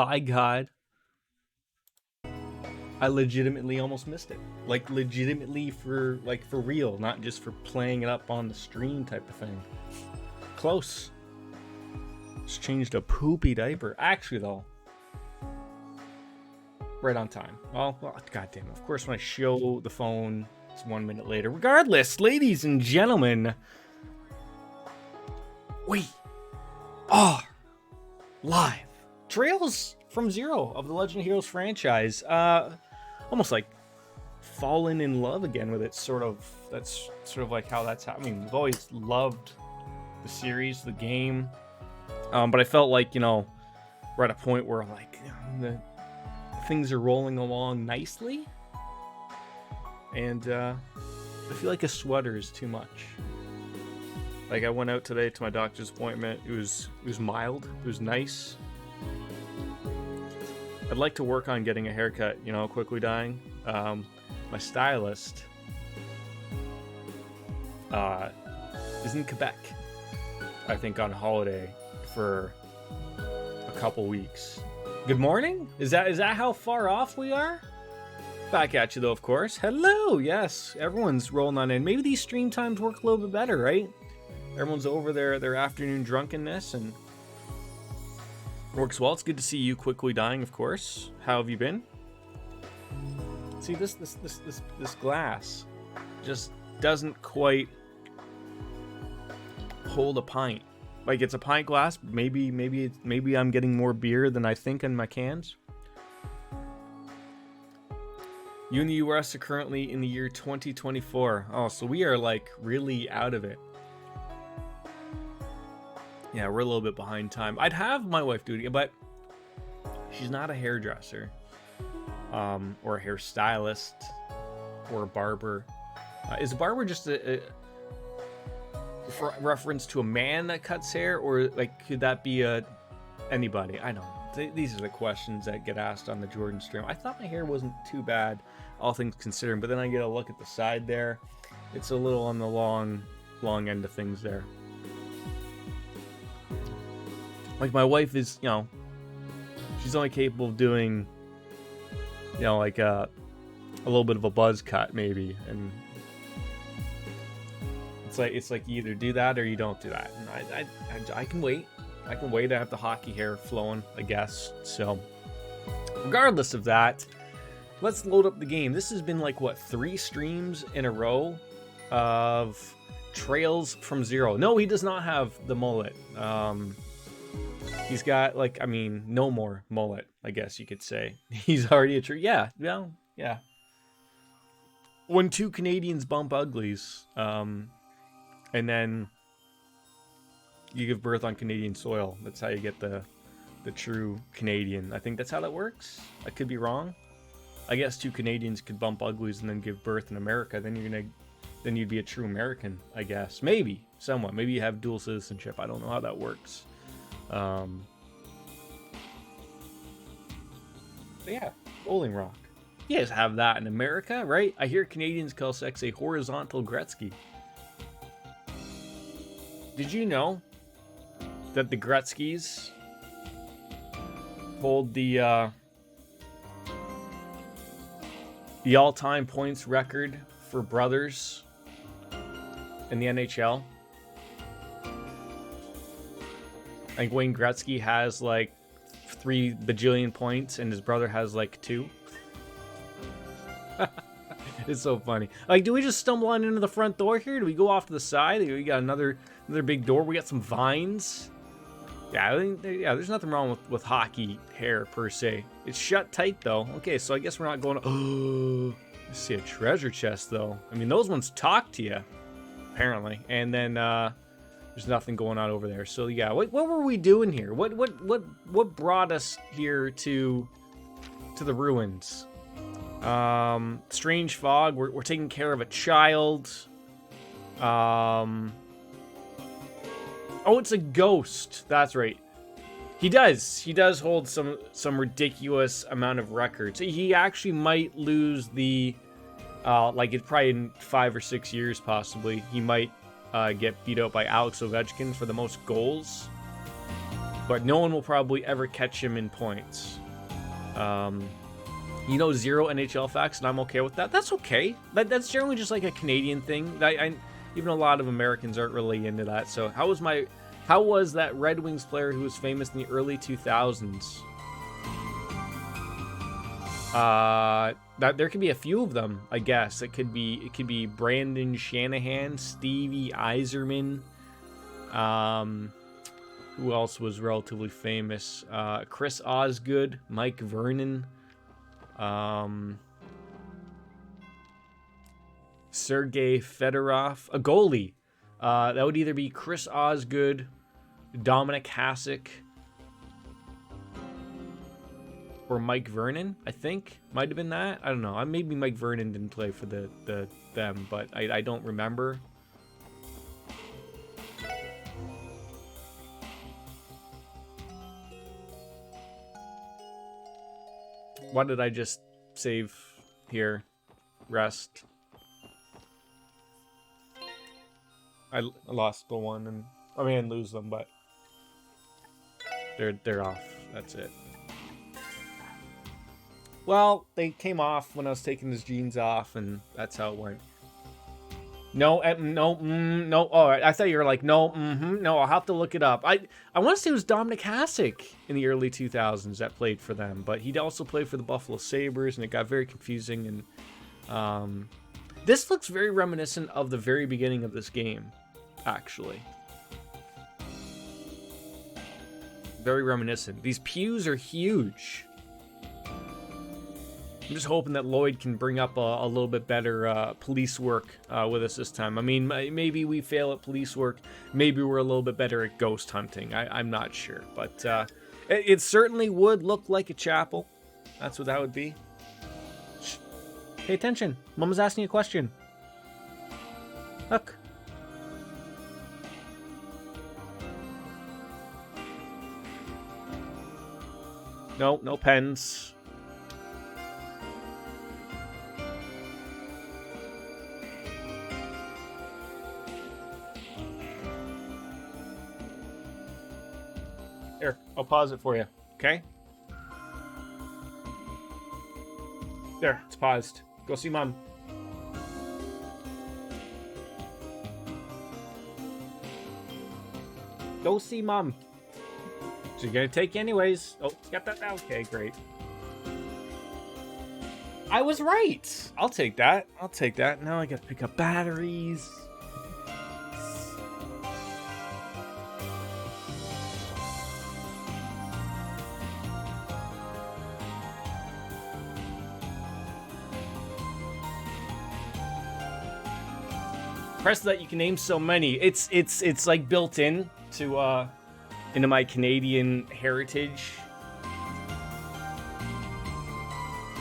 by God, I legitimately almost missed it. Like, legitimately for real, not just for playing it up on the stream type of thing. Close. Just changed a poopy diaper. Actually, though, right on time. Well, goddamn. Of course, when I show the phone, it's 1 minute later. Regardless, ladies and gentlemen, we are live. Trails from Zero of the Legend of Heroes franchise. Almost like fallen in love again with it. That's sort of like how that's happening. We've always loved the series, the game. But I felt like, we're at a point where like the things are rolling along nicely. And I feel like a sweater is too much. Like, I went out today to my doctor's appointment. It was mild. It was nice. I'd like to work on getting a haircut, quickly dying. My stylist is in Quebec, I think, on holiday for a couple weeks. Good morning? Is that how far off we are? Back at you, though, of course. Hello! Yes, everyone's rolling on in. Maybe these stream times work a little bit better, right? Everyone's over their afternoon drunkenness and works well. It's good to see you quickly dying, of course. How have you been? See, this glass just doesn't quite hold a pint. Like, it's a pint glass. Maybe I'm getting more beer than I think in my cans. You in the US are currently in the year 2024. Oh, so we are like really out of it. Yeah, we're a little bit behind time. I'd have my wife do it, but she's not a hairdresser, or a hairstylist, or a barber. Is a barber just a for reference to a man that cuts hair, or like could that be anybody? I don't know. These are the questions that get asked on the Jordan stream. I thought my hair wasn't too bad, all things considering, but then I get a look at the side there. It's a little on the long end of things there. Like, my wife is, she's only capable of doing, like a little bit of a buzz cut maybe, and it's like you either do that or you don't do that. And I can wait. I can wait. I have the hockey hair flowing, I guess. So, regardless of that, let's load up the game. This has been like, what, 3 streams in a row of Trails from Zero. No, he does not have the mullet. He's got, no more mullet, I guess you could say. He's already a true... Yeah. When 2 Canadians bump uglies, and then you give birth on Canadian soil. That's how you get the true Canadian. I think that's how that works. I could be wrong. I guess 2 Canadians could bump uglies and then give birth in America. Then you'd be a true American, I guess. Maybe, somewhat. Maybe you have dual citizenship. I don't know how that works. But yeah, Rolling Rock. You guys have that in America, right? I hear Canadians call sex a horizontal Gretzky. Did you know that the Gretzkys hold the all-time points record for brothers in the NHL? I think Wayne Gretzky has like 3 bajillion points and his brother has like 2. It's so funny. Like, do we just stumble on into the front door here? Do we go off to the side? We got another big door. We got some vines. Yeah, there's nothing wrong with hockey hair per se. It's shut tight though. Okay, so I guess we're not going to... Oh, I see a treasure chest though. I mean, those ones talk to you, apparently. And then there's nothing going on over there. So yeah, what were we doing here? What brought us here to the ruins? Strange fog. We're taking care of a child. Oh, it's a ghost. That's right. He does hold some ridiculous amount of records. He actually might lose the it's probably in 5 or 6 years possibly. He might get beat out by Alex Ovechkin for the most goals, but no one will probably ever catch him in points. You know, 0 NHL facts, and I'm okay with that. That's okay. That's generally just like a Canadian thing. Even a lot of Americans aren't really into that. So how was that Red Wings player who was famous in the early 2000s? That there could be a few of them, I guess. It could be Brandon Shanahan, Stevie Yzerman. Who else was relatively famous? Chris Osgood, Mike Vernon, Sergei Fedorov, a goalie. That would either be Chris Osgood, Dominic Hasek, or Mike Vernon. I think might have been that. I don't know. Maybe Mike Vernon didn't play for them, but I don't remember. Why did I just save here? Rest. I lost the one, and I mean, I didn't lose them, but they're off. That's it. Well, they came off when I was taking his jeans off, and that's how it went. No, no. Oh, I thought you were like, no, no, I'll have to look it up. I want to say it was Dominic Hasek in the early 2000s that played for them, but he'd also played for the Buffalo Sabres, and it got very confusing. And this looks very reminiscent of the very beginning of this game, actually. Very reminiscent. These pews are huge. I'm just hoping that Lloyd can bring up a little bit better police work with us this time. I mean, maybe we fail at police work. Maybe we're a little bit better at ghost hunting. I'm not sure. But it certainly would look like a chapel. That's what that would be. Shh. Pay attention. Mama's asking you a question. Look. No pens. Here, I'll pause it for you, okay? There, it's paused. Go see Mom. Go see Mom. She's gonna take you anyways. Oh, got that now? Okay, great. I was right. I'll take that. Now I gotta pick up batteries. Impressed that you can name so many. It's like built in to into my Canadian heritage.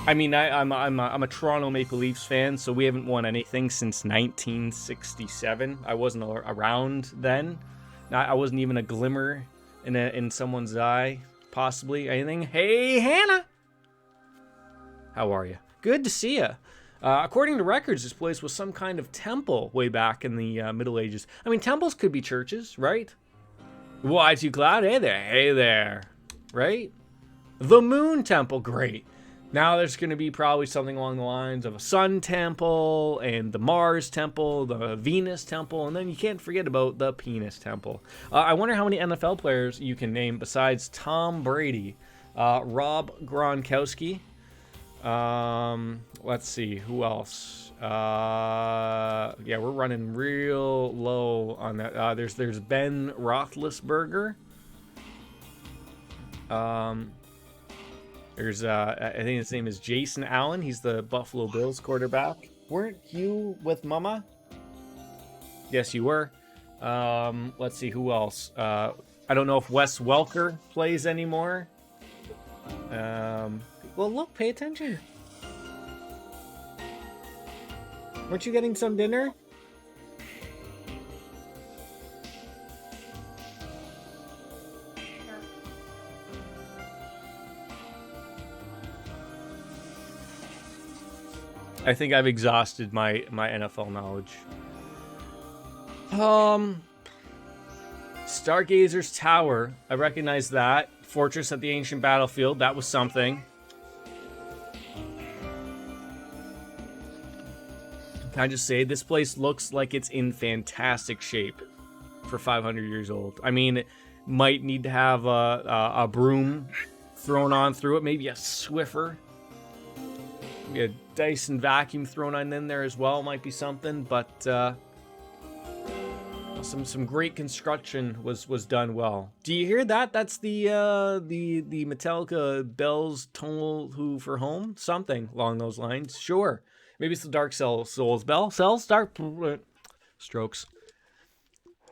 I mean, I'm a Toronto Maple Leafs fan, so we haven't won anything since 1967. I wasn't around then. I wasn't even a glimmer in someone's eye, possibly anything. Hey, Hannah, how are you? Good to see you. According to records, this place was some kind of temple way back in the Middle Ages. I mean, temples could be churches, right? Y2Cloud, hey there, right? The Moon Temple, great. Now there's going to be probably something along the lines of a Sun Temple, and the Mars Temple, the Venus Temple, and then you can't forget about the Penis Temple. I wonder how many NFL players you can name besides Tom Brady. Rob Gronkowski. Let's see, who else? Yeah, we're running real low on that. There's Ben Roethlisberger. There's I think his name is Jason Allen. He's the Buffalo Bills quarterback. Weren't you with Mama? Yes, you were. Let's see, who else? I don't know if Wes Welker plays anymore. Well, look, pay attention. Weren't you getting some dinner? I think I've exhausted my NFL knowledge. Stargazer's Tower. I recognize that. Fortress at the Ancient Battlefield. That was something. Can I just say, this place looks like it's in fantastic shape for 500 years old. I mean, it might need to have a broom thrown on through it, maybe a Swiffer. Maybe a Dyson vacuum thrown on in there as well might be something, but some great construction was done well. Do you hear that? That's the Metallica bells toll who for home? Something along those lines. Sure. Maybe it's the Dark Souls bell. Cells? Dark... Strokes.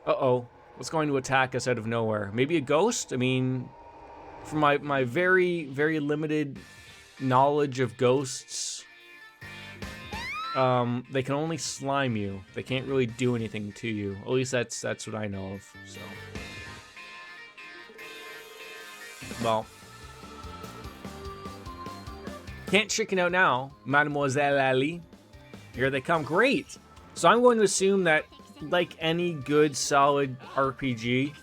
Uh-oh. What's going to attack us out of nowhere? Maybe a ghost? I mean, from my very, very limited knowledge of ghosts, they can only slime you. They can't really do anything to you. At least that's what I know of, so. Well. Can't chicken out now, Mademoiselle Ali. Here they come. Great. So I'm going to assume that, like any good, solid RPG,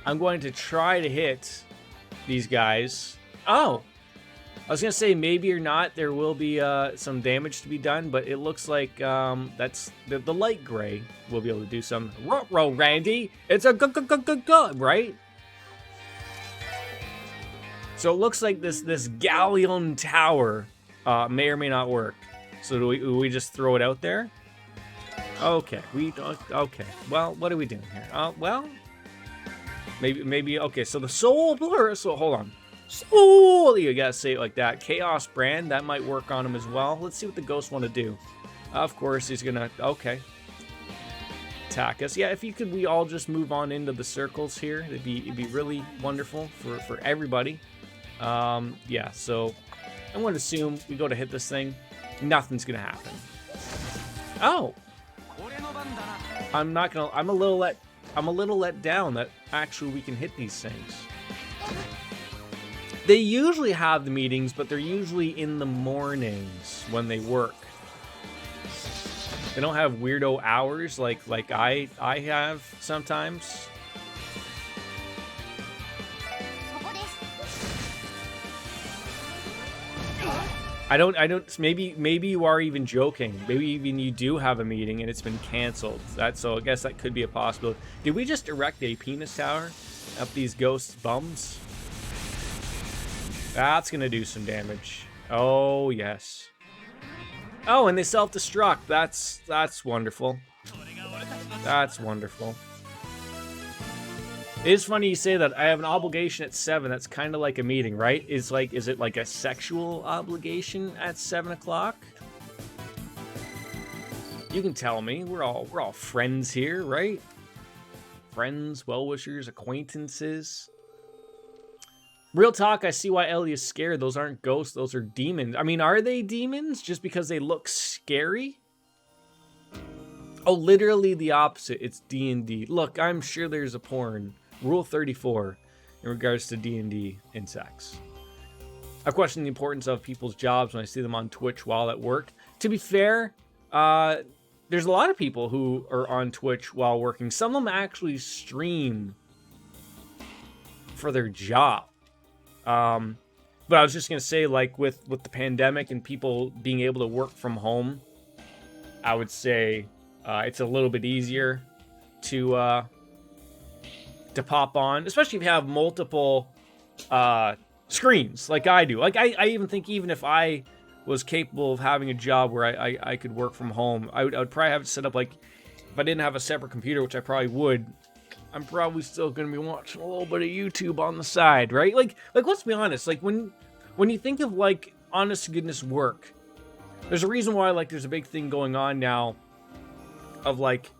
I'm going to try to hit these guys. Oh! I was going to say maybe or not there will be some damage to be done, but it looks like that's the light gray will be able to do some. Ruh-roh, Randy! It's a g-g-g-g-g, right? So it looks like this galleon tower may or may not work. So do we just throw it out there? Okay, okay. Well, what are we doing here? Well, maybe okay. So the soul blur. So hold on. Soul. You gotta say it like that. Chaos brand that might work on him as well. Let's see what the ghosts want to do. Of course, he's gonna attack us. Yeah, if you could, we all just move on into the circles here. It'd be really wonderful for everybody. Yeah, so I'm going to assume we go to hit this thing. Nothing's going to happen. Oh! I'm a little let down that actually we can hit these things. They usually have the meetings, but they're usually in the mornings when they work. They don't have weirdo hours like I have sometimes. I don't, maybe you are even joking. Maybe even you do have a meeting and it's been canceled. So I guess that could be a possibility. Did we just erect a penis tower up these ghosts' bums? That's gonna do some damage. Oh, yes. Oh, and they self-destruct. That's wonderful. That's wonderful. It is funny you say that. I have an obligation at 7. That's kind of like a meeting, right? Is it like a sexual obligation at 7 o'clock? You can tell me. We're all friends here, right? Friends, well-wishers, acquaintances. Real talk, I see why Ellie is scared. Those aren't ghosts, those are demons. I mean, are they demons just because they look scary? Oh, literally the opposite. It's D&D. Look, I'm sure there's a porn. Rule 34 in regards to D&D insects. I question the importance of people's jobs when I see them on Twitch while at work. To be fair, there's a lot of people who are on Twitch while working. Some of them actually stream for their job. But I was just going to say, like, with the pandemic and people being able to work from home, I would say it's a little bit easier to pop on, especially if you have multiple screens like I do. Like I even think even if I was capable of having a job where I could work from home, I would probably have it set up like if I didn't have a separate computer, which I probably would, I'm probably still going to be watching a little bit of YouTube on the side, right? Like let's be honest, like when you think of like honest to goodness work, there's a reason why like there's a big thing going on now of like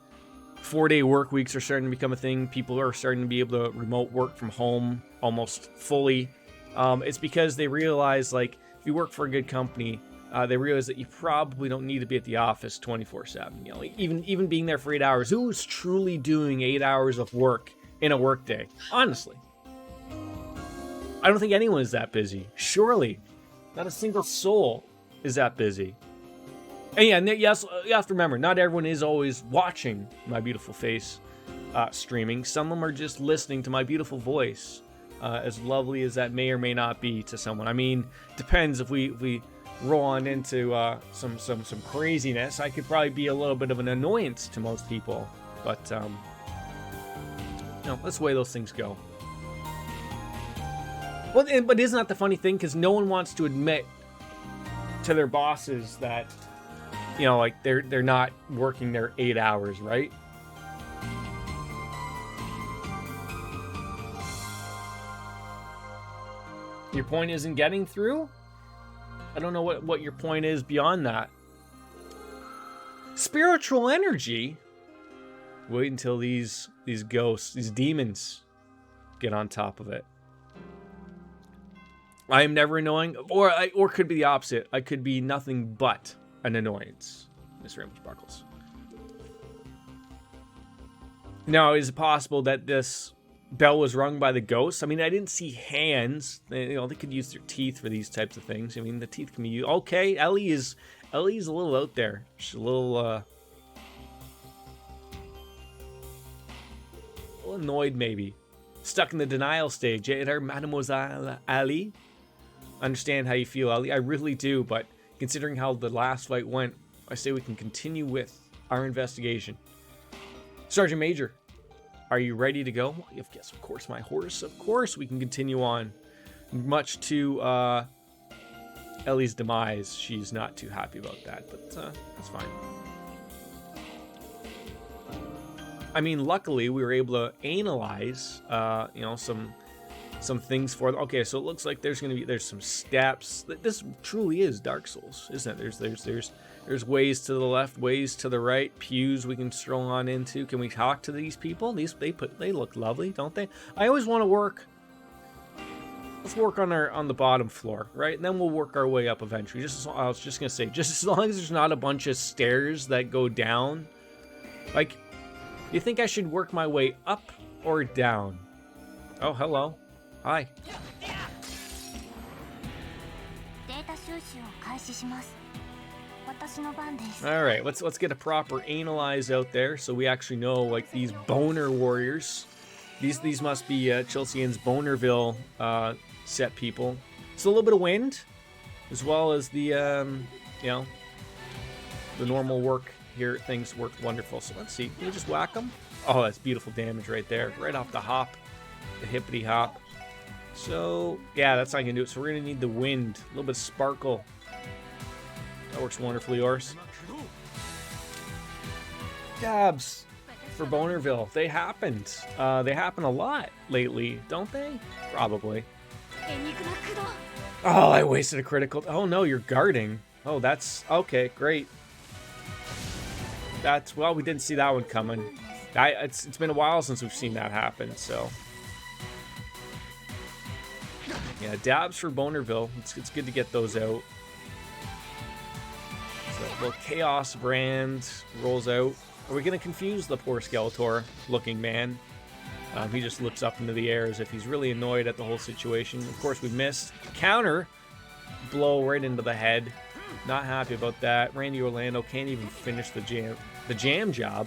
4-day work weeks are starting to become a thing. People are starting to be able to remote work from home almost fully. It's because they realize, like, if you work for a good company, they realize that you probably don't need to be at the office 24/7. You know, like even being there for 8 hours. Who's truly doing 8 hours of work in a workday? Honestly, I don't think anyone is that busy. Surely, not a single soul is that busy. And yeah, yes, you have to remember, not everyone is always watching my beautiful face streaming. Some of them are just listening to my beautiful voice, as lovely as that may or may not be to someone. I mean, depends if we roll on into some craziness, I could probably be a little bit of an annoyance to most people. But let's weigh those things go. Well, but isn't that the funny thing? Because no one wants to admit to their bosses that, like they're not working their 8 hours, right? Your point isn't getting through? I don't know what your point is beyond that. Spiritual energy? Wait until these ghosts, these demons, get on top of it. I am never annoying, or could be the opposite. I could be nothing but an annoyance. Miss Rainbow Sparkles. Now, is it possible that this bell was rung by the ghosts? I mean, I didn't see hands. They could use their teeth for these types of things. I mean, the teeth can be used. Okay, Ellie's a little out there. She's a little annoyed, maybe. Stuck in the denial stage. Mademoiselle Ali. Understand how you feel, Ali. I really do, but considering how the last fight went, I say we can continue with our investigation. Sergeant Major, are you ready to go? Yes, of course, my horse. Of course, we can continue on. Much to Ellie's demise, she's not too happy about that, but that's fine. I mean, luckily, we were able to analyze, some things for them. Okay, so it looks like there's some steps. This truly is Dark Souls, isn't it? There's ways to the left, ways to the right, pews we can stroll on into. Can we talk to these people? They look lovely, don't they? I always want to work. Let's work on the bottom floor, right? And then we'll work our way up eventually. I was just gonna say, just as long as there's not a bunch of stairs that go down. Like, you think I should work my way up or down? Oh, hello. Hi. All right, let's get a proper analyze out there, so we actually know, like, these boner warriors. These must be Chelsea's Bonerville set people. It's a little bit of wind, as well as the the normal work here. Things work wonderful. So let's see. Can we just whack them? Oh, that's beautiful damage right there, right off the hop, the hippity hop. So yeah, that's not gonna do it. So we're gonna need the wind, a little bit of sparkle. That works wonderfully, yours. Dabs for Bonerville. They happened. They happen a lot lately, don't they? Probably. Oh, I wasted a critical. Oh no, you're guarding. Oh, that's okay. Great. Well, we didn't see that one coming. It's been a while since we've seen that happen. So yeah, dabs for Bonerville. It's good to get those out. So little Chaos brand rolls out. Are we gonna confuse the poor Skeletor looking man? He just looks up into the air as if he's really annoyed at the whole situation. Of course, we missed. Counter blow right into the head. Not happy about that. Randy Orlando can't even finish the jam job.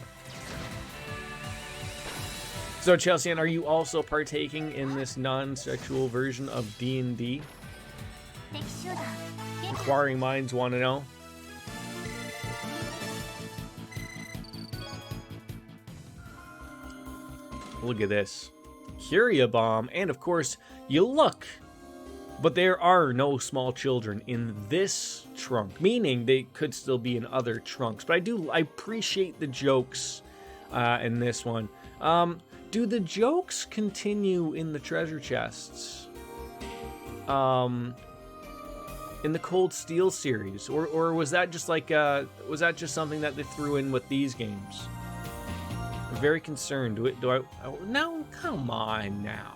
So, Chelsea, are you also partaking in this non-sexual version of D&D? Inquiring minds want to know. Look at this. Curia Bomb. And, of course, you look. But there are no small children in this trunk. Meaning they could still be in other trunks. But I appreciate the jokes in this one. Do the jokes continue in the treasure chests? In the Cold Steel series? Or was that just like was that just something that they threw in with these games? I'm very concerned. No, come on now.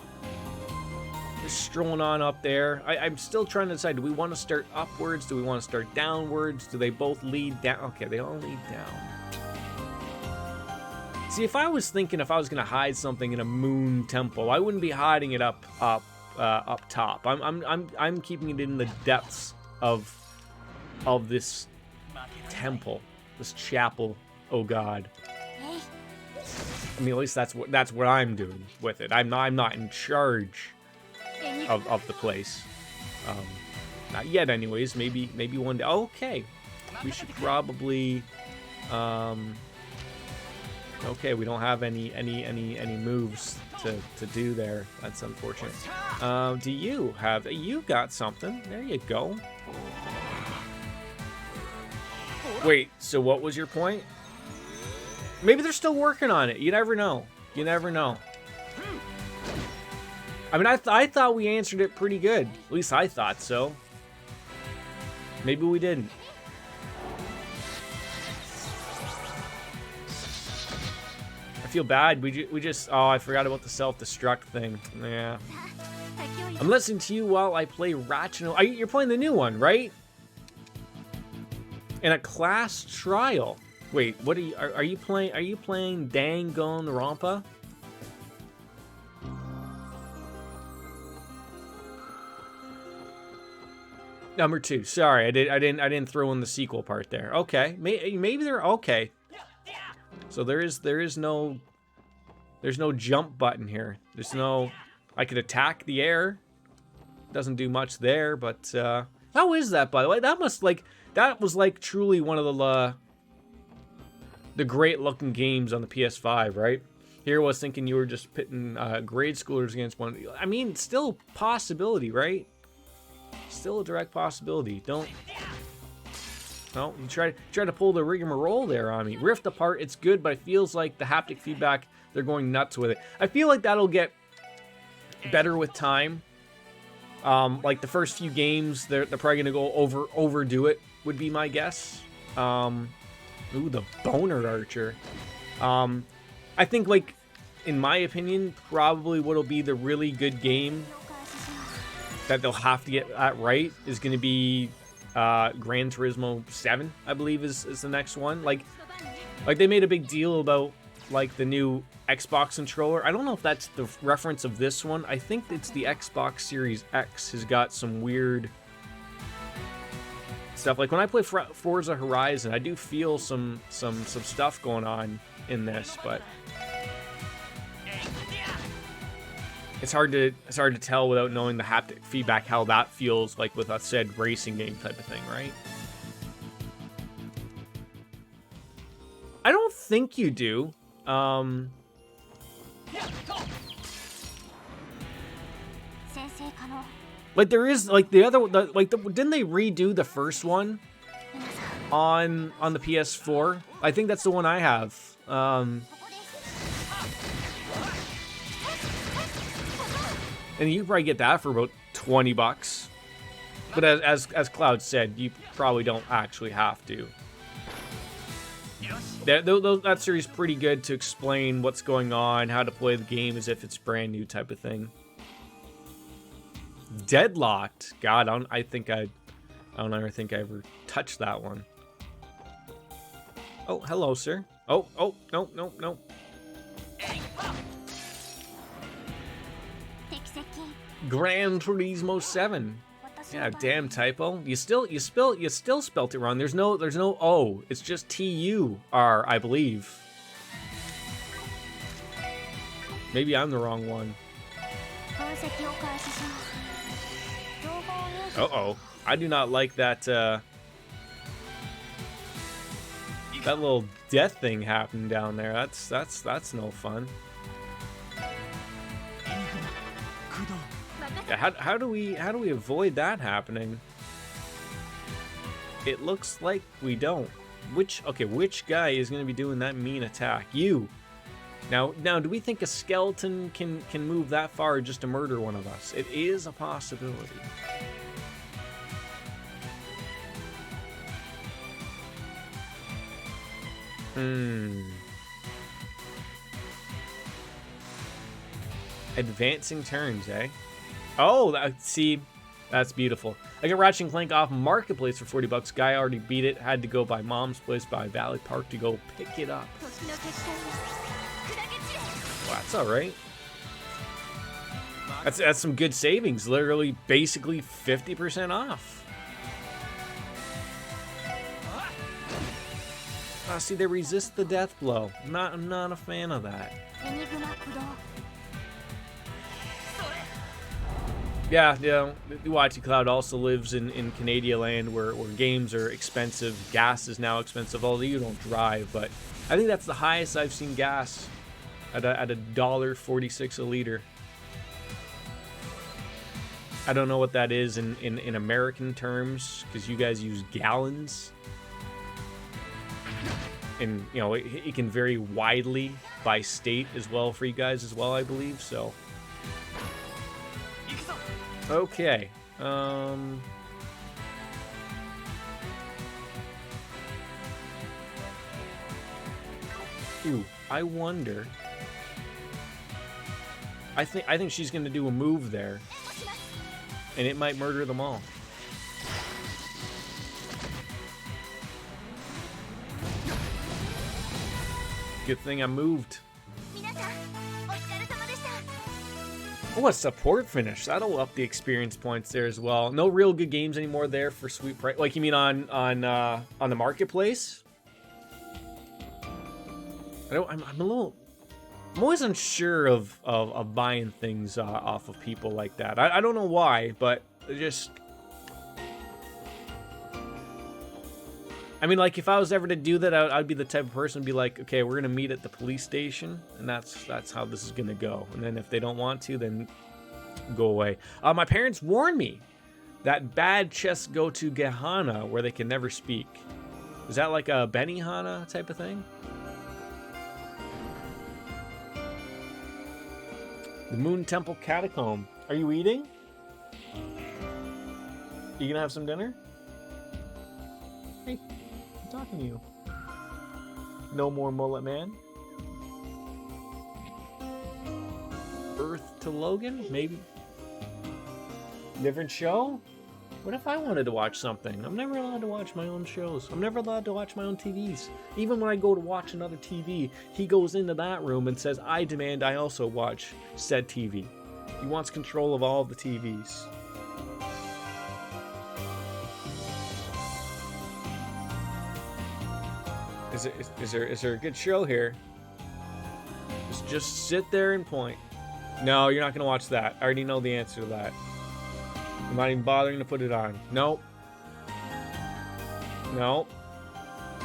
Just strolling on up there. I'm still trying to decide, do we want to start upwards? Do we want to start downwards? Do they both lead down? Okay, they all lead down. See, if I was going to hide something in a moon temple, I wouldn't be hiding it up top. I'm keeping it in the depths of this temple, this chapel. Oh God. I mean, at least that's what I'm doing with it. I'm not in charge of the place. Not yet, anyways. Maybe one day. Okay, we should probably. Okay, we don't have any moves to do there. That's unfortunate. Do you have? You got something? There you go. Wait. So what was your point? Maybe they're still working on it. You never know. You never know. I mean, I thought we answered it pretty good. At least I thought so. Maybe we didn't. I feel bad. We just... Oh, I forgot about the self-destruct thing. Yeah. I'm listening to you while I play Rational... You're playing the new one, right? In a class trial. Wait, what are you playing? Are you playing Danganronpa? Number 2. Sorry, I didn't throw in the sequel part there. Okay, maybe they're okay. So there's no jump button here. There's no. I could attack the air. Doesn't do much there, but how is that, by the way? That was like truly one of the great looking games on the PS5, right? Here I was thinking you were just pitting grade schoolers against one. I mean, still possibility, right? Still a direct possibility. Don't. No, you try to pull the rigmarole there on me. Rift Apart, it's good, but it feels like the haptic feedback, they're going nuts with it. I feel like that'll get better with time. Like the first few games, they're probably gonna go overdo it, would be my guess. Ooh, the Boner Archer. I think, like, in my opinion, probably what'll be the really good game that they'll have to get that right is gonna be Gran Turismo 7, I believe is the next one. Like they made a big deal about like the new Xbox controller. I don't know if that's the reference of this one. I think it's the Xbox Series X has got some weird stuff. Like when I play Forza Horizon, I do feel some stuff going on in this, but it's hard to tell without knowing the haptic feedback how that feels like with a said racing game type of thing, right? I don't think you do. Like there is like the other didn't they redo the first one on the PS4? I think that's the one I have. And you probably get that for about $20. But as Cloud said, you probably don't actually have to. That series is pretty good to explain what's going on, how to play the game as if it's brand new type of thing. Deadlocked. God, I don't ever think I ever touched that one. Oh, hello, sir. Oh, no. Gran Turismo 7. Yeah, damn typo. You still spelt it wrong. There's no O. It's just T-U-R, I believe. Maybe I'm the wrong one. Uh-oh. I do not like that that little death thing happening down there. That's no fun. Yeah, how do we avoid that happening? It looks like we don't. Which guy is going to be doing that mean attack? You. Now, do we think a skeleton can move that far just to murder one of us? It is a possibility. Advancing turns, eh? Oh, see, that's beautiful. I got Ratchet & Clank off Marketplace for $40. Guy already beat it. Had to go by Mom's Place by Valley Park to go pick it up. Well, that's all right. That's some good savings. Literally, basically 50% off. See, they resist the death blow. I'm not a fan of that. Yeah, the YT Cloud also lives in Canadian land where games are expensive, gas is now expensive, although you don't drive, but I think that's the highest I've seen gas at a $1.46 a liter. I don't know what that is in American terms, because you guys use gallons. And, you know, it can vary widely by state as well for you guys as well, I believe, so. Okay. Ooh, I wonder. I think she's gonna do a move there, and it might murder them all. Good thing I moved. Oh, a support finish. That'll up the experience points there as well. No real good games anymore there for Sweet Price. Like, you mean on the marketplace? I'm always unsure of buying things off of people like that. I don't know why, but just. I mean, like, if I was ever to do that, I'd be the type of person to be like, okay, we're gonna meet at the police station, and that's how this is gonna go. And then if they don't want to, then go away. My parents warned me that bad chests go to Gehana, where they can never speak. Is that like a Benihana type of thing? The Moon Temple Catacomb. Are you eating? You gonna have some dinner? Hey. Talking to you. No more mullet man. Earth to Logan, maybe. Different show? What if I wanted to watch something? I'm never allowed to watch my own shows. I'm never allowed to watch my own TVs. Even when I go to watch another TV, he goes into that room and says, I demand I also watch said TV. He wants control of all the TVs. Is there a good show here? Just sit there and point. No, you're not gonna watch that. I already know the answer to that. I'm not even bothering to put it on. Nope. Nope.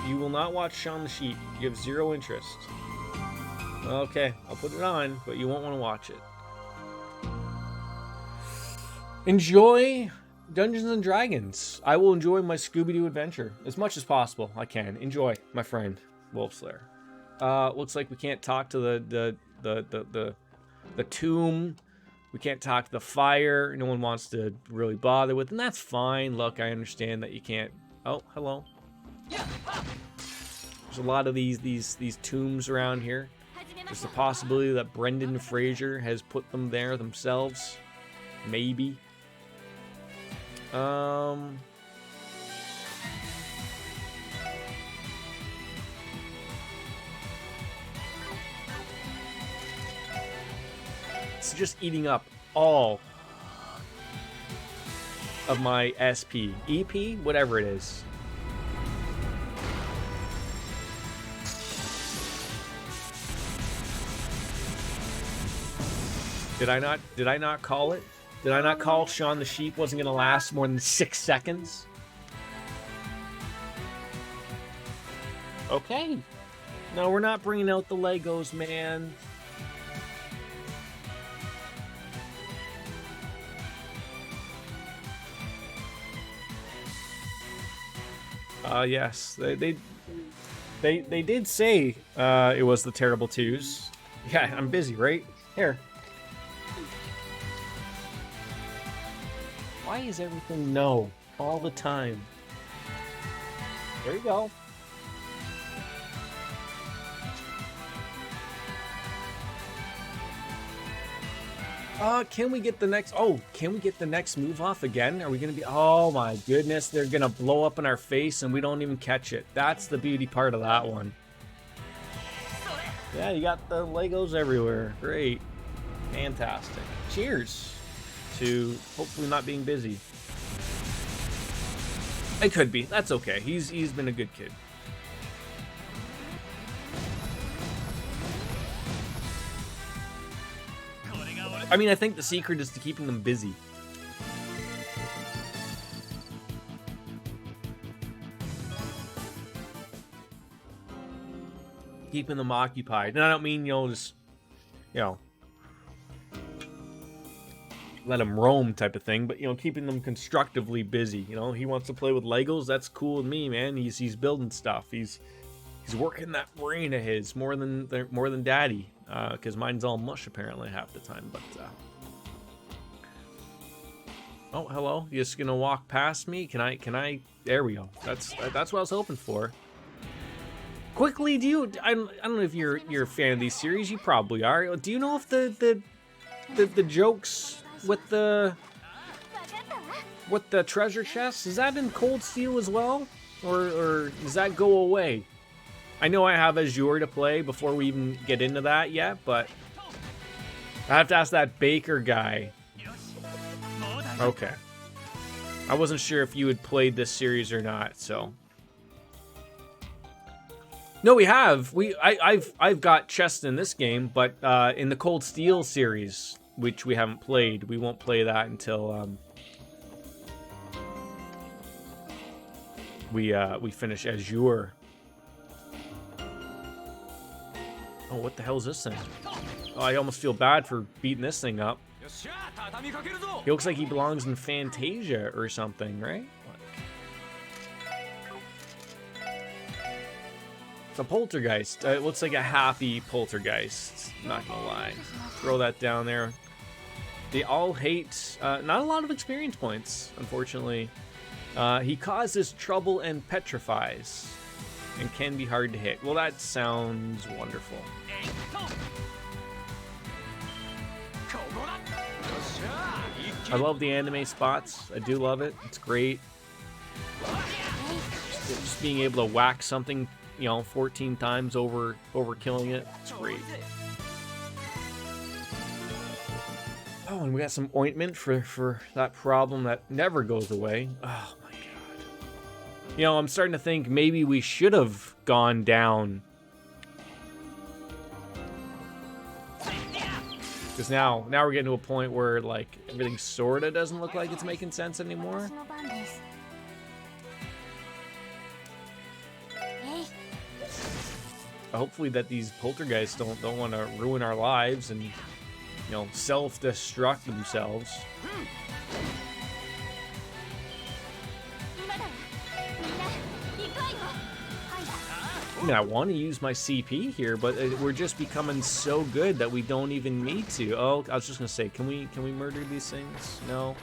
You will not watch Shaun the Sheep. You have zero interest. Okay, I'll put it on, but you won't want to watch it. Enjoy Dungeons and Dragons. I will enjoy my Scooby-Doo adventure as much as possible. I can. Enjoy, my friend, Wolfslayer. Looks like we can't talk to the tomb. We can't talk to the fire. No one wants to really bother with, and that's fine. Look, I understand that you can't. Oh, hello. There's a lot of these tombs around here. There's the possibility that Brendan Fraser has put them there themselves. Maybe. It's just eating up all of my SP, EP, whatever it is. Did I not call it? Did I not call Shaun the Sheep wasn't going to last more than 6 seconds? Okay. No, we're not bringing out the Legos, man. Yes. They did say it was the Terrible Twos. Yeah, I'm busy, right? Here. Why is everything no all the time? There you go. Can we get the next... Oh, can we get the next move off again? Are we going to be... Oh, my goodness. They're going to blow up in our face and we don't even catch it. That's the beauty part of that one. Yeah, you got the Legos everywhere. Great. Fantastic. Cheers to hopefully not being busy. It could be. That's okay. He's been a good kid. I mean, I think the secret is to keeping them busy. keeping them occupied. And I don't mean, just, let him roam type of thing, but keeping them constructively busy. He wants to play with Legos. That's cool with me, man. He's building stuff. He's working that brain of his more than Daddy, because mine's all mush apparently half the time. But oh, hello. You just gonna walk past me? Can I? There we go. That's what I was hoping for. Quickly, I don't know if you're a fan of these series. You probably are. Do you know if the jokes with the treasure chest, is that in Cold Steel as well, or does that go away? I know I have Azure to play before we even get into that yet, but I have to ask that Baker guy. Okay, I wasn't sure if you had played this series or not, so. No, we have. I've got chests in this game, but in the Cold Steel series, which we haven't played, we won't play that until we finish Azure. Oh, what the hell is this thing? Oh, I almost feel bad for beating this thing up. He looks like he belongs in Fantasia or something, right? It's a poltergeist. It looks like a happy poltergeist. Not gonna lie. Throw that down there. They all hate. Not a lot of experience points, unfortunately. He causes trouble and petrifies, and can be hard to hit. Well, that sounds wonderful. I love the anime spots. I do love it. It's great. Just being able to whack something, 14 times over killing it. It's great. Oh, and we got some ointment for that problem that never goes away. Oh my god. I'm starting to think maybe we should have gone down. Because now we're getting to a point where, like, everything sorta doesn't look like it's making sense anymore. Hopefully that these poltergeists don't want to ruin our lives and, self-destruct themselves. I mean, I want to use my CP here, but we're just becoming so good that we don't even need to. Oh, I was just gonna say, can we murder these things? No.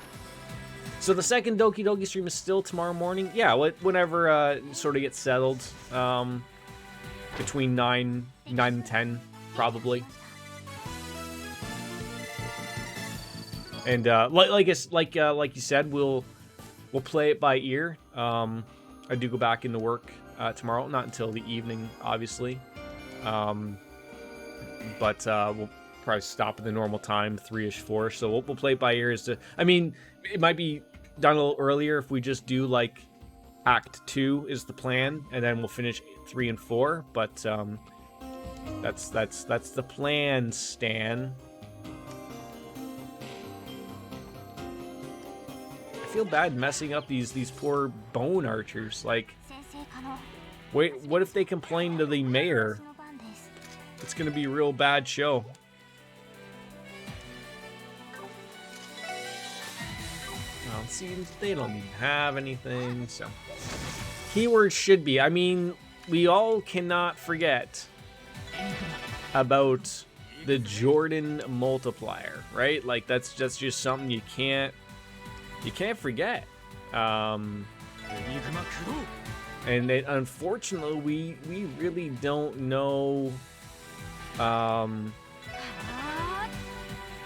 So the second Doki Doki stream is still tomorrow morning. Yeah, whenever sort of gets settled, between 9 and 10, probably. And like you said, we'll play it by ear. I do go back into work tomorrow, not until the evening, obviously. But we'll probably stop at the normal time, 3-ish, 4. So we'll play it by ear. I mean, it might be done a little earlier if we just do like Act 2 is the plan, and then we'll finish 3 and 4. But that's the plan, Stan. I feel bad messing up these poor bone archers. Like, wait, what if they complain to the mayor? It's gonna be a real bad show. Well, it seems they don't even have anything, so. Keywords should be, I mean, we all cannot forget about the Jordan multiplier, right? Like, that's just something you can't forget. And unfortunately, we really don't know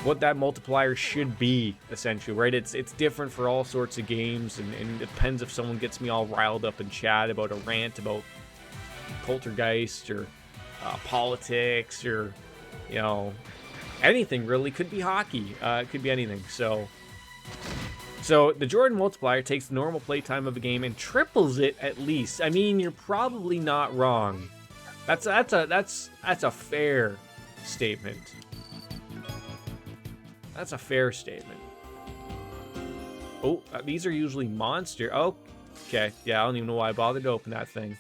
what that multiplier should be, essentially, right? It's different for all sorts of games, and it depends if someone gets me all riled up in chat about a rant about poltergeist or politics or anything really. Could be hockey, it could be anything. So the Jordan multiplier takes the normal playtime of a game and triples it at least. I mean, you're probably not wrong. That's a fair statement. That's a fair statement. Oh, these are usually monster. Oh, okay. Yeah, I don't even know why I bothered to open that thing.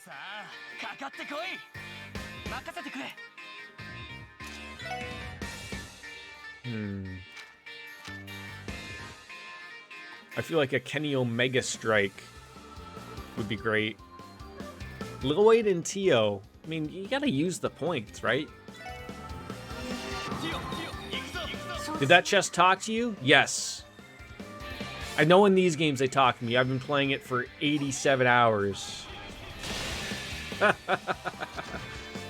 I feel like a Kenny Omega strike would be great. Lil Wade and Tio. I mean, you gotta use the points, right? Did that chest talk to you? Yes. I know in these games they talk to me. I've been playing it for 87 hours.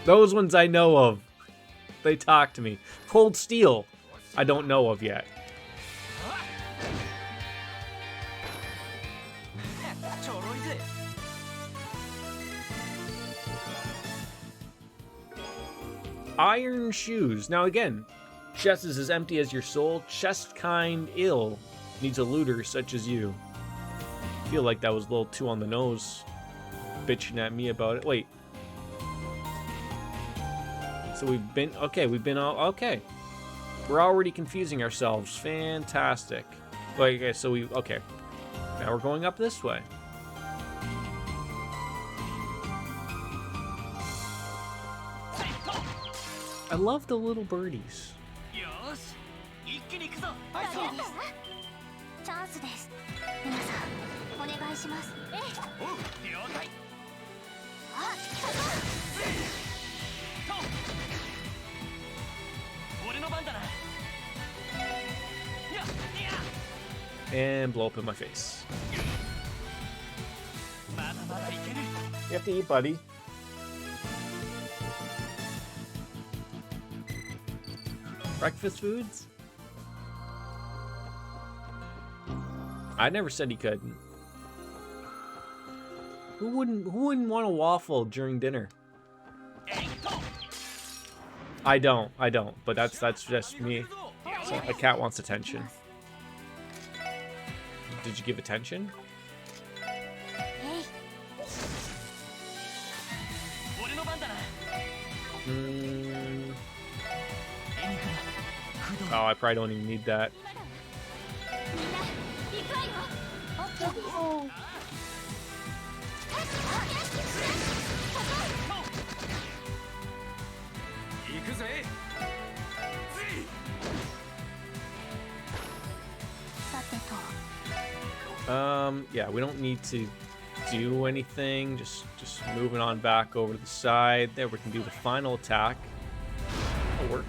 Those ones I know of. They talk to me. Cold Steel, I don't know of yet. Iron Shoes. Now again, chest is as empty as your soul. Chest kind ill needs a looter such as you. I feel like that was a little too on the nose. Bitching at me about it. Wait. So we've been... Okay, we've been all... Okay. We're already confusing ourselves. Fantastic. Okay, so we... Okay. Now we're going up this way. I love the little birdies. And blow up in my face. You have to eat, buddy. Breakfast foods? I never said he couldn't. Who wouldn't want a waffle during dinner? I don't, but that's just me. So a cat wants attention. Did you give attention? Oh, I probably don't even need that. Yeah, we don't need to do anything. Just moving on back over to the side. There, we can do the final attack. That'll work.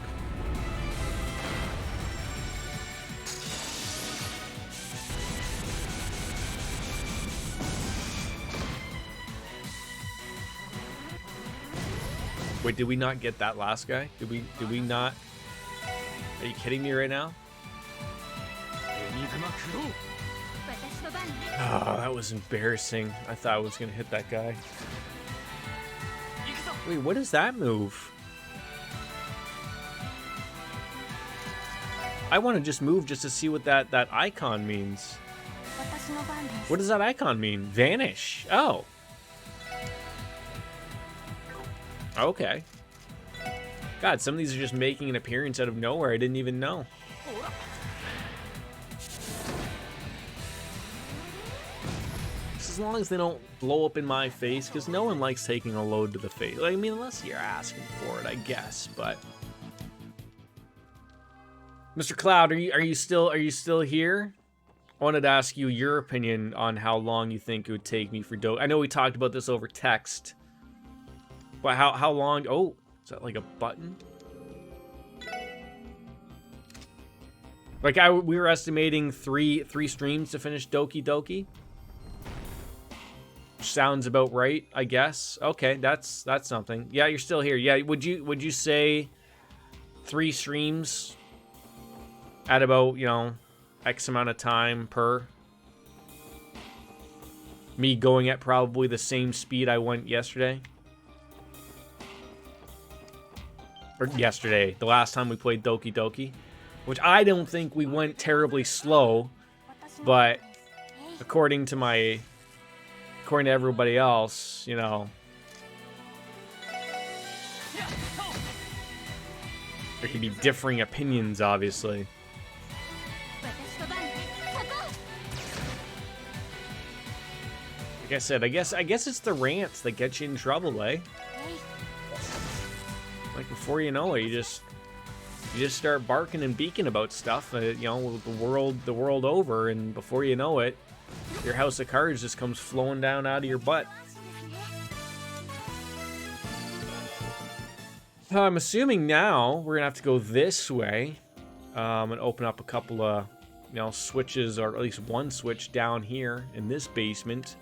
Wait, did we not get that last guy? Did we not? Are you kidding me right now? Oh, that was embarrassing. I thought I was gonna hit that guy. Wait, what is that move? I want to just move just to see what that icon means. What does that icon mean? Vanish. Oh. Okay. God, some of these are just making an appearance out of nowhere. I didn't even know. As long as they don't blow up in my face, because no one likes taking a load to the face. I mean, unless you're asking for it, I guess. But Mr. Cloud, are you still here? I wanted to ask you your opinion on how long you think it would take me for I know we talked about this over text, but how long? Oh, is that like a button? Like we were estimating three streams to finish Doki Doki. Sounds about right, I guess. Okay, that's something. Yeah, you're still here. Yeah, would you say 3 streams at about, you know, X amount of time per? Me going at probably the same speed I went yesterday. Or yesterday, the last time we played Doki Doki. Which I don't think we went terribly slow, but according to everybody else, you know, there can be differing opinions, obviously. Like I said, I guess it's the rants that get you in trouble, eh? before you know it, you just start barking and beaking about stuff, you know, the world over, and before you know it, your house of cards just comes flowing down out of your butt. So I'm assuming now we're gonna have to go this way, and open up a couple of, you know, switches, or at least one switch down here in this basement.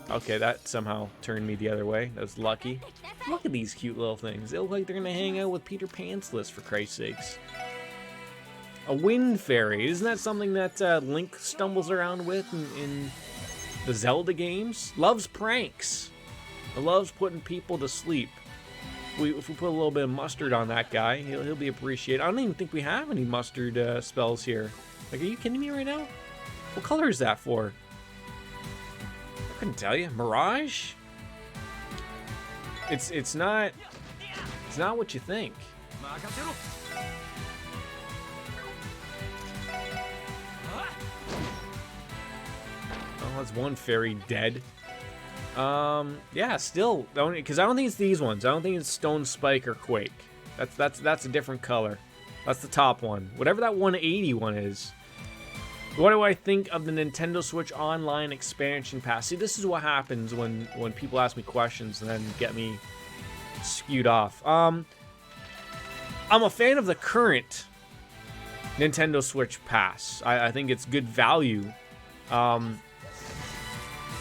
Okay, that somehow turned me the other way. That was lucky. Look at these cute little things. They look like they're gonna hang out with Peter Pantsless, for Christ's sakes. A wind fairy. Isn't that something that Link stumbles around with in the Zelda games? Loves pranks. Loves putting people to sleep. If we put a little bit of mustard on that guy, he'll be appreciated. I don't even think we have any mustard spells here. Like, are you kidding me right now? What color is that for? I couldn't tell you. Mirage? It's not what you think. Oh, that's one fairy dead. Yeah, still don't, because I don't think it's these ones. I don't think it's Stone Spike or Quake. That's a different color. That's the top one. Whatever that 180 one is. What do I think of the Nintendo Switch Online expansion pass? See, this is what happens when people ask me questions and then get me skewed off. I'm a fan of the current Nintendo Switch pass. I think it's good value.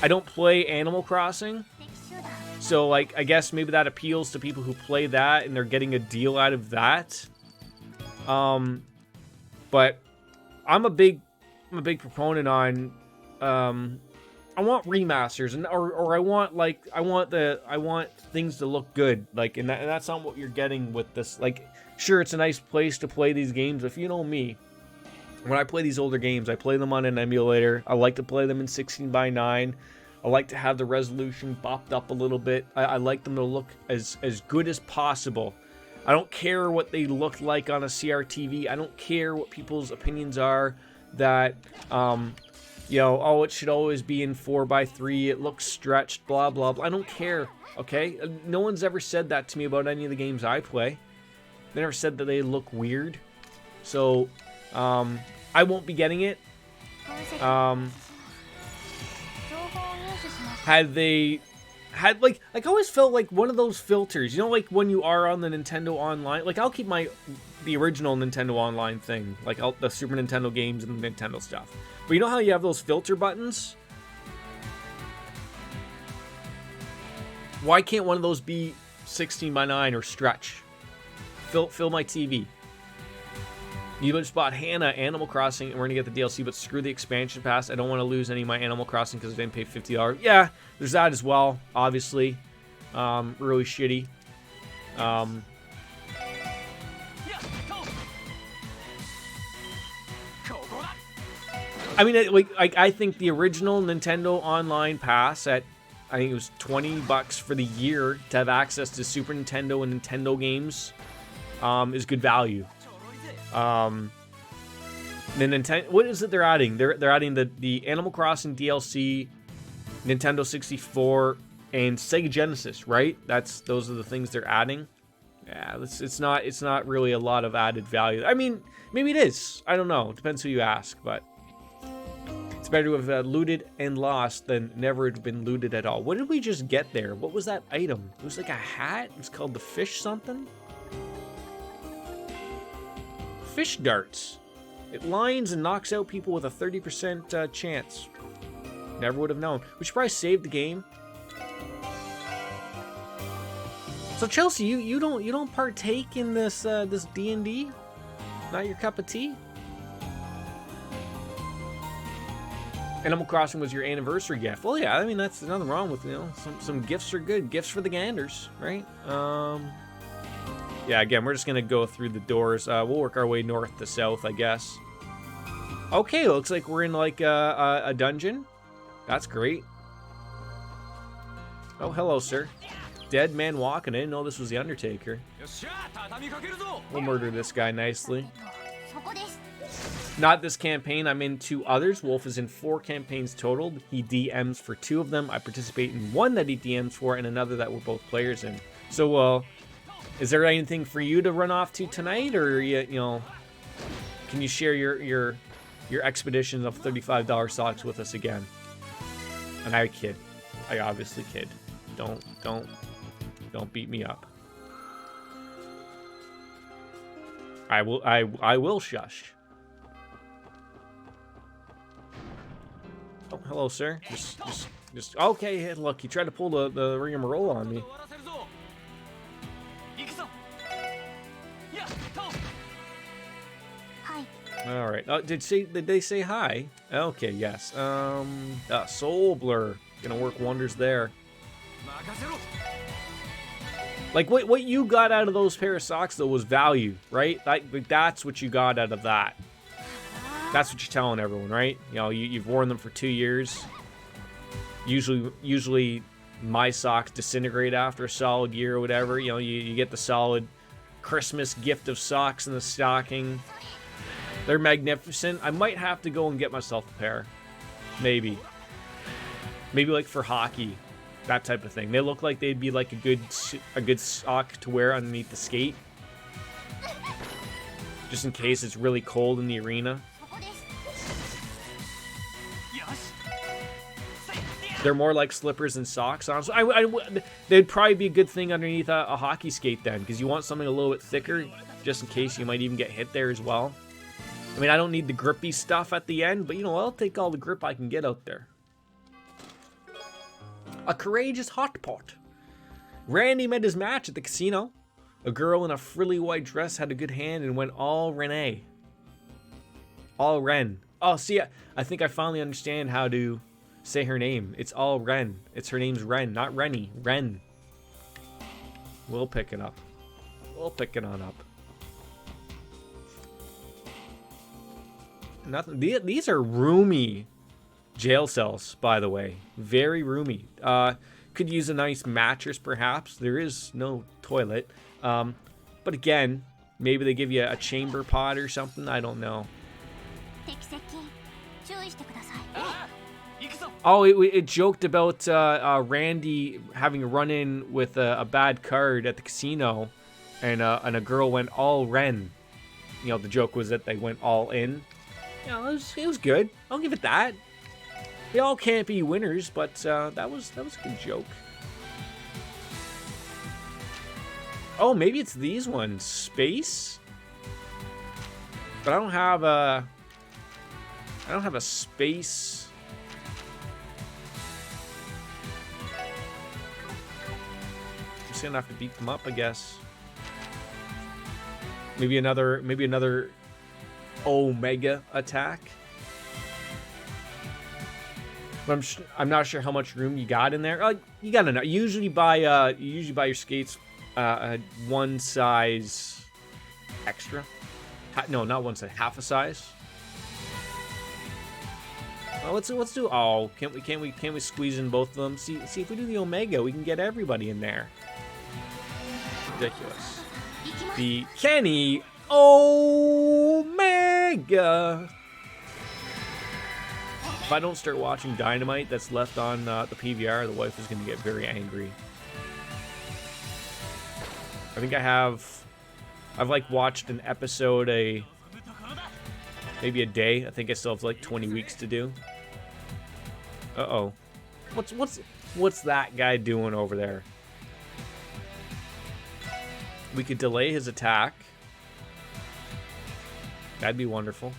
I don't play Animal Crossing, so like I guess maybe that appeals to people who play that and they're getting a deal out of that. But I'm a big proponent on I want remasters, and or I want things to look good, like, and that's not what you're getting with this. Like, sure, it's a nice place to play these games. If you know me, when I play these older games, I play them on an emulator. I like to play them in 16:9. I like to have the resolution bopped up a little bit. I like them to look as good as possible. I don't care what they look like on a CRTV. I don't care what people's opinions are that, you know, oh, it should always be in 4:3. It looks stretched, blah, blah, blah. I don't care, okay? No one's ever said that to me about any of the games I play. They never said that they look weird. So, I won't be getting it. Had they had, like I always felt like one of those filters, you know, like when you are on the Nintendo Online, like I'll keep the original Nintendo Online thing, like the Super Nintendo games and the Nintendo stuff. But you know how you have those filter buttons? Why can't one of those be 16:9 or stretch? Fill my TV. You just bought Hannah Animal Crossing, and we're gonna get the DLC, but screw the expansion pass. I don't want to lose any of my Animal Crossing because I didn't pay $50. Yeah, there's that as well, obviously. Really shitty. I mean, I think the original Nintendo Online Pass at, I think it was $20 for the year to have access to Super Nintendo and Nintendo games, is good value. The Nintendo, what is it they're adding? They're adding the Animal Crossing DLC, Nintendo 64, and Sega Genesis, right? Those are the things they're adding. Yeah, it's not really a lot of added value. I mean, maybe it is. I don't know. It depends who you ask, but it's better to have looted and lost than never have been looted at all. What did we just get there? What was that item? It was like a hat. It was called the fish something. Fish darts. It lines and knocks out people with a 30% chance. Never would have known. We should probably save the game. So Chelsea, you don't partake in this this D&D? Not your cup of tea? Animal Crossing was your anniversary gift. Well, yeah, I mean that's nothing wrong with, you know, some gifts are good. Gifts for the ganders, right? Yeah, again, we're just gonna go through the doors. We'll work our way north to south, I guess. Okay, looks like we're in like a dungeon. That's great. Oh, hello, sir. Dead man walking. I didn't know this was the Undertaker. We'll murder this guy nicely. Not this campaign. I'm in 2 others. Wolf is in 4 campaigns total. He DMs for 2 of them. I participate in 1 that he DMs for, and another that we're both players in. So, is there anything for you to run off to tonight, or you know, can you share your expedition of $35 socks with us again? And I kid. I obviously kid. Don't beat me up. I will shush. Oh, hello, sir. Just okay. Hey, look, you tried to pull the rigmarole on me. All right. Did they say hi? Okay. Yes. Soul Blur gonna work wonders there. Like what you got out of those pair of socks though was value, right? That's what you got out of that. That's what you're telling everyone, right? You know, you've worn them for 2 years. Usually my socks disintegrate after a solid year or whatever. You know, you get the solid Christmas gift of socks in the stocking. They're magnificent. I might have to go and get myself a pair. Maybe like for hockey, that type of thing. They look like they'd be like a good sock to wear underneath the skate, just in case it's really cold in the arena. They're more like slippers than socks, honestly. They'd probably be a good thing underneath a hockey skate then, because you want something a little bit thicker, just in case you might even get hit there as well. I mean, I don't need the grippy stuff at the end, but you know, I'll take all the grip I can get out there. A courageous hot pot. Randy met his match at the casino. A girl in a frilly white dress had a good hand and went all Renee. All Ren. Oh, see, I think I finally understand how to say her name. It's all Ren. Her name's Ren, not Rennie. Ren. We'll pick it up. We'll pick it on up. Nothing. These are roomy jail cells, by the way. Very roomy. Could use a nice mattress, perhaps. There is no toilet. But again, maybe they give you a chamber pod or something. I don't know. Oh, it joked about Randy having a run-in with a bad card at the casino, and a girl went all Ren. You know, the joke was that they went all in. You know, it was good. I'll give it that. They all can't be winners, but that was a good joke. Oh, maybe it's these ones. Space? But I don't have a space. Just gonna have to beat them up, I guess. Maybe another Omega attack. But I'm not sure how much room you got in there. You gotta know. You usually buy your skates one size extra. No, not one size, half a size. Well, let's do. Oh, can't we squeeze in both of them? See if we do the Omega, we can get everybody in there. Ridiculous. The Kenny Omega. If I don't start watching Dynamite that's left on the PVR, the wife is going to get very angry. I think I've like watched an episode maybe a day. I think I still have like 20 weeks to do. Uh-oh. What's that guy doing over there? We could delay his attack. That'd be wonderful.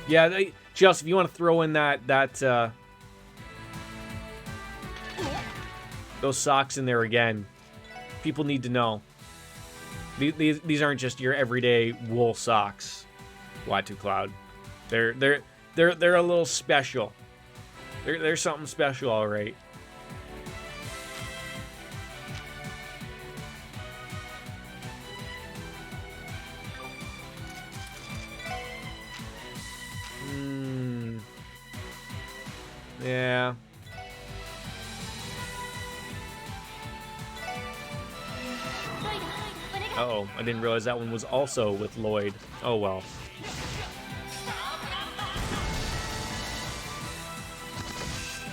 Yeah, Chelsea, if you want to throw in those socks in there again, people need to know. These aren't just your everyday wool socks, Y2 Cloud. They're a little special. They're something special, all right. Yeah. Uh-oh, I didn't realize that one was also with Lloyd. Oh well.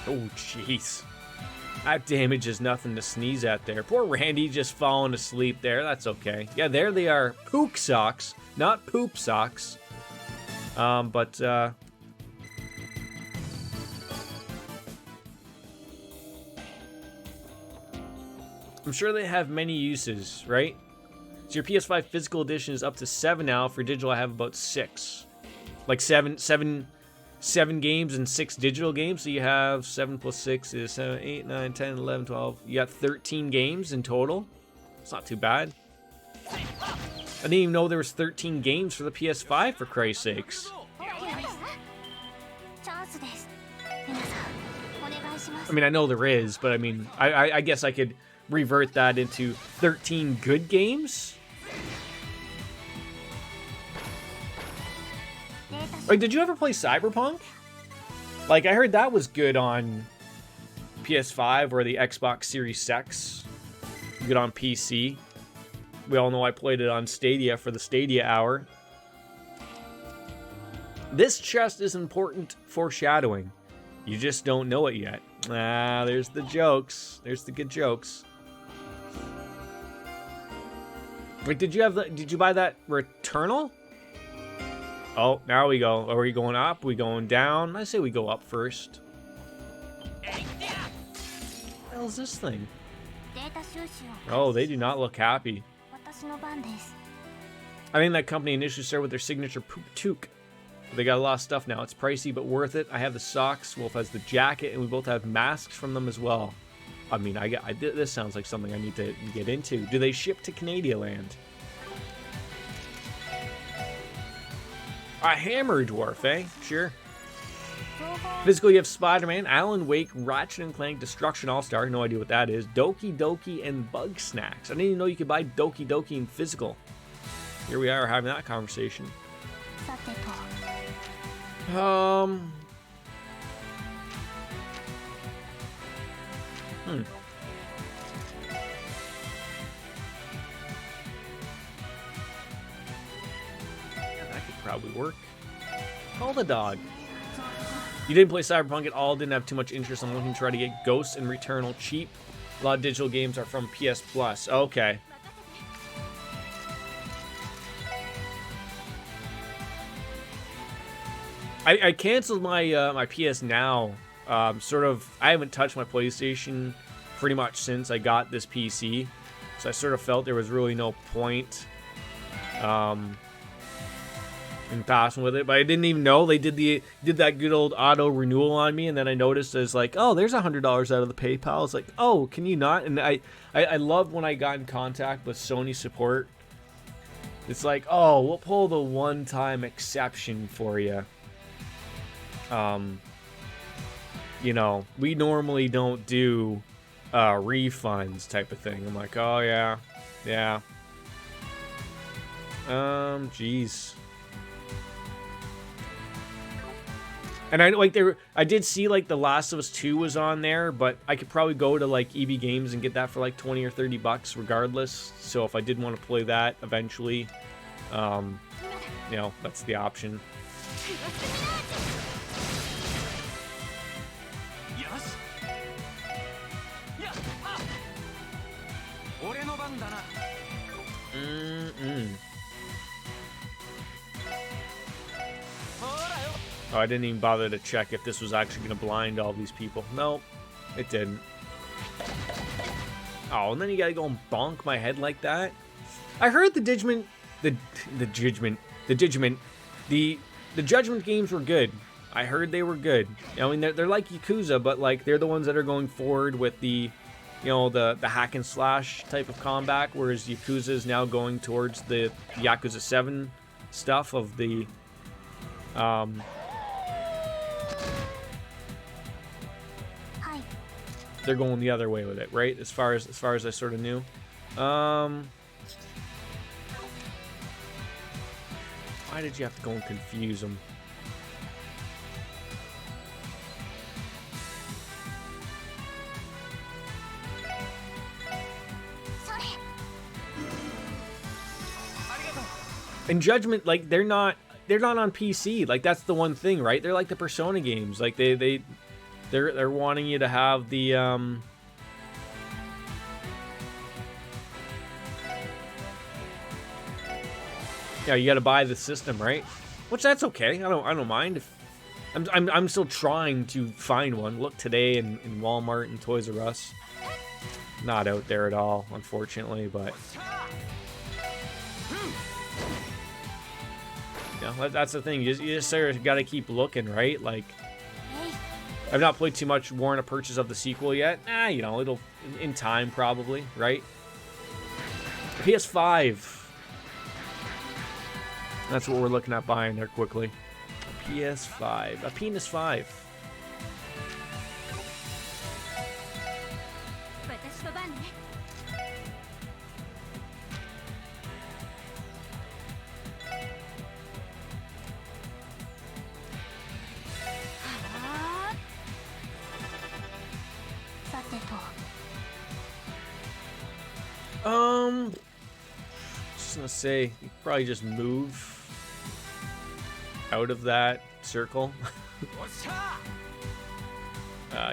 Oh jeez. That damage is nothing to sneeze at there. Poor Randy just falling asleep there. That's okay. Yeah, there they are. Pook socks, not poop socks. I'm sure they have many uses, right? So your PS5 physical edition is up to 7 now. For digital, I have about 6. Like seven games and 6 digital games. So you have 7 plus 6 is 7, 8, 9, 10, 11, 12. You got 13 games in total. It's not too bad. I didn't even know there was 13 games for the PS5, for Christ's sakes. I mean, I know there is, but I mean, I guess I could revert that into 13 good games. Like, did you ever play Cyberpunk? Like, I heard that was good on PS5 or the Xbox Series X. Good on PC. We all know I played it on Stadia for the Stadia Hour. This chest is important foreshadowing. You just don't know it yet. Ah, there's the jokes. There's the good jokes. Wait, did you buy that Returnal? Oh, now we go. Are we going up? Are we going down? I say we go up first. What the hell is this thing? Oh, they do not look happy. I think that company initially started with their signature poop toque. They got a lot of stuff now. It's pricey, but worth it. I have the socks. Wolf has the jacket, and we both have masks from them as well. I mean, this sounds like something I need to get into. Do they ship to Canadian land? A hammer dwarf, eh? Sure. Physical, you have Spider-Man, Alan Wake, Ratchet & Clank, Destruction All-Star. No idea what that is. Doki Doki, and Bug Snacks. I didn't even know you could buy Doki Doki in physical. Here we are having that conversation. That could probably work. Call the dog. You didn't play Cyberpunk at all, didn't have too much interest. I'm looking to try to get Ghosts and Returnal cheap. A lot of digital games are from PS Plus. Okay. I canceled my my PS Now. I haven't touched my PlayStation pretty much since I got this PC, so I sort of felt there was really no point in passing with it. But I didn't even know they did that good old auto renewal on me, and then I noticed it's like, oh, there's $100 out of the PayPal. It's like, oh, can you not? And I loved when I got in contact with Sony support. It's like, oh, we'll pull the one-time exception for you. You know, we normally don't do refunds type of thing. I'm like, oh yeah. Jeez. And I did see like The Last of Us 2 was on there, but I could probably go to like EB Games and get that for like 20 or 30 bucks regardless. So if I did want to play that eventually, you know, that's the option. Oh, I didn't even bother to check if this was actually going to blind all these people. Nope, it didn't. Oh, and then you gotta go and bonk my head like that? I heard the Judgment games were good. I heard they were good. I mean, they're like Yakuza, but like they're the ones that are going forward with the, you know, the hack and slash type of combat, whereas Yakuza is now going towards the Yakuza 7 stuff of the they're going the other way with it, right? As far as I sort of knew. Why did you have to go and confuse them? And Judgment, like, they're not on PC. Like, that's the one thing, right? They're like the Persona games. Like, they're wanting you to have the yeah, you got to buy the system, right? Which that's okay. I don't mind. If I'm still trying to find one. Look today in Walmart and Toys R Us. Not out there at all, unfortunately, but yeah, that's the thing. You just sort of got to keep looking, right? Like, I've not played too much Warrant a Purchase of the sequel yet. You know, it'll in time probably, right? PS5. That's what we're looking at buying there quickly. A PS5. A Penis 5. Just gonna say, you probably just move out of that circle.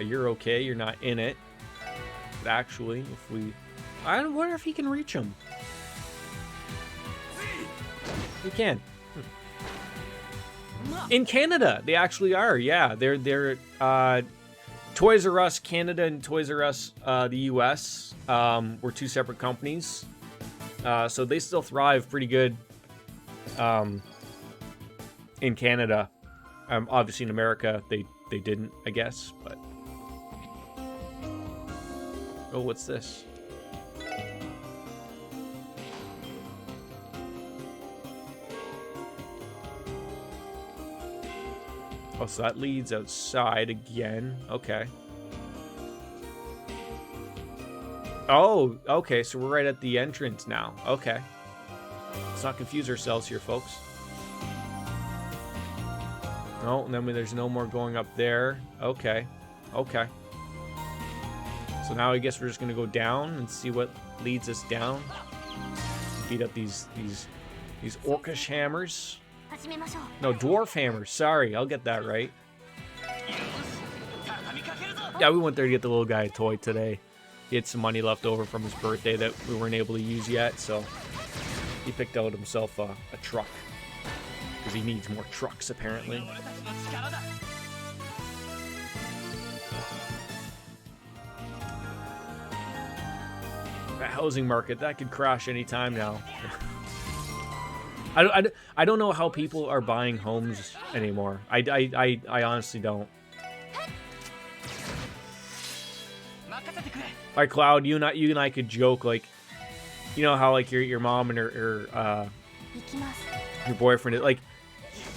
You're okay. You're not in it. But actually, if we, I wonder if he can reach him. He can. In Canada, they actually are. Yeah, they're Toys R Us Canada and Toys R Us the US were two separate companies, so they still thrive pretty good in Canada. Obviously in America they didn't, I guess. But oh, what's this? Oh, so that leads outside again. Okay. Oh, okay, so we're right at the entrance now. Okay. Let's not confuse ourselves here, folks. No, and then there's no more going up there. Okay. Okay. So now I guess we're just gonna go down and see what leads us down. Beat up these orcish hammers. No, dwarf hammers. Sorry, I'll get that right. Yeah, we went there to get the little guy a toy today. He had some money left over from his birthday that we weren't able to use yet, so he picked out himself a truck. Because he needs more trucks, apparently. The housing market, that could crash any time now. I don't know how people are buying homes anymore. I honestly don't. Like, Cloud, you and I could joke, like, you know how, like, your mom and her your boyfriend, like,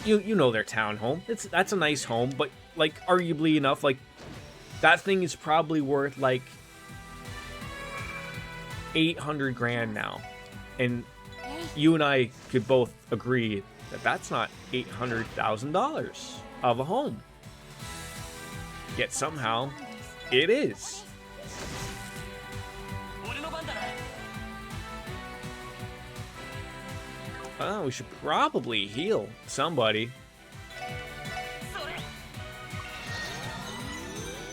you know their townhome. That's a nice home, but, like, arguably enough, like, that thing is probably worth like 800 grand now, and you and I could both agree that that's not $800,000 of a home. Yet somehow it is. Oh, we should probably heal somebody.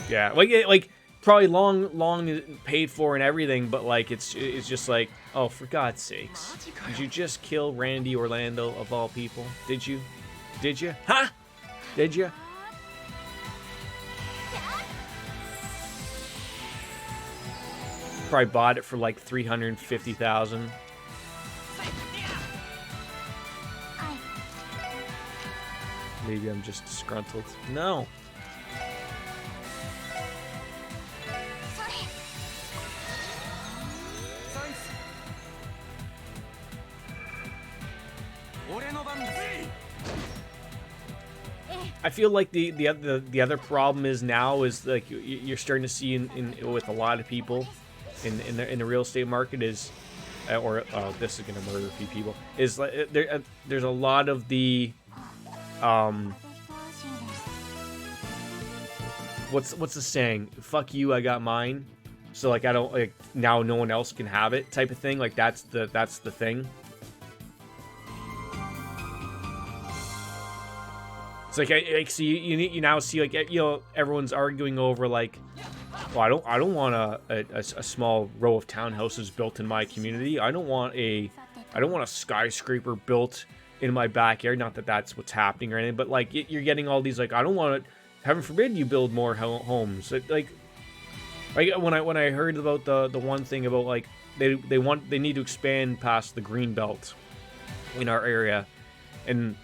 Yeah, like probably long paid for and everything, but like it's just like, oh, for God's sakes, did you just kill Randy Orlando of all people? Did you? Huh? Did you? Probably bought it for like $350,000. Maybe I'm just disgruntled. No. I feel like the other problem is now is like you're starting to see in with a lot of people in the real estate market is, this is gonna murder a few people, is like there's a lot of the what's the saying? Fuck you, I got mine. So like I don't, like, now no one else can have it type of thing. Like that's the thing. It's like, so you now see, like, you know, everyone's arguing over, like, well, I don't want a small row of townhouses built in my community. I don't want a skyscraper built in my backyard. Not that that's what's happening or anything, but like you're getting all these, like, I don't want it. Heaven forbid you build more homes. Like when I heard about the one thing about, like, they need to expand past the green belt in our area, and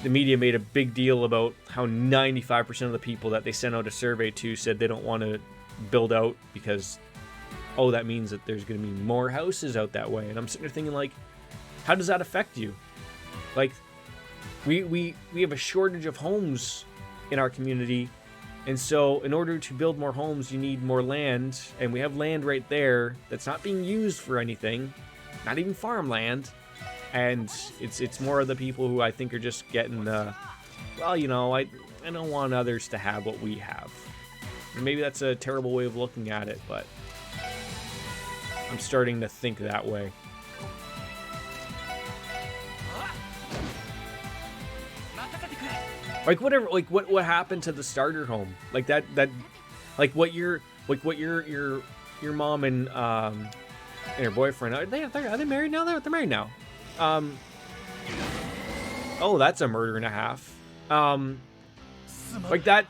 the media made a big deal about how 95% of the people that they sent out a survey to said they don't want to build out because, oh, that means that there's going to be more houses out that way. And I'm sitting there thinking, like, how does that affect you? Like, we have a shortage of homes in our community, and so in order to build more homes, you need more land, and we have land right there that's not being used for anything, not even farmland. And it's more of the people who I think are just getting the, well, you know, I don't want others to have what we have. And maybe that's a terrible way of looking at it, but I'm starting to think that way. Like, whatever, like, what happened to the starter home? Like that like what your mom and her boyfriend, are they married now? They're married now. Oh, that's a murder and a half. Like that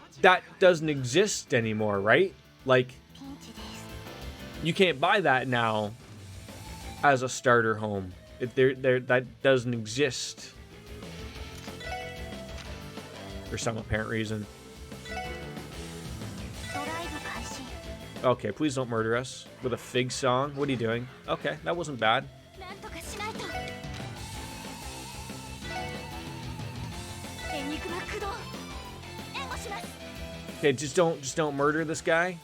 doesn't exist anymore, right? Like, you can't buy that now as a starter home. That doesn't exist for some apparent reason. Okay, please don't murder us with a fig song. What are you doing? Okay, that wasn't bad. Okay, just don't murder this guy.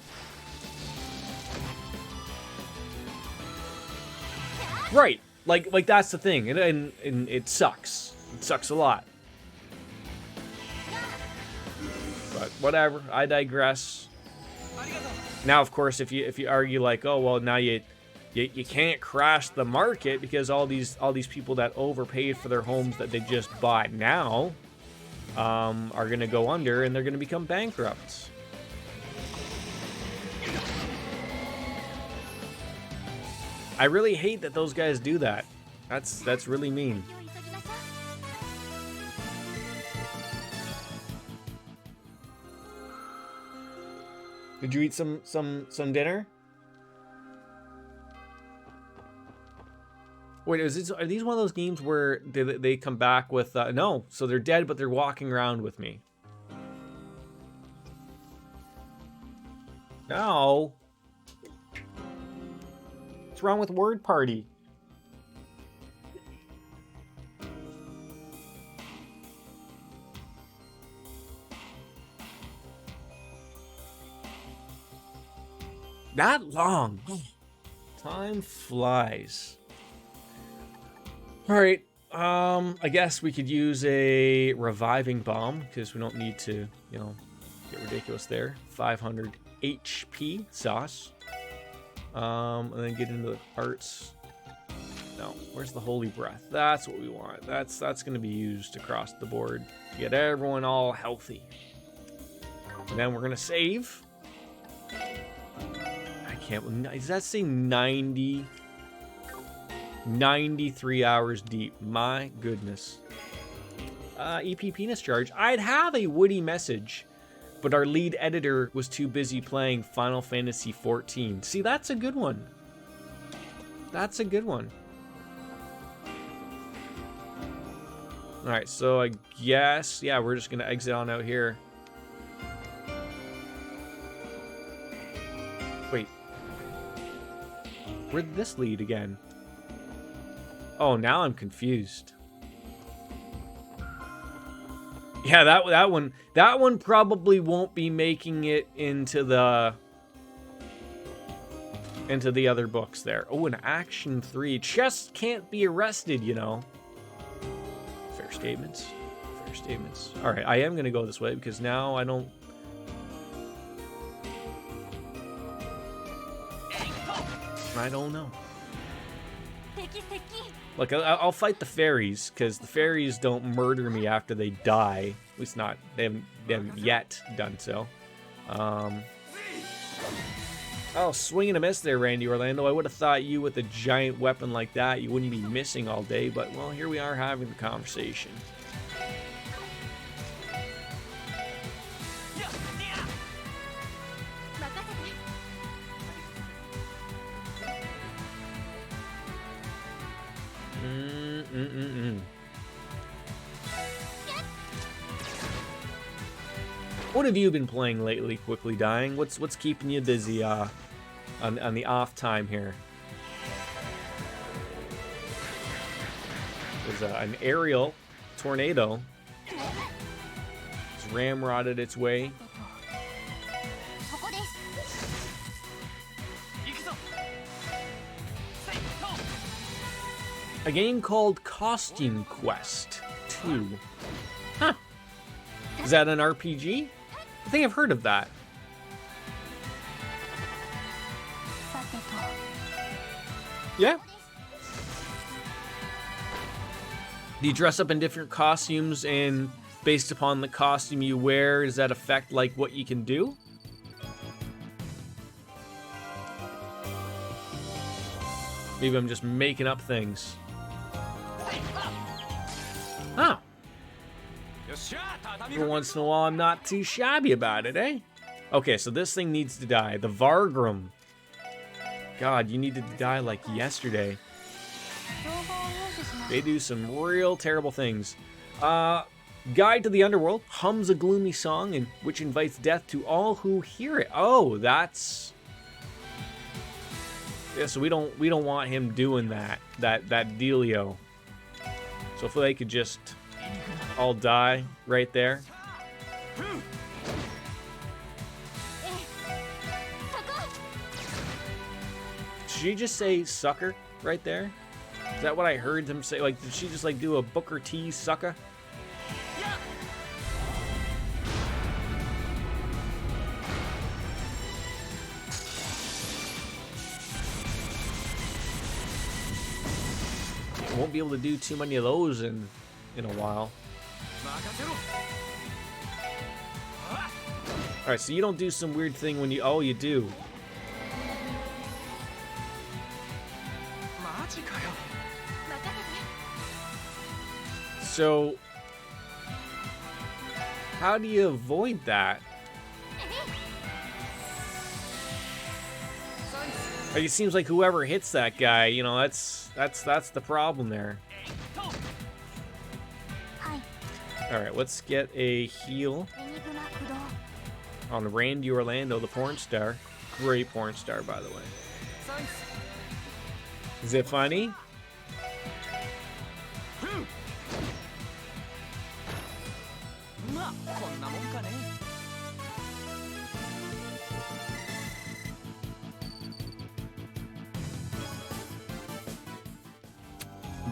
Right, like that's the thing, and it sucks. It sucks a lot. But whatever, I digress. Now, of course, if you argue like, oh well, now you can't crash the market because all these people that overpaid for their homes that they just bought now are going to go under and they're going to become bankrupt. I really hate that those guys do that. That's really mean. Did you eat some dinner? Wait, are these one of those games where they come back with no, so they're dead but they're walking around with me? No. What's wrong with Word Party? That long. Time flies. All right. I guess we could use a reviving bomb because we don't need to, you know, get ridiculous there. 500 HP sauce. And then get into the parts. No, where's the holy breath? That's what we want. That's going to be used across the board to get everyone all healthy. And then we're going to save. I can't. Does that say 93 hours deep? My goodness. EP penis charge. I'd have a witty message, but our lead editor was too busy playing Final Fantasy XIV. See, that's a good one. That's a good one. All right, so I guess, yeah, we're just going to exit on out here. Wait. Where'd this lead again? Oh, now I'm confused. Yeah, that one probably won't be making it into the other books there. Oh, an Action 3. Chess can't be arrested, you know. Fair statements. Fair statements. All right, I am going to go this way because now I don't... I don't know. Look, I'll fight the fairies, because the fairies don't murder me after they die. At least not, they haven't yet done so. Oh, swing and a miss there, Randy Orlando. I would have thought you with a giant weapon like that, you wouldn't be missing all day, but, well, here we are having the conversation. What have you been playing lately, Quickly Dying? What's keeping you busy on the off time here? There's an aerial tornado. It's ramrodded its way. A game called Costume Quest 2. Huh. Is that an RPG? I think I've heard of that. Yeah. Do you dress up in different costumes, and based upon the costume you wear, does that affect like what you can do? Maybe I'm just making up things. Oh. Every once in a while, I'm not too shabby about it, eh? Okay, so this thing needs to die. The Vargrim. God, you needed to die like yesterday. They do some real terrible things. Guide to the Underworld hums a gloomy song and which invites death to all who hear it. Oh, that's... Yeah, so we don't want him doing that dealio. So if they could just all die right there. Did she just say sucker right there? Is that what I heard them say? Like, did she just like do a Booker T sucker? Won't be able to do too many of those in a while. Alright, so you don't do some weird thing when you... Oh, you do. So... how do you avoid that? Like, it seems like whoever hits that guy, you know, that's the problem there. Alright, let's get a heal on Randy Orlando, the porn star. Great porn star, by the way. Is it funny?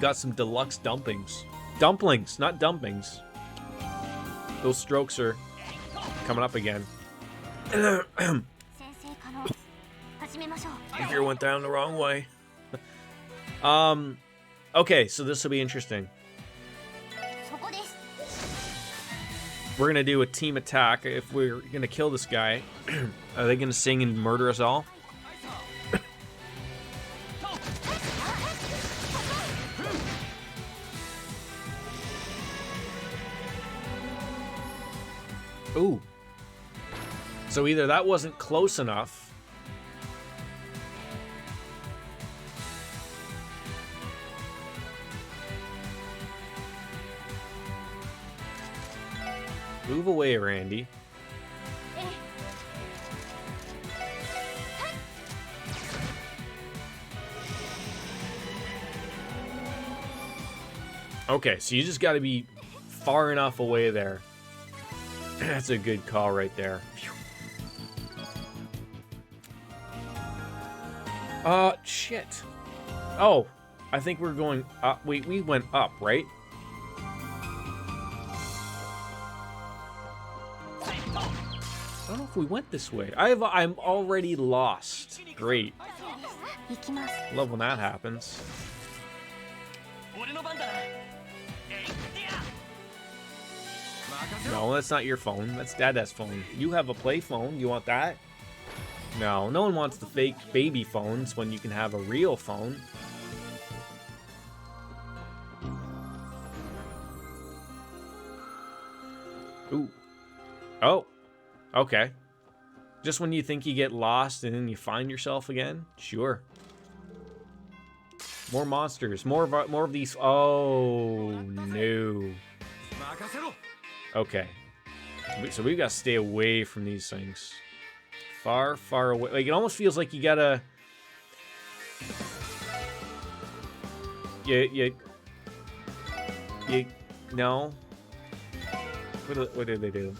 Got some deluxe dumplings. Dumplings, not dumpings. Those strokes are coming up again. I fear went down the wrong way. Okay, so this will be interesting. We're gonna do a team attack. If we're gonna kill this guy, are they gonna sing and murder us all? Ooh. So either that wasn't close enough. Move away, Randy. Okay, so you just got to be far enough away there. That's a good call right there. Shit. Oh, I think we're going up. Wait, we went up, right? I don't know if we went this way. I'm already lost. Great. Love when that happens. No, that's not your phone. That's Dada's phone. You have a play phone. You want that? No, no one wants the fake baby phones when you can have a real phone. Ooh. Oh. Okay. Just when you think you get lost and then you find yourself again? Sure. More monsters. More of these. Oh, no. Okay. So we've got to stay away from these things. Far, far away. Like, it almost feels like you gotta... No. What did they do?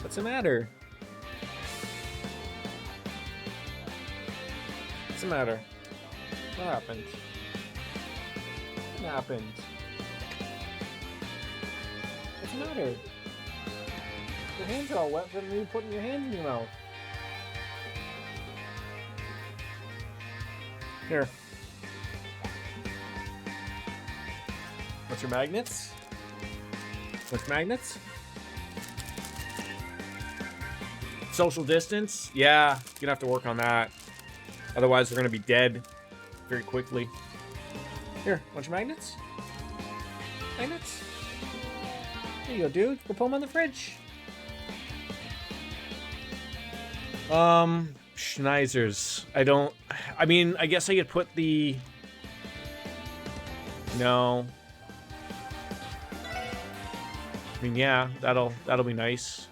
What's the matter? What's the matter? What happened? What happened? What's the matter? Your hands are all wet from you putting your hand in your mouth. Here. What's your magnets? What's magnets? Social distance? Yeah, you're gonna have to work on that. Otherwise, we're gonna be dead very quickly. Here, bunch of magnets? Magnets? There you go, dude. Go put them on the fridge. Schneizers. I mean, I guess I could put the... No. I mean, yeah, that'll be nice.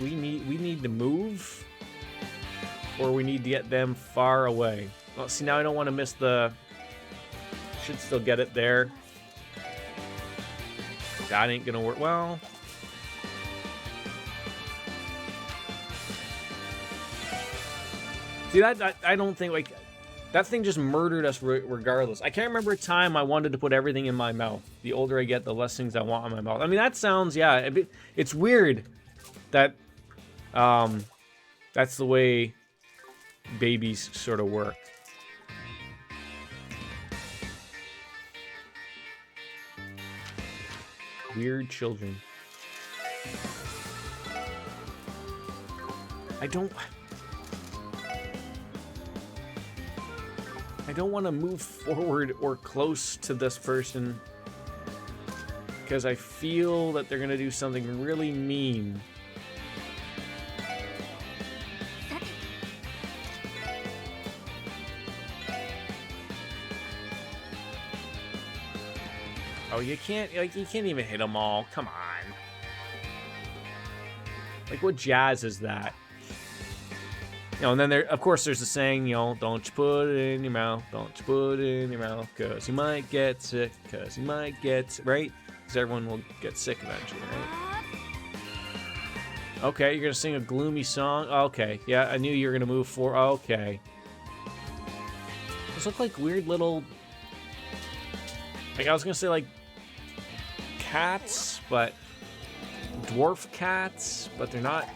We need to move, or we need to get them far away. Well, see, now I don't want to miss the... Should still get it there. That ain't gonna work. Well... See, that I don't think, like... That thing just murdered us regardless. I can't remember a time I wanted to put everything in my mouth. The older I get, the less things I want in my mouth. I mean, that sounds, yeah, it's weird that that's the way babies sort of work. Weird children. I don't want to move forward or close to this person because I feel that they're going to do something really mean. Oh, you can't even hit them all. Come on. Like, what jazz is that? You know, and then of course there's the saying, you know, don't you put it in your mouth, don't you put it in your mouth, cause you might get sick, right? Because everyone will get sick eventually, right? Okay, you're gonna sing a gloomy song? Okay, yeah, I knew you were gonna move forward. Okay. Those look like weird little... Like, I was gonna say, like, cats, but... Dwarf cats, but they're not...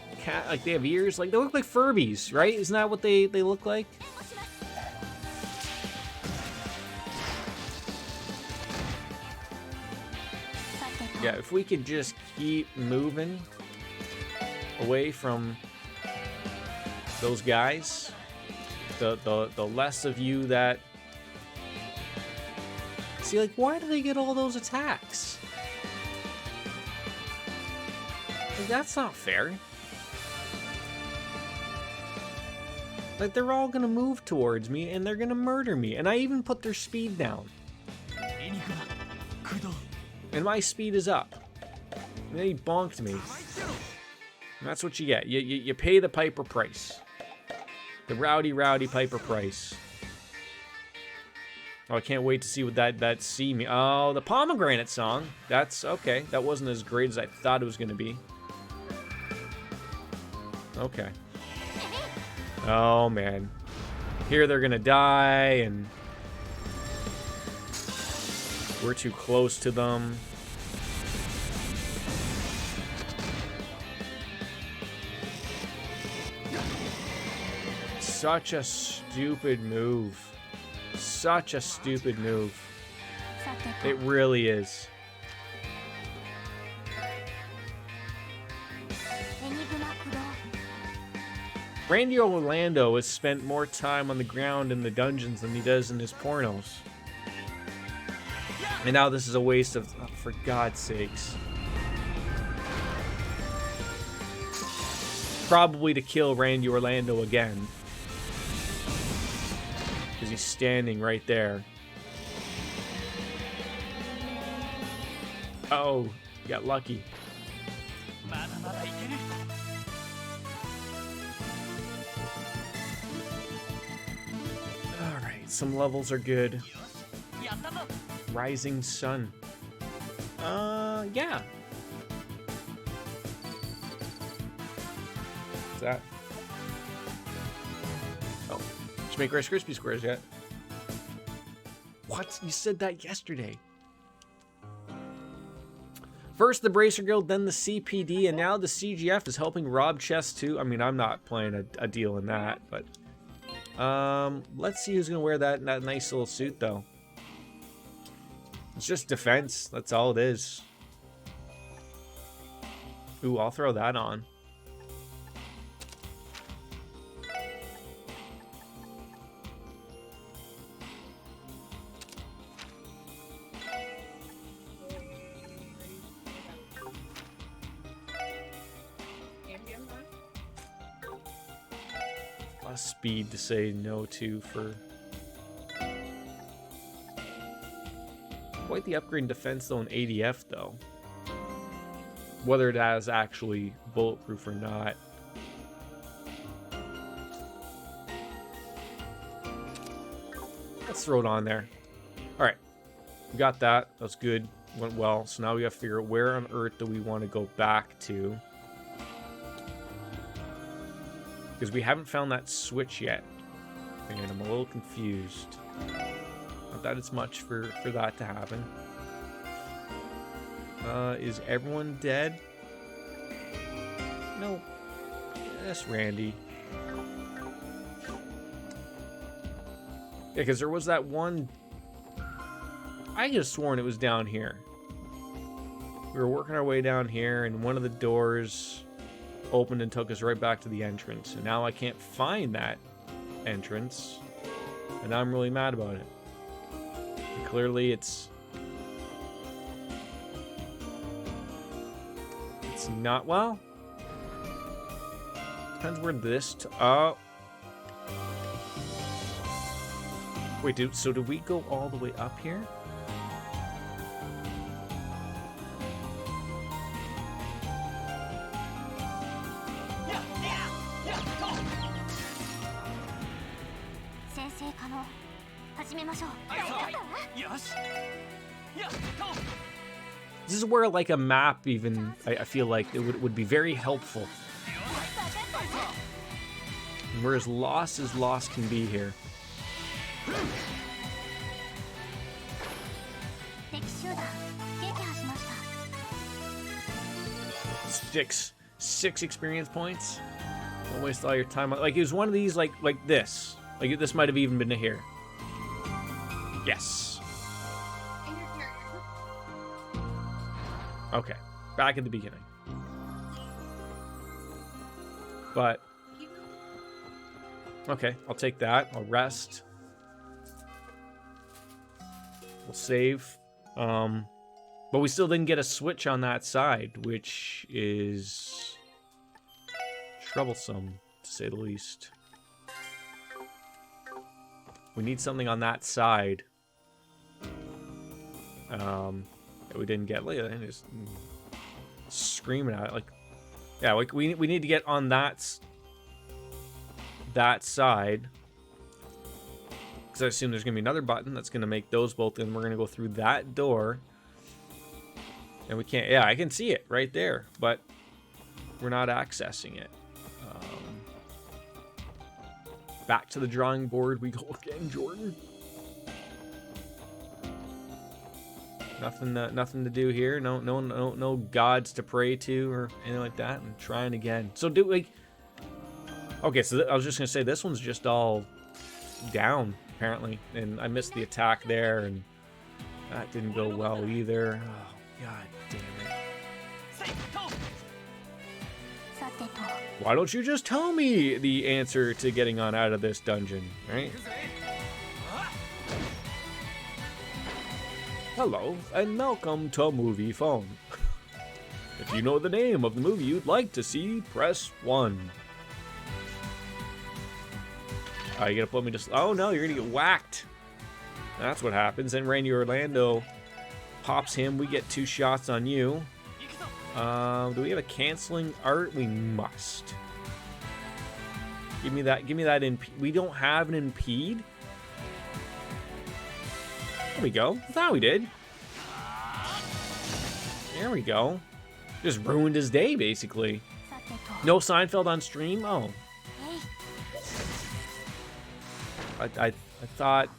Like, they have ears. Like, they look like Furbies, right? Isn't that what they look like? Yeah, if we could just keep moving away from those guys, the less of you that... See, like, why do they get all those attacks? Like, that's not fair. Like, they're all gonna move towards me, and they're gonna murder me. And I even put their speed down. And my speed is up. And then he bonked me. And that's what you get. You pay the Piper price. The rowdy Piper price. Oh, I can't wait to see what that see me. Oh, the pomegranate song. That's okay. That wasn't as great as I thought it was gonna be. Okay. Oh, man. Here they're gonna die, and we're too close to them. Such a stupid move. Such a stupid move. It really is. Randy Orlando has spent more time on the ground in the dungeons than he does in his pornos. And now this is a waste of... Oh, for God's sakes. Probably to kill Randy Orlando again. Because he's standing right there. Oh, got lucky. Alright, some levels are good. Rising Sun. Yeah. What's that? Oh. Did you make Rice Krispie Squares yet? What? You said that yesterday. First the Bracer Guild, then the CPD, and now the CGF is helping rob chests too. I mean, I'm not playing a deal in that, but... let's see who's gonna wear that nice little suit, though. It's just defense. That's all it is. Ooh, I'll throw that on. A lot of speed to say no to for... Quite the upgrade in defense though in ADF though. Whether it has actually bulletproof or not. Let's throw it on there. Alright. We got that. That's good. Went well. So now we have to figure out where on earth do we want to go back to. Because we haven't found that switch yet. And I'm a little confused. Not that it's much for that to happen. Is everyone dead? No. Yes, Randy. Yeah, because there was that one... I could have sworn it was down here. We were working our way down here, and one of the doors opened and took us right back to the entrance. And now I can't find that entrance. And I'm really mad about it. And clearly it's not, well, depends where this oh, wait, so do we go all the way up here? This is where, like, a map even, I feel like it would be very helpful. And we're as lost can be here. Six experience points. Don't waste all your time. Like, it was one of these, like this. Like, this might have even been here. Yes. Okay, back at the beginning. But okay, I'll take that. I'll rest. We'll save. But we still didn't get a switch on that side, which is troublesome, to say the least. We need something on that side. That we didn't get. Look at that, just screaming at it. Like, yeah, like we need to get on that side. Because I assume there's gonna be another button that's gonna make those both, and we're gonna go through that door. And we can't. Yeah, I can see it right there, but we're not accessing it. Back to the drawing board we go again, Jordan. Nothing to do here. No gods to pray to or anything like that. I'm trying again. So do we? Okay, so I was just gonna say this one's just all down apparently, and I missed the attack there, and that didn't go well either. Oh, god damn it! Why don't you just tell me the answer to getting on out of this dungeon, right? Hello, and welcome to Movie Phone. If you know the name of the movie you'd like to see, press 1. Oh, you're gonna put me to... Oh no, you're gonna get whacked. That's what happens. And Randy Orlando pops him. We get 2 shots on you. Do we have a canceling art? We must. Give me that. Give me that impede. We don't have an impede. There we go. I thought we did. There we go. Just ruined his day, basically. No Seinfeld on stream? Oh. I thought...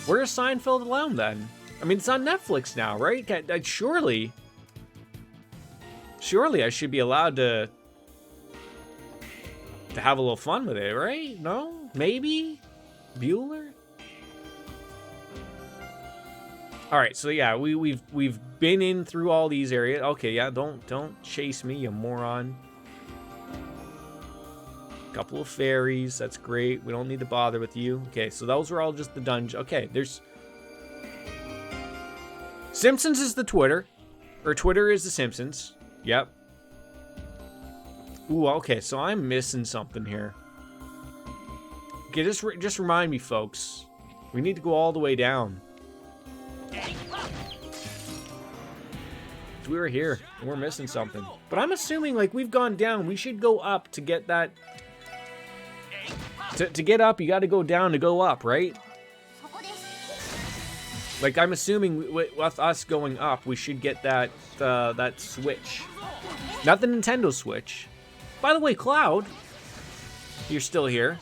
Where's Seinfeld alone, then? I mean, it's on Netflix now, right? Surely... Surely I should be allowed to have a little fun with it, right? No? Maybe? Bueller? All right, so yeah, we've been in through all these areas. Okay, yeah, don't chase me, you moron. Couple of fairies, that's great. We don't need to bother with you. Okay, so those were all just the dungeon. Okay, there's Simpsons is the Twitter, or Twitter is the Simpsons. Yep. Ooh, okay, so I'm missing something here. Okay, just remind me, folks. We need to go all the way down. We were here, and we're missing something. But I'm assuming, like, we've gone down. We should go up to get that... To get up, you got to go down to go up, right? Like, I'm assuming with us going up, we should get that that Switch. Not the Nintendo Switch. By the way, Cloud, you're still here.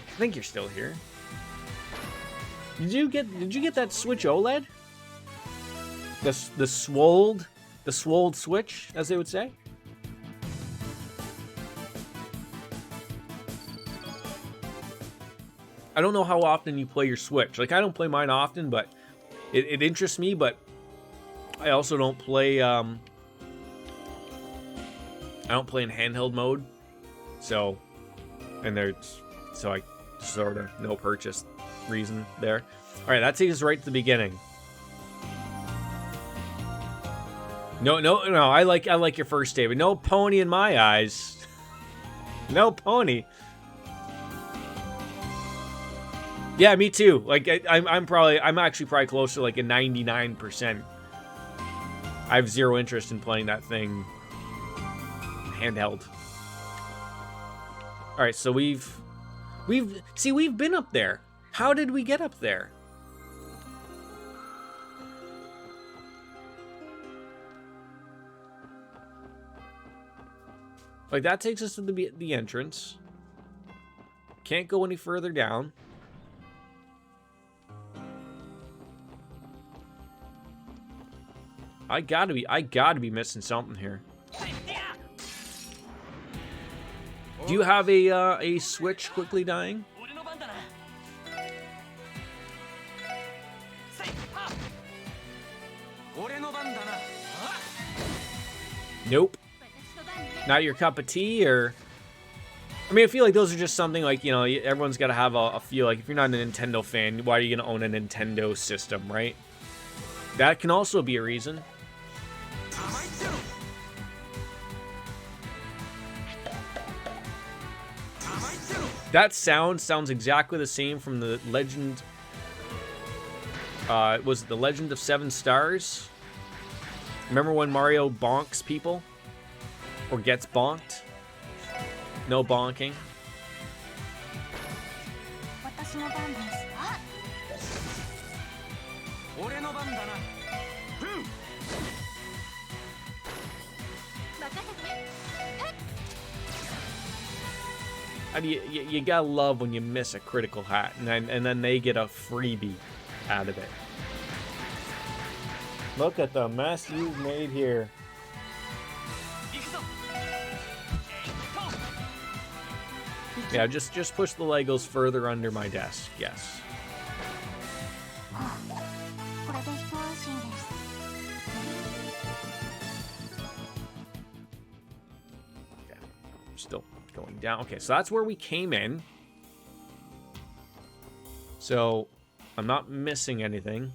I think you're still here. Did you get that Switch OLED? The swolled Switch, as they would say. I don't know how often you play your Switch. Like, I don't play mine often, but it interests me, but I also don't play, I don't play in handheld mode. So, and there's, so I sort of no purchase reason there. All right, that takes us right to the beginning. No, I like your first statement. No pony in my eyes. No pony. Yeah, me too. Like, I'm actually probably close to like a 99%. I have zero interest in playing that thing handheld. All right, so we've been up there. How did we get up there? Like, that takes us to the entrance. Can't go any further down. I gotta be missing something here. Do you have a Switch quickly dying? Nope. Not your cup of tea, or... I mean, I feel like those are just something like, you know, everyone's got to have a feel. Like, if you're not a Nintendo fan, why are you going to own a Nintendo system, right? That can also be a reason. That sounds exactly the same from the Legend... was it the Legend of Seven Stars? Remember when Mario bonks people? Or gets bonked? No bonking. You gotta love when you miss a critical hat, and then they get a freebie out of it. Look at the mess you've made here. Yeah, just push the Legos further under my desk. Yes. Okay. Still going down. Okay, so that's where we came in. So I'm not missing anything.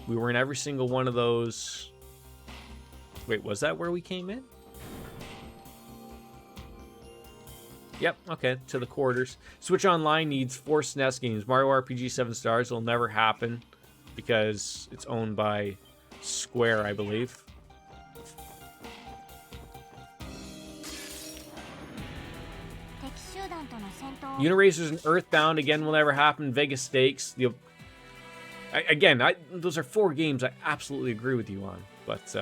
We were in every single one of those. Wait, was that where we came in? Yep, okay, to the quarters. Switch Online needs 4 SNES games. Mario RPG 7 stars will never happen because it's owned by Square, I believe. Uniracers and Earthbound, again, will never happen. Vegas Stakes. Again, those are 4 games I absolutely agree with you on. But,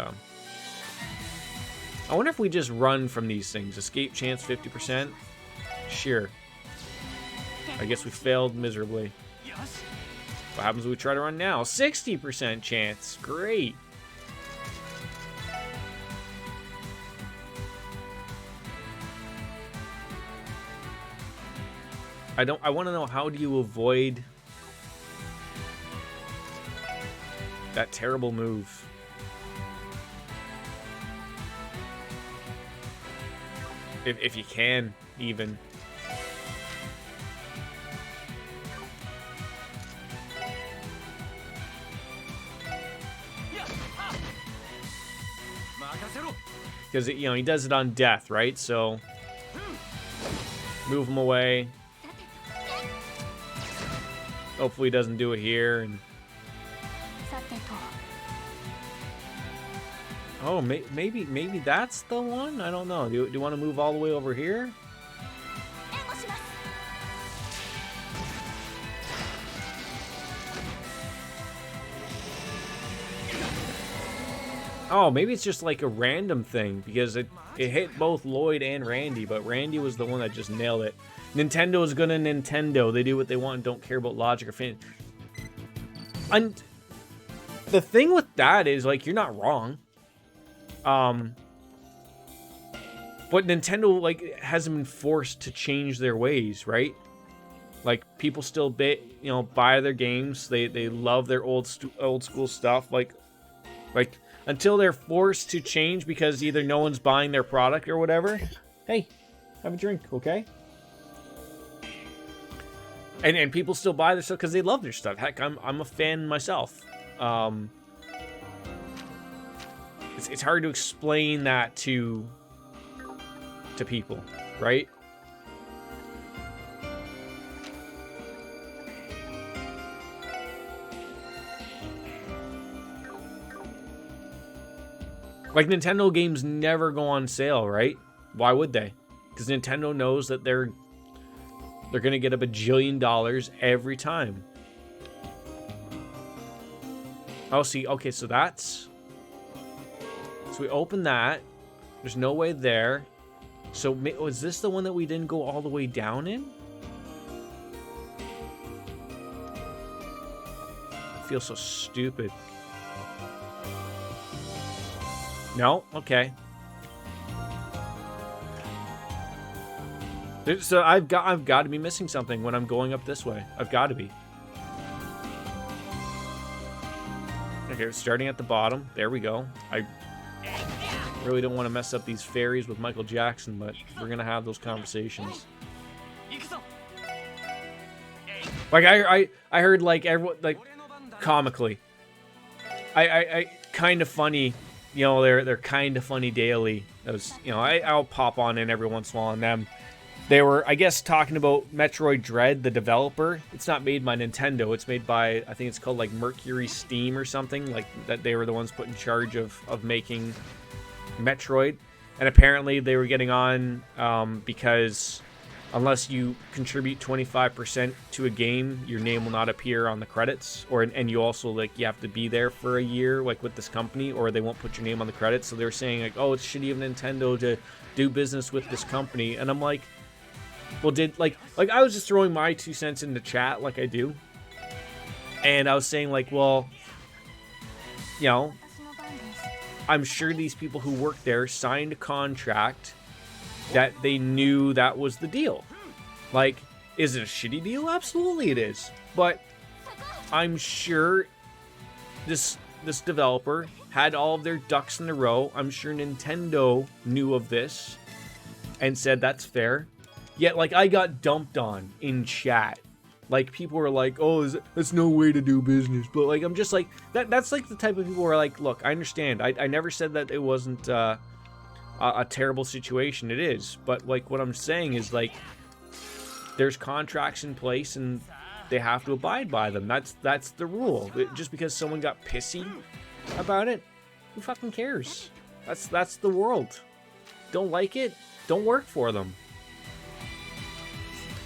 I wonder if we just run from these things. Escape chance 50%. Sure. I guess we failed miserably. What happens when we try to run now? 60% chance. Great. I want to know, how do you avoid that terrible move? If you can, even. Because, you know, he does it on death, right? So, move him away. Hopefully he doesn't do it here. And oh, maybe that's the one? I don't know. Do you want to move all the way over here? Oh, maybe it's just like a random thing, because it hit both Lloyd and Randy, but Randy was the one that just nailed it. Nintendo is gonna Nintendo. They do what they want and don't care about logic or fin. And the thing with that is, like, you're not wrong. But Nintendo, like, hasn't been forced to change their ways, right? Like, people still buy their games. They love their old school stuff. Like until they're forced to change because either no one's buying their product or whatever. Hey, have a drink, okay? And people still buy their stuff because they love their stuff. Heck, I'm a fan myself. It's hard to explain that to people, right? Like, Nintendo games never go on sale, right? Why would they? Because Nintendo knows that they're gonna get a bajillion dollars every time. Oh, see, okay, so that's... So we open that. There's no way there. So was this the one that we didn't go all the way down in? I feel so stupid. No? Okay. So I've got to be missing something when I'm going up this way. I've got to be. Okay, starting at the bottom. There we go. I really don't want to mess up these fairies with Michael Jackson, but we're gonna have those conversations. Like I heard, like, everyone, like, comically. I kind of funny. You know, they're kind of funny daily. Those, you know, I'll pop on in every once in a while on them. They were, I guess, talking about Metroid Dread, the developer. It's not made by Nintendo. It's made by, I think it's called, like, Mercury Steam or something. Like, that they were the ones put in charge of making Metroid. And apparently they were getting on because unless you contribute 25% to a game, your name will not appear on the credits. And you also, like, you have to be there for a year, like, with this company, or they won't put your name on the credits. So they were saying, like, oh, it's shitty of Nintendo to do business with this company. And I'm like, well, like I was just throwing my 2 cents in the chat, like I do. And I was saying, like, well, you know, I'm sure these people who work there signed a contract that they knew that was the deal. Like, is it a shitty deal? Absolutely it is. But I'm sure this developer had all of their ducks in a row. I'm sure Nintendo knew of this and said that's fair. Yet, like, I got dumped on in chat. Like, people were like, oh, that's no way to do business. But, like, I'm just like, that's like the type of people who are like, look, I understand. I never said that it wasn't a terrible situation. It is. But, like, what I'm saying is, like, there's contracts in place and they have to abide by them. That's the rule. Just because someone got pissy about it, who fucking cares? That's the world. Don't like it? Don't work for them.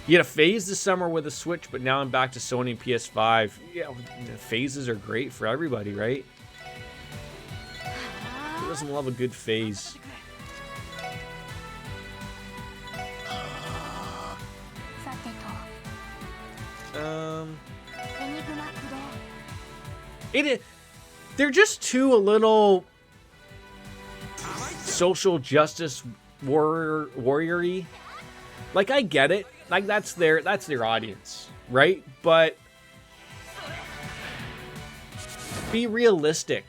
You had a phase this summer with a Switch, but now I'm back to Sony and PS5. Yeah, phases are great for everybody, right? Who doesn't love a good phase? They're just too a little social justice warrior-y. Like, I get it. Like, that's their audience, right? But be realistic.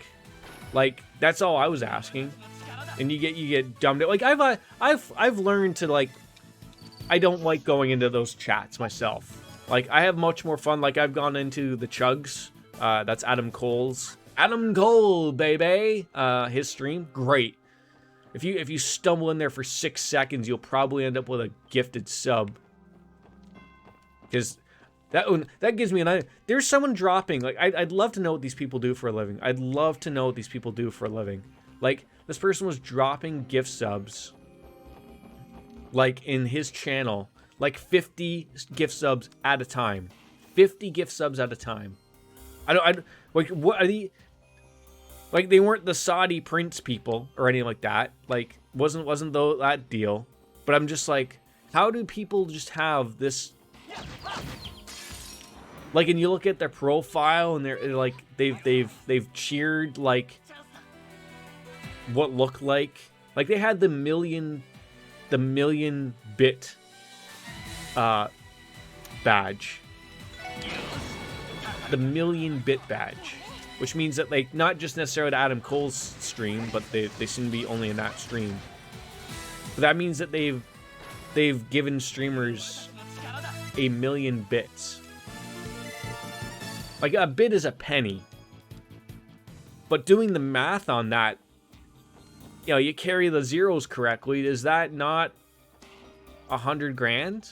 Like, that's all I was asking. And you get dumbed out. Like, I've learned to, like, I don't like going into those chats myself. Like, I have much more fun. Like, I've gone into the Chugs. That's Adam Cole, baby. His stream, great. If you stumble in there for 6 seconds, you'll probably end up with a gifted sub. Because that gives me an idea. There's someone dropping. Like, I'd love to know what these people do for a living. I'd love to know what these people do for a living. Like, this person was dropping gift subs. Like, in his channel. Like, 50 gift subs at a time. 50 gift subs at a time. Like, what are the... Like, they weren't the Saudi prince people or anything like that. Like, wasn't that deal. But I'm just like, how do people just have this... Like, and you look at their profile and they're like, they've cheered, like, what looked like they had the million bit badge. The million bit badge. Which means that, like, not just necessarily to Adam Cole's stream, but they seem to be only in that stream. But that means that they've given streamers 1 million bits. Like, a bit is a penny. But doing the math on that, you know, you carry the zeros correctly, is that not 100 grand?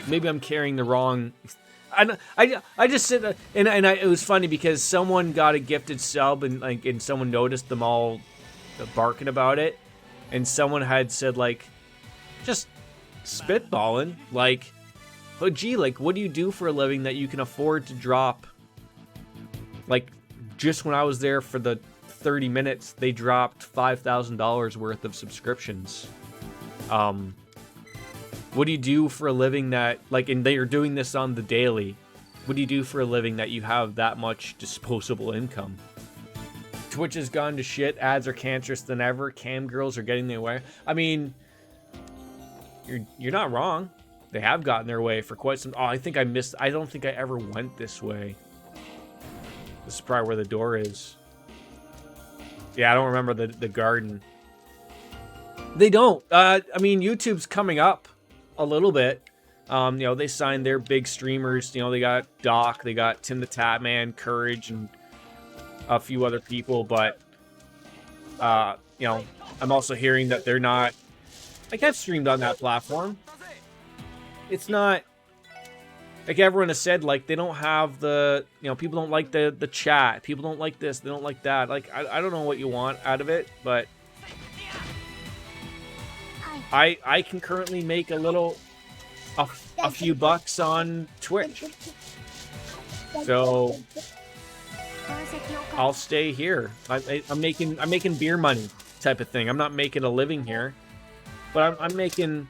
Maybe I'm carrying the wrong... I just said, and it was funny because someone got a gifted sub and someone noticed them all barking about it, and someone had said, like, just spitballing, like, oh gee, like, what do you do for a living that you can afford to drop? Like, just when I was there for the 30 minutes, they dropped $5,000 worth of subscriptions. What do you do for a living that, like, and they are doing this on the daily. What do you do for a living that you have that much disposable income? Twitch has gone to shit. Ads are cancerous than ever. Cam girls are getting their way. I mean, you're not wrong. They have gotten their way for quite some... Oh, I think I missed... I don't think I ever went this way. This is probably where the door is. Yeah, I don't remember the garden. They don't. I mean, YouTube's coming up a little bit. You know, they signed their big streamers. You know, they got Doc, they got Tim the Tatman, Courage, and a few other people. But, you know, I'm also hearing that they're not... Like, I've streamed on that platform. It's not... Like everyone has said, like, they don't have the... You know, people don't like the chat. People don't like this. They don't like that. Like, I don't know what you want out of it, but... I can currently make a few bucks on Twitch. So I'll stay here. I'm making beer money type of thing. I'm not making a living here, but I'm making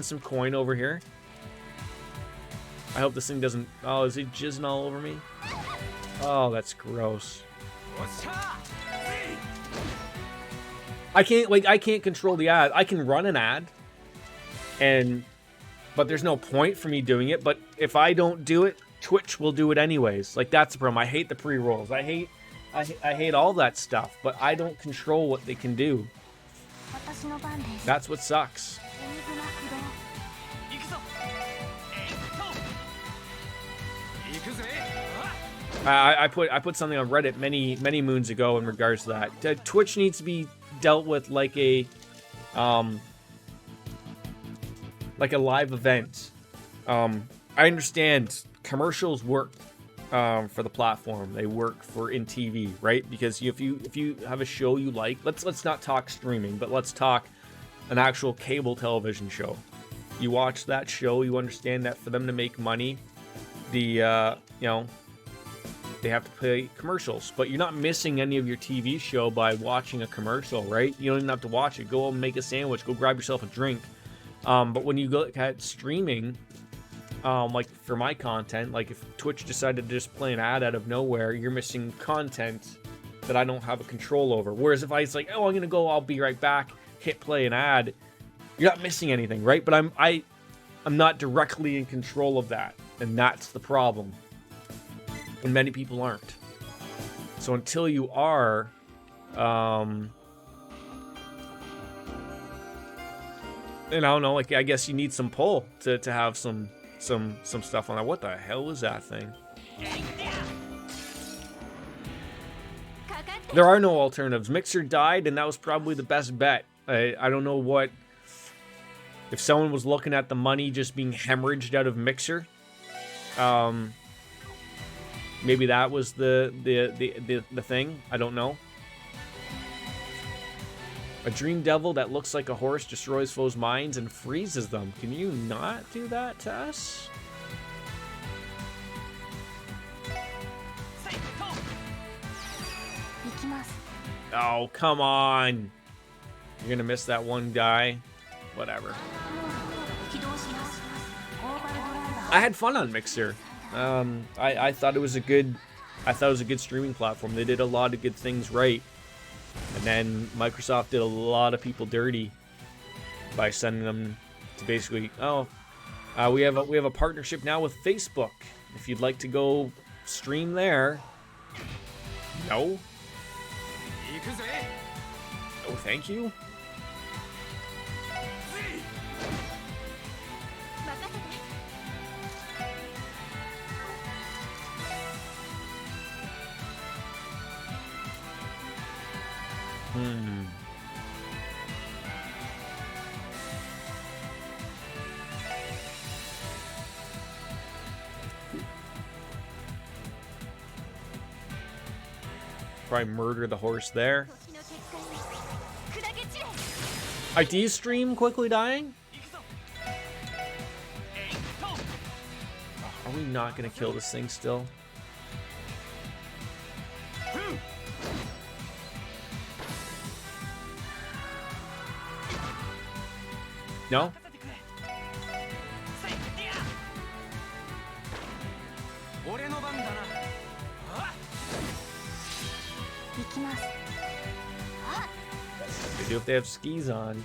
some coin over here. I hope this thing doesn't... Oh, is it jizzing all over me? Oh, that's gross. I can't control the ad. I can run an ad, but there's no point for me doing it. But if I don't do it, Twitch will do it anyways. Like, that's the problem. I hate the pre-rolls. I hate all that stuff, but I don't control what they can do. That's what sucks. I put something on Reddit many moons ago in regards to that. Twitch needs to be dealt with like a live event. I understand commercials work for the platform. They work in TV, right? Because if you have a show you like, let's not talk streaming, but let's talk an actual cable television show. You watch that show, you understand that for them to make money, they have to play commercials, but you're not missing any of your TV show by watching a commercial, right? You don't even have to watch it. Go and make a sandwich. Go grab yourself a drink. But when you go at streaming, like for my content, like if Twitch decided to just play an ad out of nowhere, you're missing content that I don't have a control over. Whereas if I was like, oh, I'm gonna go, I'll be right back, hit play an ad, you're not missing anything, right? But I'm not directly in control of that, and that's the problem. And many people aren't. So until you are, and I don't know, like I guess you need some pull to have some stuff on that. What the hell is that thing? There are no alternatives. Mixer died, and that was probably the best bet. I don't know what if someone was looking at the money just being hemorrhaged out of Mixer. Maybe that was the thing. I don't know. A dream devil that looks like a horse destroys foes' minds and freezes them. Can you not do that to us? Oh, come on. You're gonna miss that one guy. Whatever. I had fun on Mixer. I thought it was a good streaming platform. They did a lot of good things right, and then Microsoft did a lot of people dirty by sending them to basically, we have a partnership now with Facebook. If you'd like to go stream there, no, thank you. Probably murder the horse there. ID stream quickly dying? Are we not gonna kill this thing still? No? They do if they have skis on.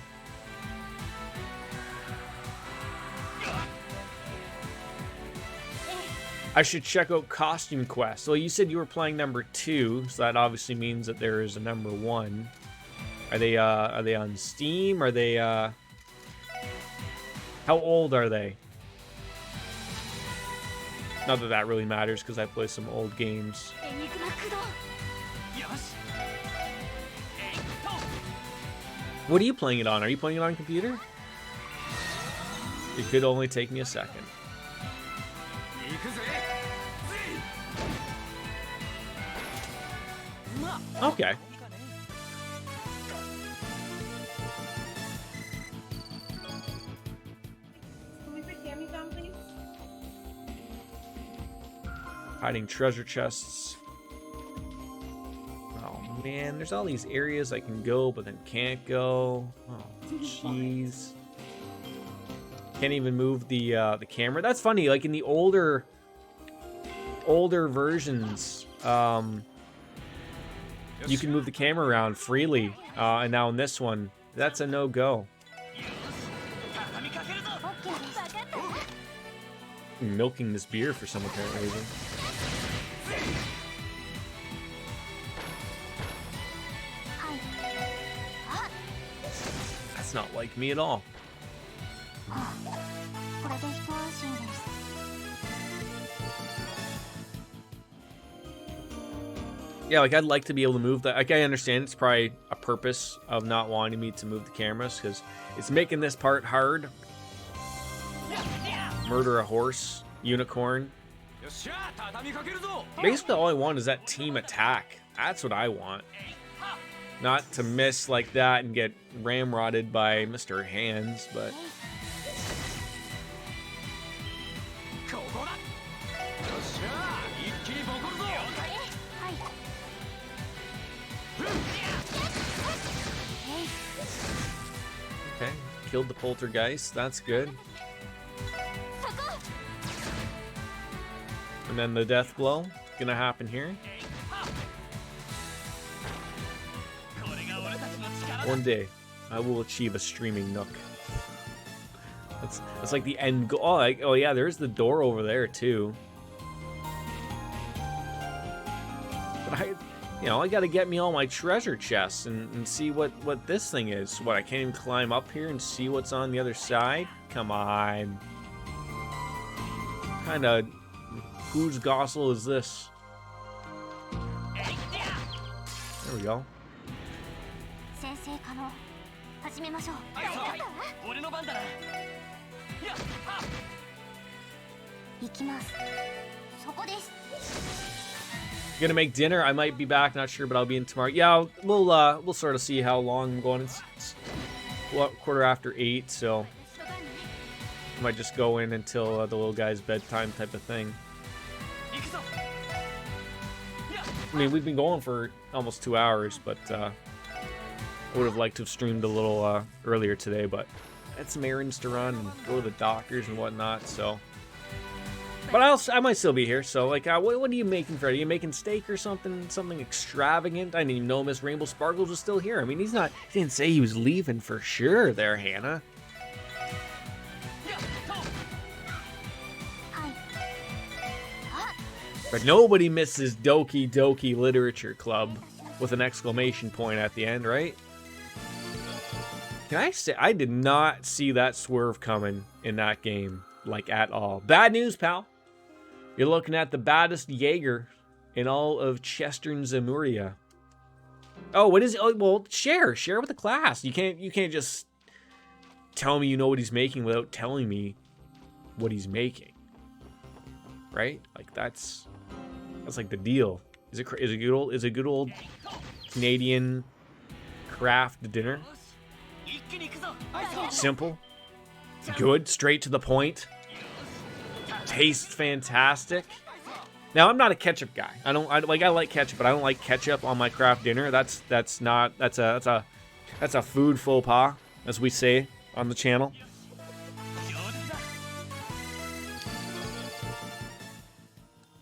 I should check out Costume Quest. Well, you said you were playing number 2, so that obviously means that there is a number 1. Are they on Steam? Are they how old are they? Not that that really matters because I play some old games. What are you playing it on? Are you playing it on computer? It could only take me a second. Okay. Hiding treasure chests. Oh man, there's all these areas I can go but then can't go. Oh jeez. Can't even move the camera. That's funny, like in the older versions you can move the camera around freely, and now in this one, that's a no-go. Milking this beer for some apparent reason. That's not like me at all. Yeah, like I'd like to be able to move that. Like I understand it's probably a purpose of not wanting me to move the cameras because it's making this part hard. Murder a horse, unicorn. Basically all I want is that team attack. That's what I want. Not to miss like that and get ramrodded by Mr. Hands, but... Okay, killed the poltergeist. That's good. And then the death blow gonna happen here. One day, I will achieve a streaming nook. That's like the end goal. Oh yeah, there's the door over there too. But I gotta get me all my treasure chests and see what this thing is. What, I can't even climb up here and see what's on the other side? Come on. What kind of whose gossel is this? There we go. Gonna make dinner. I might be back, not sure, but I'll be in tomorrow. Yeah, we'll sort of see how long I'm going. It's 8:15, so I might just go in until the little guy's bedtime type of thing. I mean, we've been going for almost 2 hours, but I would have liked to have streamed a little earlier today, but I had some errands to run and go to the doctors and whatnot, so. But I might still be here, so, like, what are you making, Fred? Are you making steak or something extravagant? I didn't even know Miss Rainbow Sparkles was still here. I mean, he didn't say he was leaving for sure there, Hannah. But nobody misses Doki Doki Literature Club with an exclamation point at the end, right? Can I say, I did not see that swerve coming in that game, like, at all. Bad news, pal. You're looking at the baddest Jaeger in all of Chester and Zamuria. Oh, what is it? Oh, well, share with the class. You can't just tell me you know what he's making without telling me what he's making, right? Like that's like the deal. Is a good old Canadian craft dinner? Simple, good, straight to the point. Tastes fantastic. Now I'm not a ketchup guy. I like ketchup, but I don't like ketchup on my craft dinner. That's a food faux pas, as we say on the channel.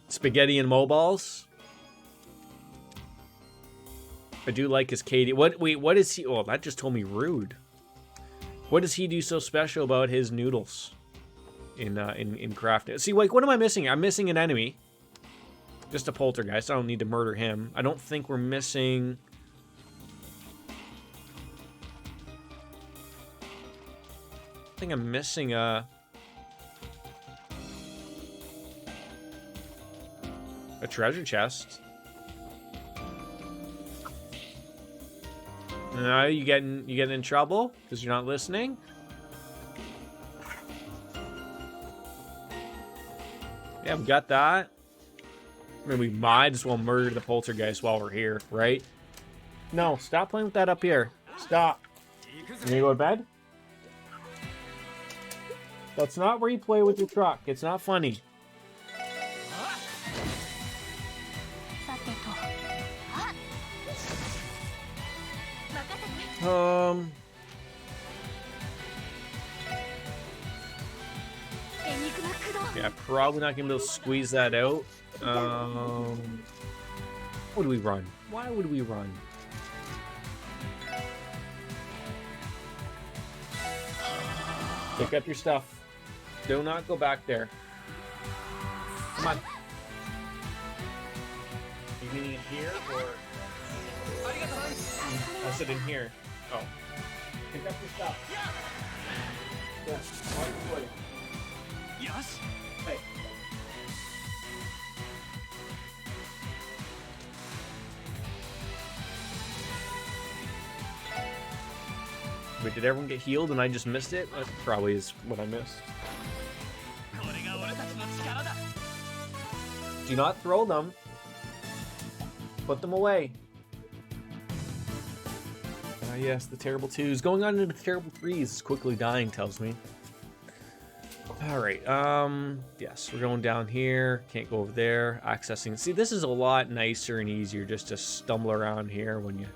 Spaghetti and moballs. I do like his Katie. What is he? Oh, that just told me rude. What does he do so special about his noodles in craft? See, like, what am I missing? I'm missing an enemy. Just a poltergeist. I don't need to murder him. I don't think we're missing. I think I'm missing a treasure chest. No, you getting in trouble because you're not listening? Yeah, we got that. I mean, we might as well murder the poltergeist while we're here, right? No, stop playing with that up here. Stop. You gonna go to bed? That's not where you play with your truck. It's not funny. Yeah, probably not gonna be able to squeeze that out. would we run? Why would we run? Pick up your stuff. Do not go back there. Come on. You meaning in here or? I said in here. Oh. Pick up your stuff. Yeah. Why are you? Yes. Hey. Wait, did everyone get healed and I just missed it? That probably is what I missed. Do not throw them. Put them away. Yes, the terrible twos. Going on into the terrible threes is quickly dying, tells me. Alright, yes, we're going down here. Can't go over there. Accessing. See, this is a lot nicer and easier just to stumble around here when you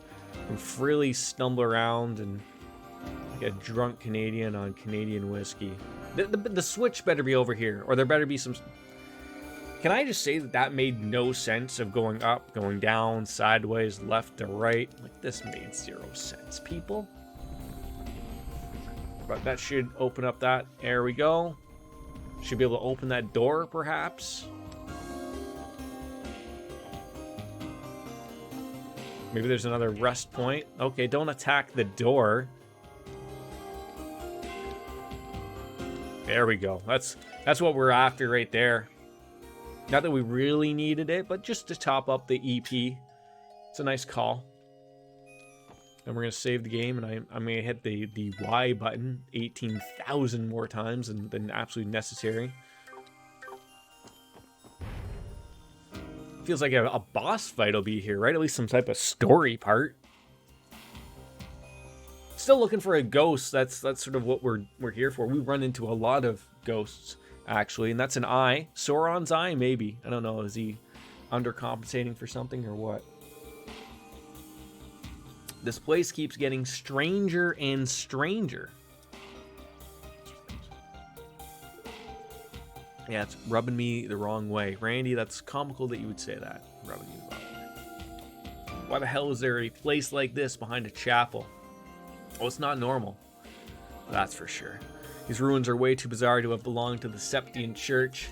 can freely stumble around and like a drunk Canadian on Canadian whiskey. The switch better be over here, or there better be some... Can I just say that that made no sense of going up, going down, sideways, left to right? Like, this made 0 sense, people. But that should open up that. There we go. Should be able to open that door, perhaps. Maybe there's another rest point. Okay, don't attack the door. There we go. That's what we're after right there. Not that we really needed it, but just to top up the EP. It's a nice call. And we're going to save the game, and I'm going to hit the Y button 18,000 more times than absolutely necessary. Feels like a boss fight will be here, right? At least some type of story part. Still looking for a ghost. That's sort of what we're here for. We run into a lot of ghosts, actually, and that's an eye. Sauron's eye, maybe. I don't know. Is he undercompensating for something or what? This place keeps getting stranger and stranger. Yeah, it's rubbing me the wrong way. Randy, that's comical that you would say that. Rubbing you the wrong way. Why the hell is there a place like this behind a chapel? Oh, it's not normal. That's for sure. These ruins are way too bizarre to have belonged to the Septian Church.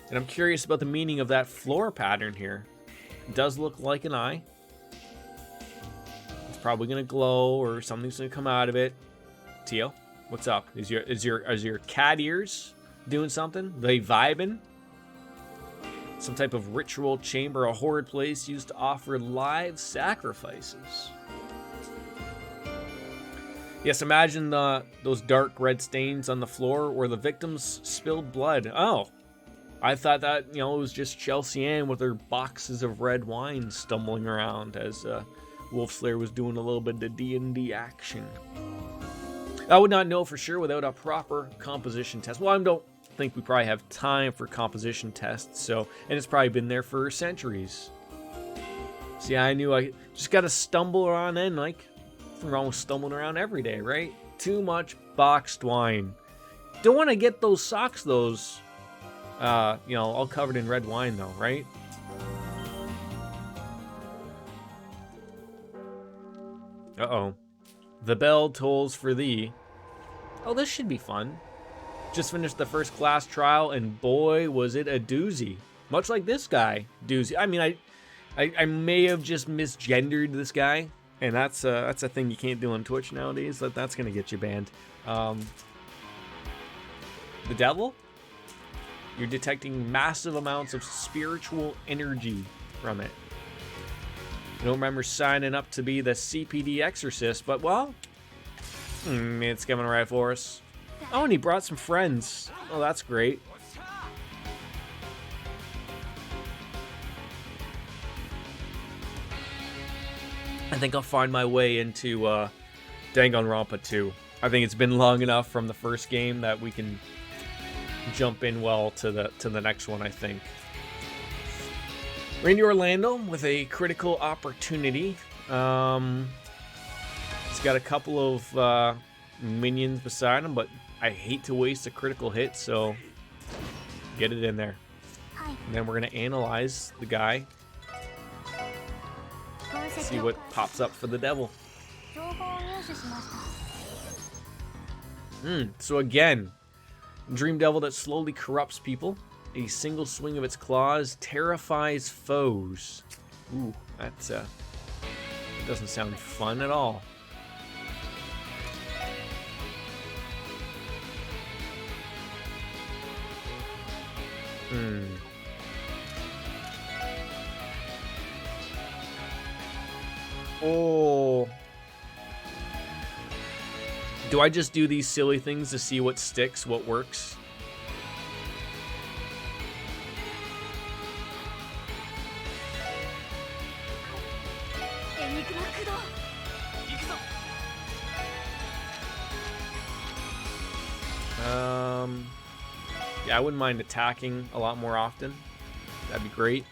And I'm curious about the meaning of that floor pattern here. It does look like an eye. It's probably gonna glow or something's gonna come out of it. Tio, what's up? Is your cat ears doing something? They vibing? Some type of ritual chamber, a horrid place used to offer live sacrifices. Yes, imagine those dark red stains on the floor where the victims spilled blood. Oh, I thought that, it was just Chelsea Ann with her boxes of red wine stumbling around as Wolfslayer was doing a little bit of D&D action. I would not know for sure without a proper composition test. Well, I don't think we probably have time for composition tests, and it's probably been there for centuries. See, I knew I just got to stumble around in, like... Nothing wrong with stumbling around every day, right? Too much boxed wine. Don't want to get those socks, all covered in red wine, though, right? Uh-oh. The bell tolls for thee. Oh, this should be fun. Just finished the first class trial, and boy, was it a doozy. Much like this guy, doozy. I mean, I may have just misgendered this guy. And that's a thing you can't do on Twitch nowadays. That's gonna get you banned. The devil? You're detecting massive amounts of spiritual energy from it. I don't remember signing up to be the CPD exorcist, but well, it's coming right for us. Oh, and he brought some friends. Oh, that's great. I think I'll find my way into Danganronpa 2. I think it's been long enough from the first game that we can jump in well to the next one, I think. Randy Orlando with a critical opportunity. He's got a couple of minions beside him, but I hate to waste a critical hit, so get it in there. And then we're going to analyze the guy. See what pops up for the devil. So again, Dream Devil that slowly corrupts people. A single swing of its claws terrifies foes. Ooh, that doesn't sound fun at all. Oh. Do I just do these silly things to see what sticks, what works? Yeah, I wouldn't mind attacking a lot more often. That'd be great.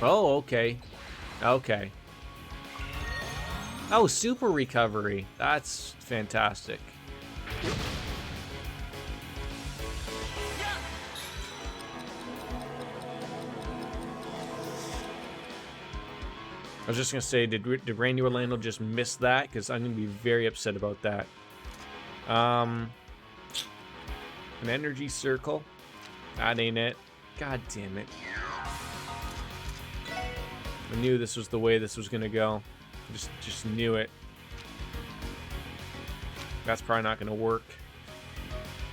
Oh, okay. Okay. Oh, super recovery. That's fantastic. I was just gonna say, did Randy Orlando just miss that? Because I'm gonna be very upset about that. An energy circle. That ain't it. God damn it. I knew this was the way this was gonna go. Just knew it. That's probably not gonna work.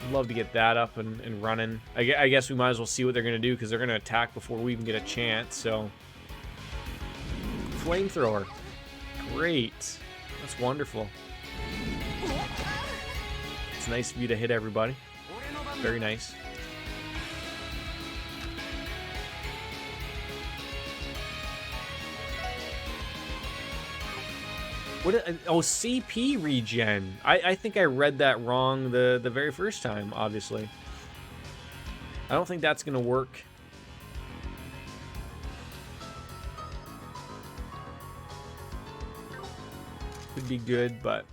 I'd love to get that up and running. I guess we might as well see what they're gonna do, because they're gonna attack before we even get a chance. So, flamethrower, great. That's wonderful. It's nice of you to hit everybody. Very nice. What? Oh, CP regen. I think I read that wrong the very first time, obviously. I don't think that's gonna work. Could be good, but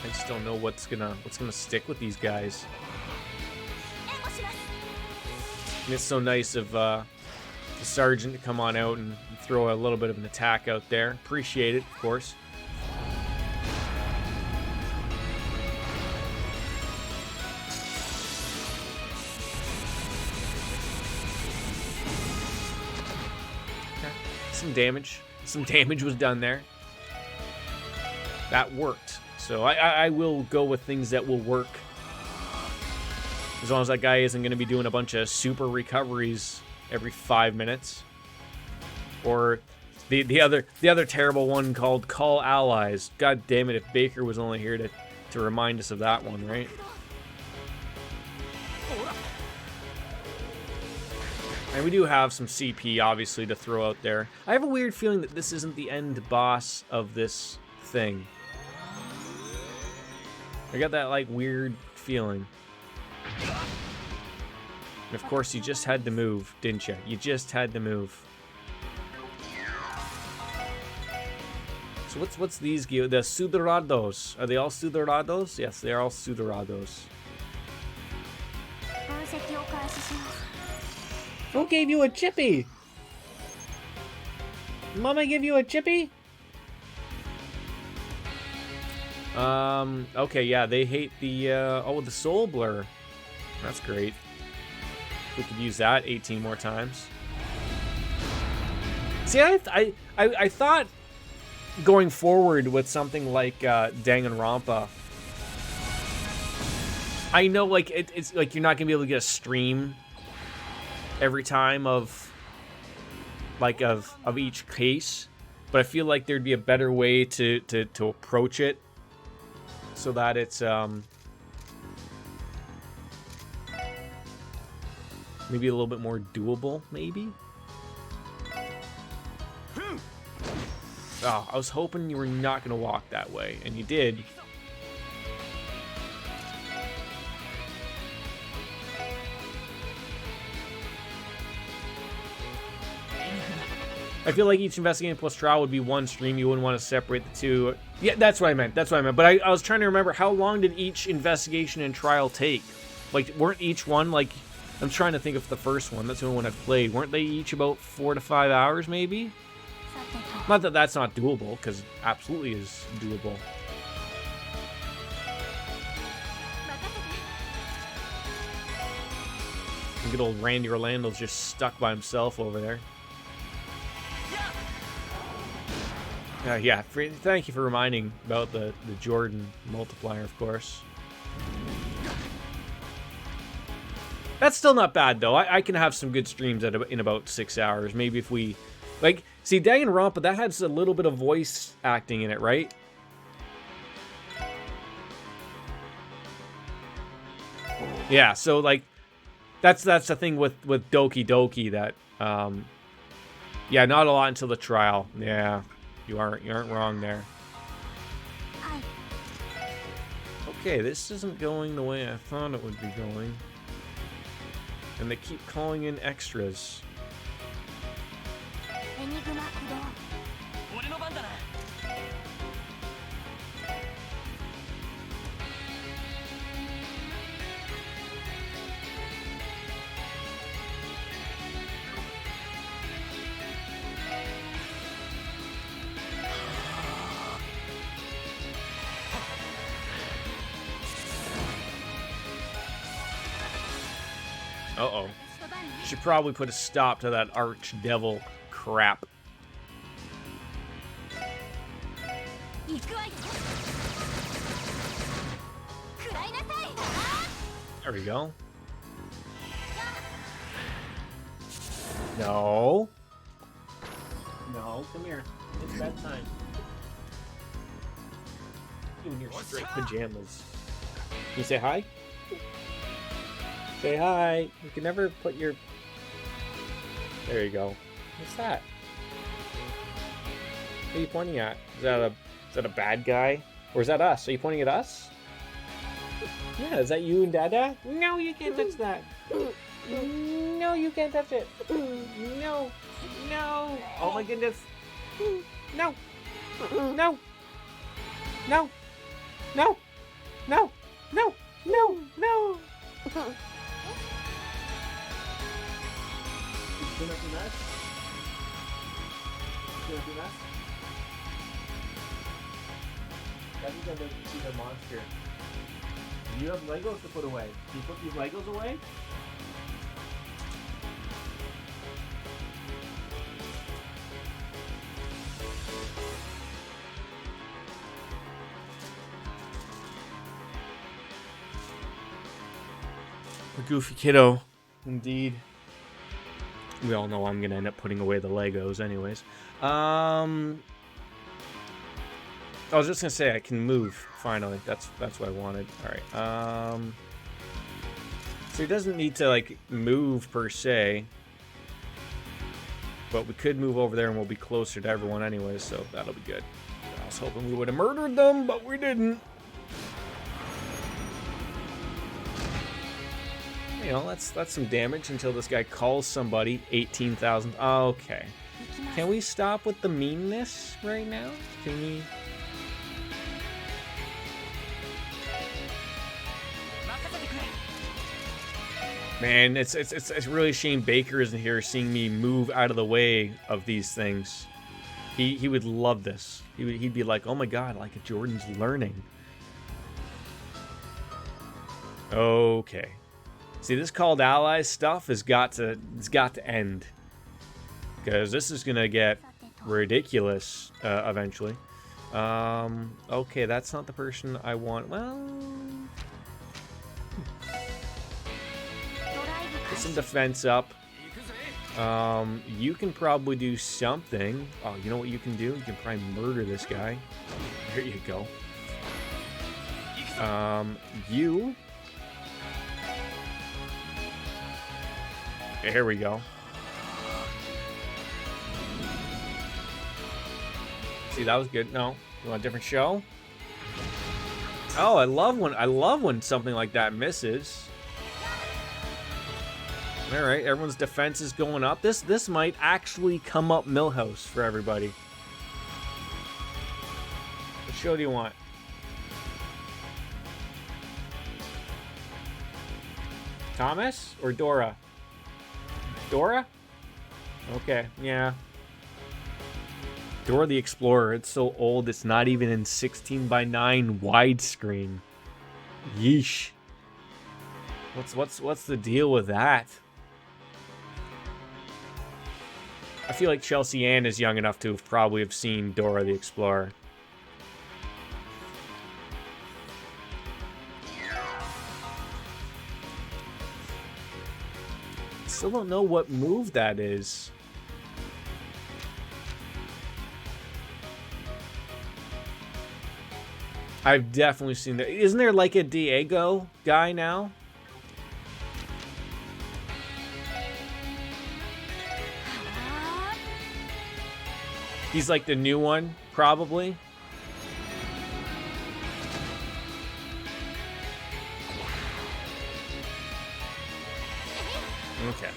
I just don't know what's gonna stick with these guys. And it's so nice of the sergeant to come on out and throw a little bit of an attack out there. Appreciate it, of course. Okay. Some damage was done there. That worked. So I will go with things that will work. As long as that guy isn't going to be doing a bunch of super recoveries every 5 minutes. Or the other terrible one called Call Allies. God damn it, if Baker was only here to remind us of that one, right? And we do have some CP, obviously, to throw out there. I have a weird feeling that this isn't the end boss of this thing. I got that, like, weird feeling. And of course, you just had to move, didn't you? You just had to move. So what's these? The Suderados. Are they all Suderados? Yes, they are all Suderados. Who gave you a chippy? Mama give you a chippy? Okay, yeah, they hate the, the soul blur. That's great. We could use that 18 more times. See, I thought going forward with something like, Danganronpa, I know, like, it's like you're not gonna be able to get a stream every time of each case, but I feel like there'd be a better way to approach it so that it's maybe a little bit more doable, maybe. Oh, I was hoping you were not gonna walk that way, and you did. I feel like each investigating plus trial would be one stream. You wouldn't want to separate the two. Yeah, that's what I meant. That's what I meant. But I was trying to remember, how long did each investigation and trial take? Like, weren't each one, like, I'm trying to think of the first one. That's the only one I've played. Weren't they each about 4 to 5 hours, maybe? Not that that's not doable, because it absolutely is doable. Good old Randy Orlando's just stuck by himself over there. Yeah, thank you for reminding about the Jordan multiplier, of course. That's still not bad, though. I can have some good streams in about 6 hours. Maybe if we... Like, see, Danganronpa, that has a little bit of voice acting in it, right? Yeah, so, like, that's the thing with Doki Doki that, yeah, not a lot until the trial. Yeah. You aren't wrong there. Okay, this isn't going the way I thought it would be going. And they keep calling in extras. Uh-oh. Should probably put a stop to that archdevil crap. There we go. No. No, come here. It's bedtime. You in your straight pajamas. Can you say hi? Say hi. You can never put your... There you go. What's that? What are you pointing at? Is that a bad guy? Or is that us? Are you pointing at us? Yeah, is that you and Dada? No, you can't touch that. No, you can't touch it. No. No. Oh my goodness. No. No. No. No. No. No. No. No. Gonna do that? Gonna do that? I think I'm going to see the monster. Do you have Legos to put away? Can you put these Legos away? A goofy kiddo, indeed. We all know I'm gonna end up putting away the Legos anyways. I was just gonna say I can move finally. That's what I wanted. All right. So he doesn't need to like move per se, but we could move over there and we'll be closer to everyone anyways. So that'll be good. I was hoping we would have murdered them, but we didn't. You know, that's some damage until this guy calls somebody. 18,000. Okay. Can we stop with the meanness right now? Can we? Man, it's really a shame Baker isn't here seeing me move out of the way of these things. He would love this. He'd be like, oh my god, like Jordan's learning. Okay. See, this called allies stuff it's got to end. Because this is gonna get ridiculous eventually. Okay, that's not the person I want. Well, get some defense up. You can probably do something. Oh, you know what you can do? You can probably murder this guy. There you go. You. Here we go. See, that was good. No, you want a different show? Oh, I love when something like that misses. All right, everyone's defense is going up. This might actually come up Millhouse for everybody. What show do you want? Thomas or Dora? Dora? Okay, yeah. Dora the Explorer. It's so old. It's not even in 16:9 widescreen. Yeesh. What's the deal with that? I feel like Chelsea Ann is young enough to probably have seen Dora the Explorer. Still don't know what move that is. I've definitely seen that. Isn't there like a Diego guy now? He's like the new one, probably. Okay.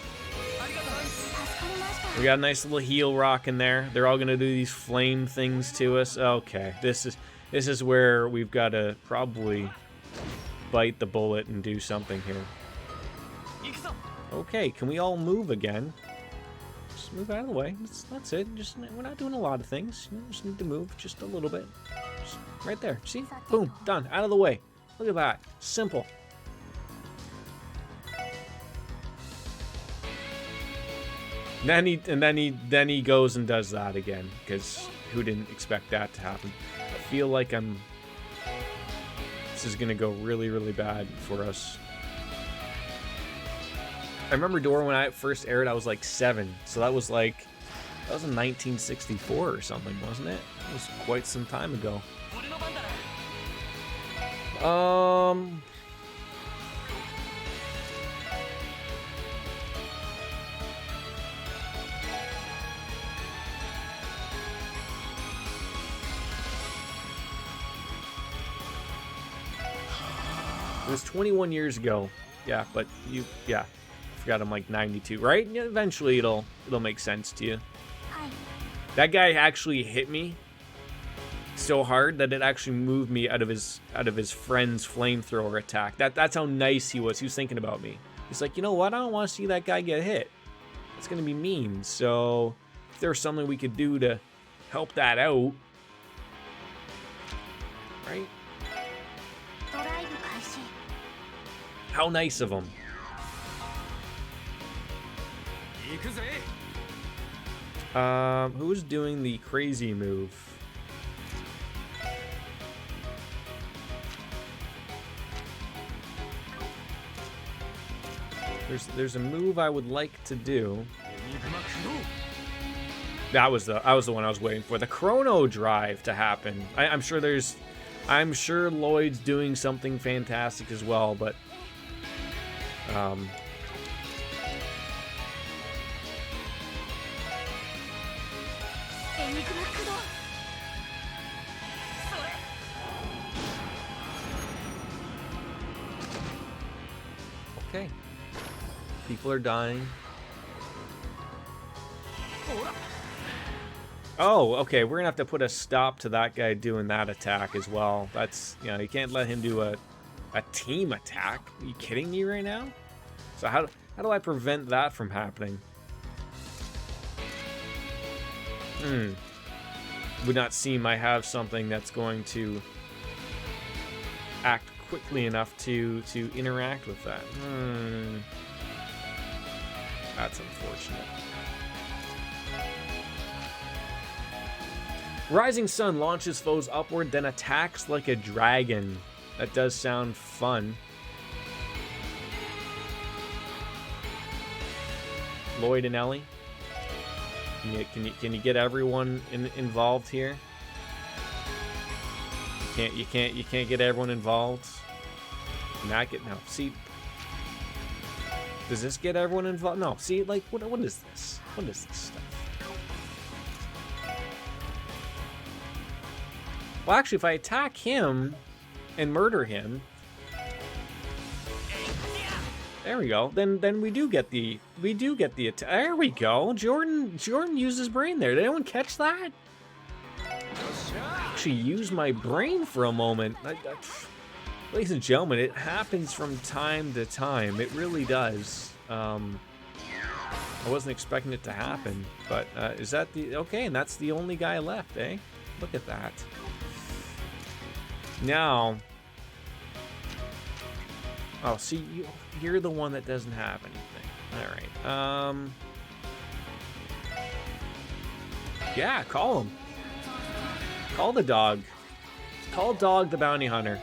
We got a nice little heel rock in there. They're all gonna do these flame things to us. Okay, this is where we've got to probably bite the bullet and do something here. Okay, can we all move again? Just move out of the way. That's it. Just we're not doing a lot of things. You just need to move just a little bit. Just right there. See? Boom. Done. Out of the way. Look at that. Simple. Then he goes and does that again, because who didn't expect that to happen? I feel like this is gonna go really, really bad for us. I remember Dora when I first aired, I was like 7, so that was in 1964 or something, wasn't it? It was quite some time ago. It was 21 years ago. Yeah, but I forgot I'm like 92, right? Yeah, eventually it'll make sense to you. That guy actually hit me so hard that it actually moved me out of his friend's flamethrower attack. That's how nice he was. He was thinking about me. He's like, you know what? I don't want to see that guy get hit. It's gonna be mean. So if there's something we could do to help that out, right? How nice of him. Who's doing the crazy move? There's a move I would like to do. That was the one I was waiting for. The Chrono Drive to happen. I'm sure Lloyd's doing something fantastic as well, but okay. People are dying. Oh, okay. We're gonna have to put a stop to that guy doing that attack as well. That's, you can't let him do a team attack. Are you kidding me right now? So how do I prevent that from happening? Would not seem I have something that's going to act quickly enough to interact with that. That's unfortunate. Rising Sun launches foes upward, then attacks like a dragon. That does sound fun. Lloyd and Ellie, can you get everyone involved here? You can't get everyone involved. Not get no. See, does this get everyone involved? No. See, like what is this? What is this stuff? Well, actually, if I attack him and murder him, There we go. Then we do get the attack. There we go. Jordan used his brain there. Did anyone catch that? Actually used my brain for a moment. Ladies and gentlemen, it happens from time to time. It really does. I wasn't expecting it to happen, but is that the okay? And that's the only guy left, eh? Look at that. Now, oh, see, you're the one that doesn't have anything. All right. Yeah, call him. Call the dog. Call Dog the bounty hunter.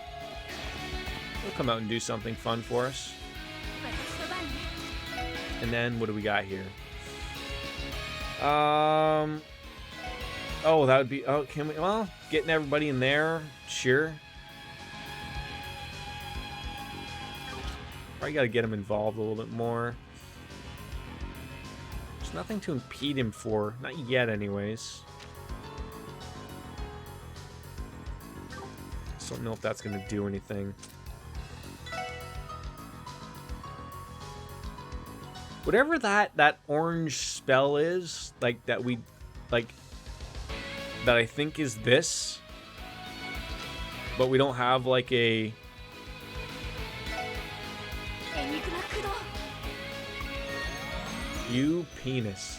He'll come out and do something fun for us. And then what do we got here? Oh, that would be. Oh, can we? Well, getting everybody in there, sure. Probably got to get him involved a little bit more. There's nothing to impede him for, not yet, anyways. Just don't know if that's going to do anything. Whatever that orange spell is, like that we, like that I think is this, but we don't have like a. You penis.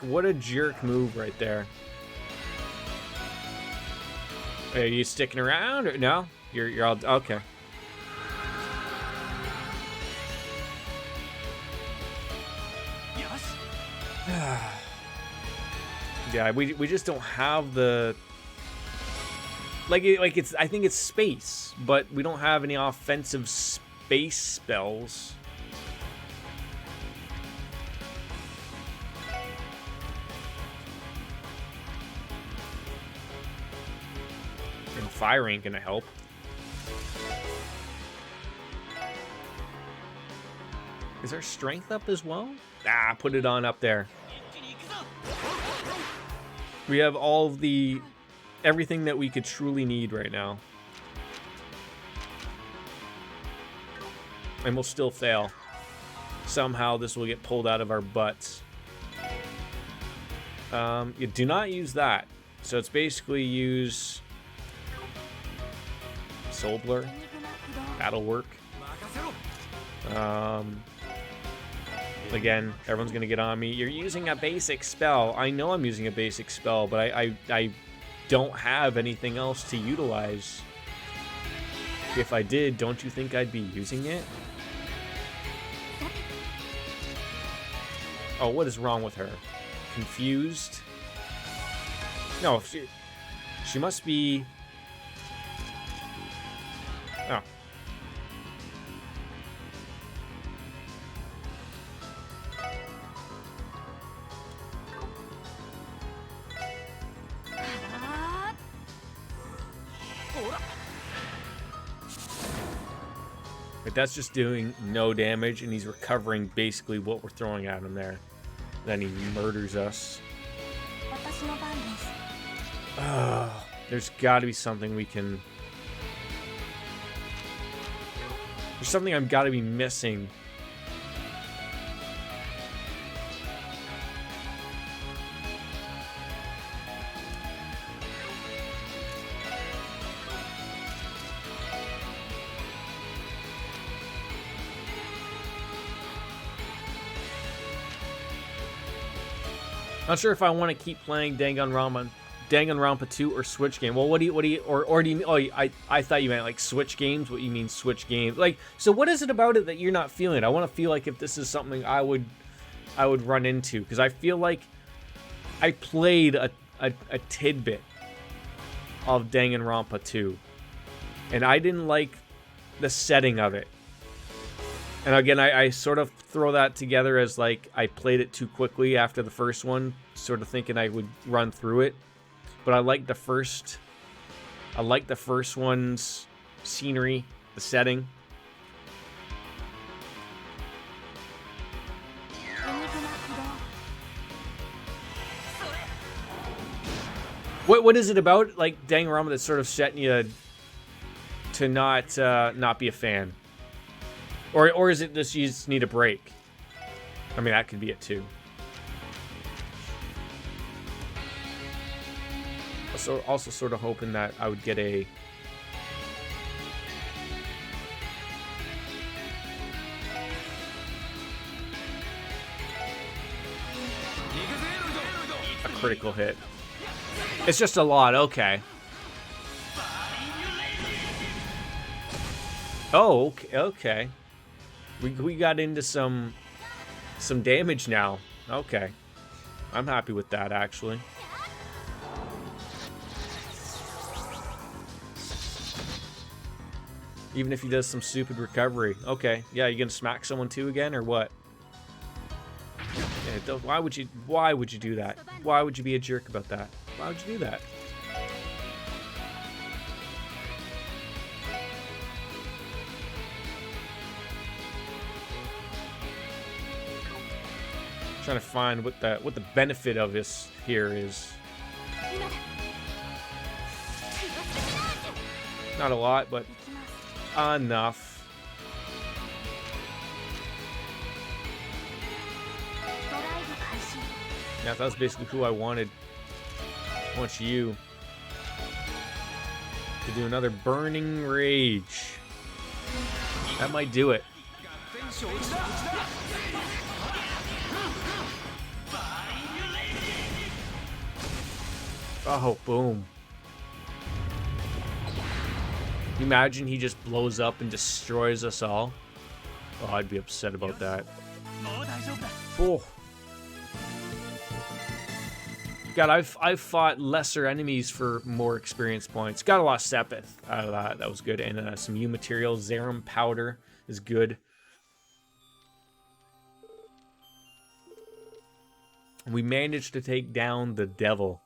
What a jerk move right there. Are you sticking around or no? You're all okay. Yeah, we just don't have the like it's I think it's space, but we don't have any offensive space spells. And fire ain't gonna help. Is our strength up as well? Ah, put it on up there. We have all of the everything that we could truly need right now. And we'll still fail. Somehow this will get pulled out of our butts. You do not use that. So it's basically use Soul Blur. That'll work. Again, everyone's gonna get on me. You're using a basic spell. I know I'm using a basic spell, but I don't have anything else to utilize. If I did, don't you think I'd be using it? Oh, what is wrong with her? Confused? No, she must be. Oh. But that's just doing no damage, and he's recovering basically what we're throwing at him there. Then he murders us. There's got to be something we can. There's something I've got to be missing. Not sure if I want to keep playing Danganronpa 2 or Switch game. Well, what do you or do you? Oh, I thought you meant like Switch games. What you mean Switch games? Like, so what is it about it that you're not feeling? I want to feel like if this is something I would run into, because I feel like I played a tidbit of Danganronpa 2, and I didn't like the setting of it. And again, I sort of throw that together as like I played it too quickly after the first one, sort of thinking I would run through it. But I like the first one's scenery, the setting. What is it about like Danganronpa that's sort of setting you to not be a fan? Or is it just you just need a break? I mean, that could be it too. Also sort of hoping that I would get a critical hit. It's just a lot, okay. Oh, okay. We got into some damage now. Okay. I'm happy with that, actually. Even if he does some stupid recovery. Okay. Yeah, you gonna smack someone too again, or what? Yeah, why would you do that? Why would you be a jerk about that? Why would you do that? Trying to find what the benefit of this here is. Not a lot, but enough. Yeah, that's basically who I wanted. I want you to do another Burning Rage. That might do it. Oh, boom. Can you imagine he just blows up and destroys us all? Oh, I'd be upset about that. Oh. God, I've fought lesser enemies for more experience points. Got a lot of Sepith out of that. That was good. And some U material. Zerum powder is good. We managed to take down the devil.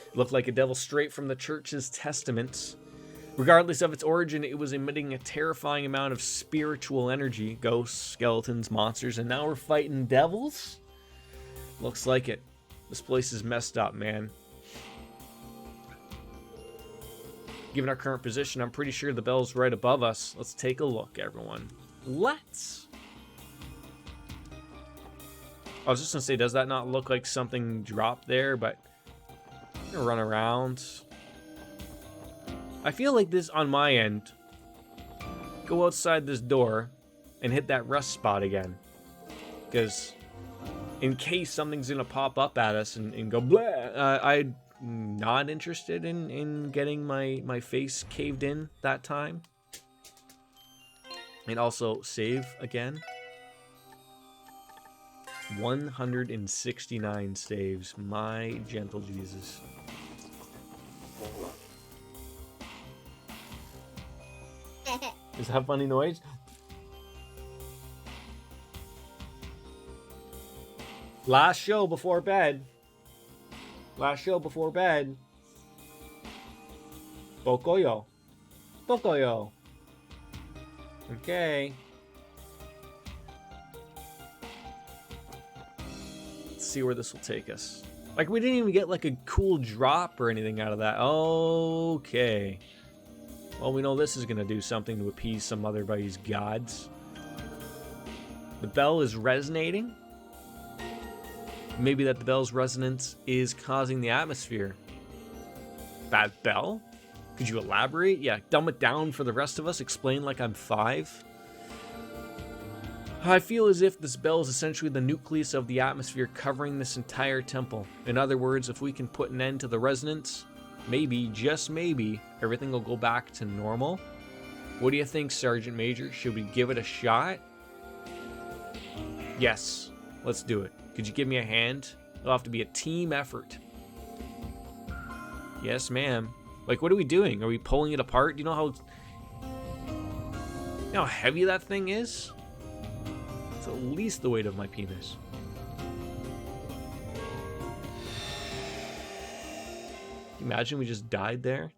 It looked like a devil straight from the church's testaments. Regardless of its origin, it was emitting a terrifying amount of spiritual energy. Ghosts, skeletons, monsters, and now we're fighting devils? Looks like it. This place is messed up, man. Given our current position, I'm pretty sure the bell's right above us. Let's take a look, everyone. Let's. I was just gonna say, does that not look like something dropped there? But I'm gonna run around. I feel like this on my end. Go outside this door and hit that rust spot again. Because in case something's gonna pop up at us and go blah, I'm not interested in getting my face caved in that time. And also save again. 169 saves, my gentle Jesus. Is that a funny noise? Last show before bed. Last show before bed. Bokoyo. Bokoyo. Okay. Let's see where this will take us. Like, we didn't even get like a cool drop or anything out of that. Okay. Well, we know this is going to do something to appease some other buddy's gods. The bell is resonating. Maybe that the bell's resonance is causing the atmosphere. That bell? Could you elaborate? Yeah, dumb it down for the rest of us. Explain like I'm 5. I feel as if this bell is essentially the nucleus of the atmosphere covering this entire temple. In other words, if we can put an end to the resonance, maybe, just maybe, everything will go back to normal. What do you think, Sergeant Major? Should we give it a shot? Yes, let's do it. Could you give me a hand? It'll have to be a team effort. Yes, ma'am. Like, what are we doing? Are we pulling it apart? You know how heavy that thing is? It's at least the weight of my penis. Imagine we just died there.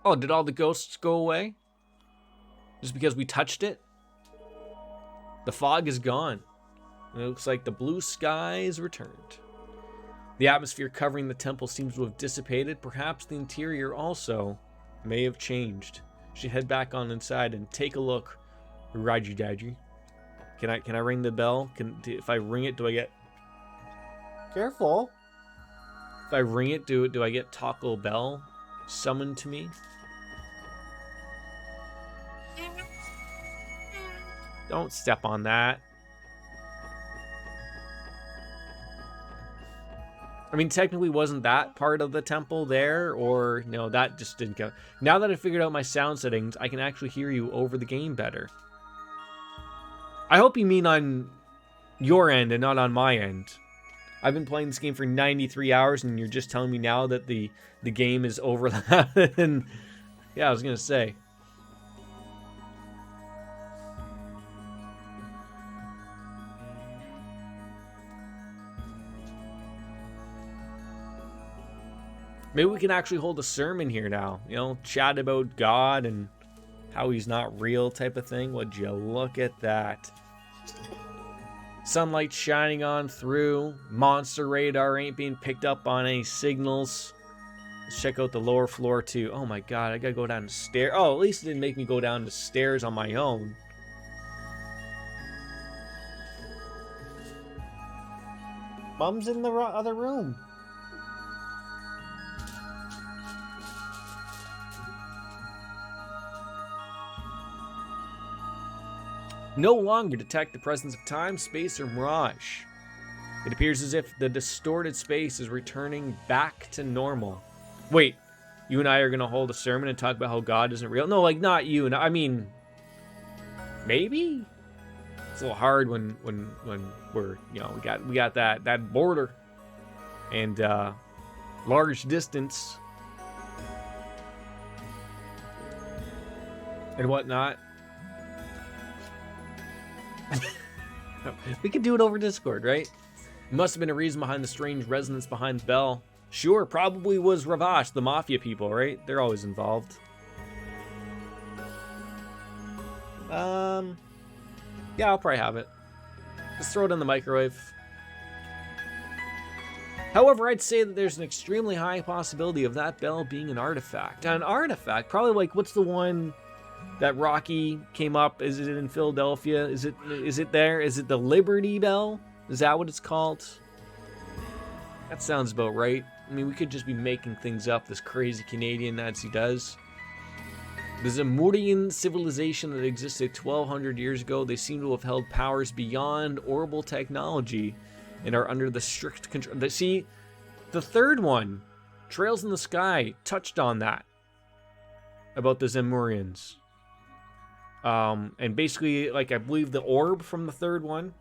Oh, did all the ghosts go away? Just because we touched it? The fog is gone. And it looks like the blue skies returned. The atmosphere covering the temple seems to have dissipated. Perhaps the interior also may have changed. Should head back on inside and take a look. Raji Daji. Can I ring the bell? If I ring it, do I get... Careful. If I ring it, do I get Taco Bell summoned to me? Don't step on that. I mean, technically, wasn't that part of the temple there? Or, no, that just didn't go. Now that I figured out my sound settings, I can actually hear you over the game better. I hope you mean on your end and not on my end. I've been playing this game for 93 hours, and you're just telling me now that the game is overlapped. And yeah, I was going to say. Maybe we can actually hold a sermon here now. You know, chat about God and how he's not real type of thing. Would you look at that? Sunlight shining on through. Monster radar ain't being picked up on any signals. Let's check out the lower floor too. Oh my god, I gotta go down the stairs. Oh, at least it didn't make me go down the stairs on my own. Mom's in the other room. No longer detect the presence of time, space, or mirage. It appears as if the distorted space is returning back to normal. Wait, you and I are going to hold a sermon and talk about how God isn't real? No, like, not you. I mean, maybe? It's a little hard when we're, you know, we got that border and large distance and whatnot. We could do it over Discord, right? Must have been a reason behind the strange resonance behind the bell. Sure, probably was Ravash, the mafia people, right? They're always involved. Yeah, I'll probably have it. Just throw it in the microwave. However, I'd say that there's an extremely high possibility of that bell being an artifact. An artifact? Probably like, what's the one that Rocky came up? Is it in Philadelphia? Is it there? Is it the Liberty Bell? Is that what it's called? That sounds about right. I mean, we could just be making things up, this crazy Canadian Nazi does. The Zamurian civilization that existed 1,200 years ago, they seem to have held powers beyond orbital technology and are under the strict control. See, the third one, Trails in the Sky, touched on that about the Zamurians. And basically, like, I believe the orb from the third one,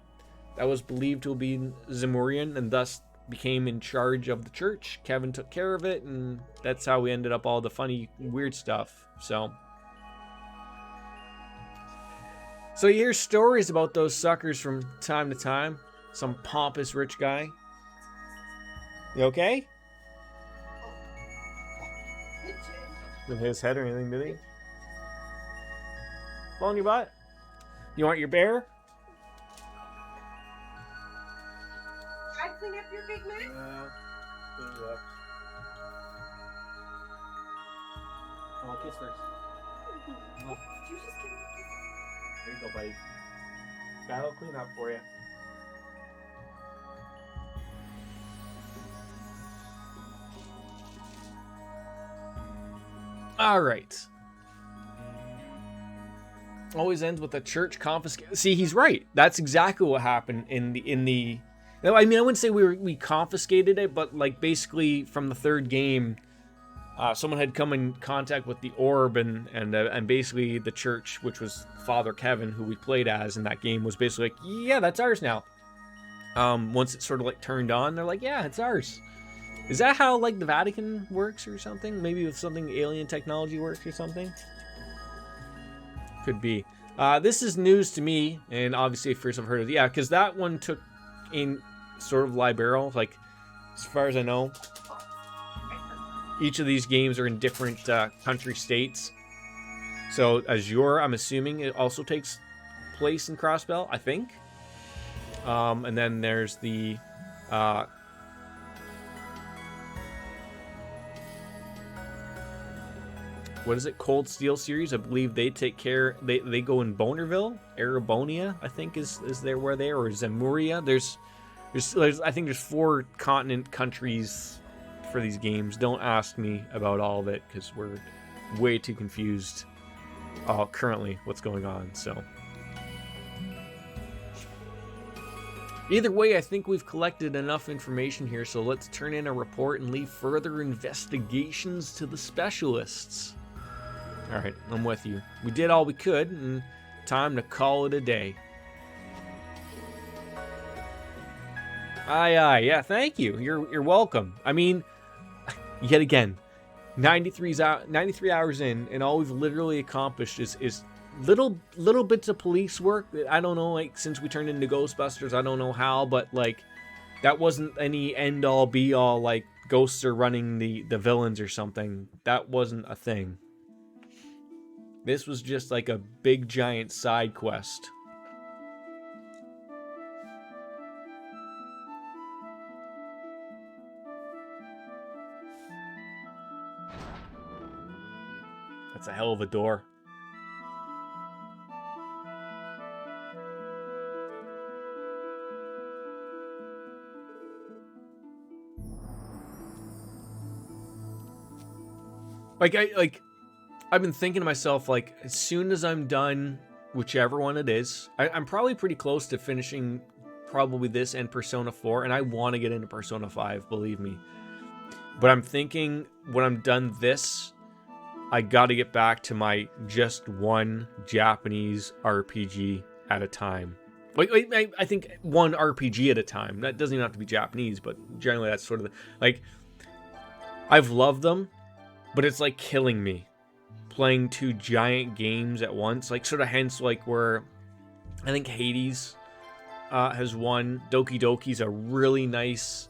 that was believed to be Zamurian and thus became in charge of the church. Kevin took care of it, and that's how we ended up all the funny, weird stuff. So you hear stories about those suckers from time to time. Some pompous rich guy. You okay? With his head or anything, did he? Fall in your butt? You want your bear? I clean up your big mess? Yeah, clean it up. Oh, kiss first. Did you just give me a kiss? There you go, buddy. That'll clean up for you. All right. Always ends with the church confiscate. See, he's right. That's exactly what happened in the. I mean, I wouldn't say we confiscated it, but like basically from the third game, someone had come in contact with the orb, and basically the church, which was Father Kevin, who we played as in that game, was basically like, yeah, that's ours now. Once it sort of like turned on, they're like, yeah, it's ours. Is that how like the Vatican works or something? Maybe with something alien technology works or something? Could be. This is news to me, and obviously first I've heard of it. Yeah, because that one took in sort of liberal, like as far as I know. Each of these games are in different country states. So Azure, I'm assuming it also takes place in Crossbell, I think. And then there's the what is it? Cold Steel series. I believe they take care. They go in Bonerville, Arabonia. I think is there where they are, or Zemuria. There's I think there's 4 continent countries for these games. Don't ask me about all of it because we're way too confused currently what's going on. So either way, I think we've collected enough information here, so let's turn in a report and leave further investigations to the specialists. All right, I'm with you. We did all we could, and time to call it a day. Aye, yeah, thank you. You're welcome. I mean, yet again, 93 hours in, and all we've literally accomplished is little bits of police work. I don't know, like, since we turned into Ghostbusters, I don't know how, but like that wasn't any end all be all, like ghosts are running the villains or something. That wasn't a thing. This was just like a big giant side quest. That's a hell of a door. I've been thinking to myself, like, as soon as I'm done, whichever one it is, I'm probably pretty close to finishing probably this and Persona 4, and I want to get into Persona 5, believe me. But I'm thinking when I'm done this, I got to get back to my just one Japanese RPG at a time. Like, I think one RPG at a time. That doesn't even have to be Japanese, but generally that's sort of like, I've loved them, but it's like killing me playing 2 giant games at once. Like, sort of hence like where I think Hades has won. Doki Doki's a really nice,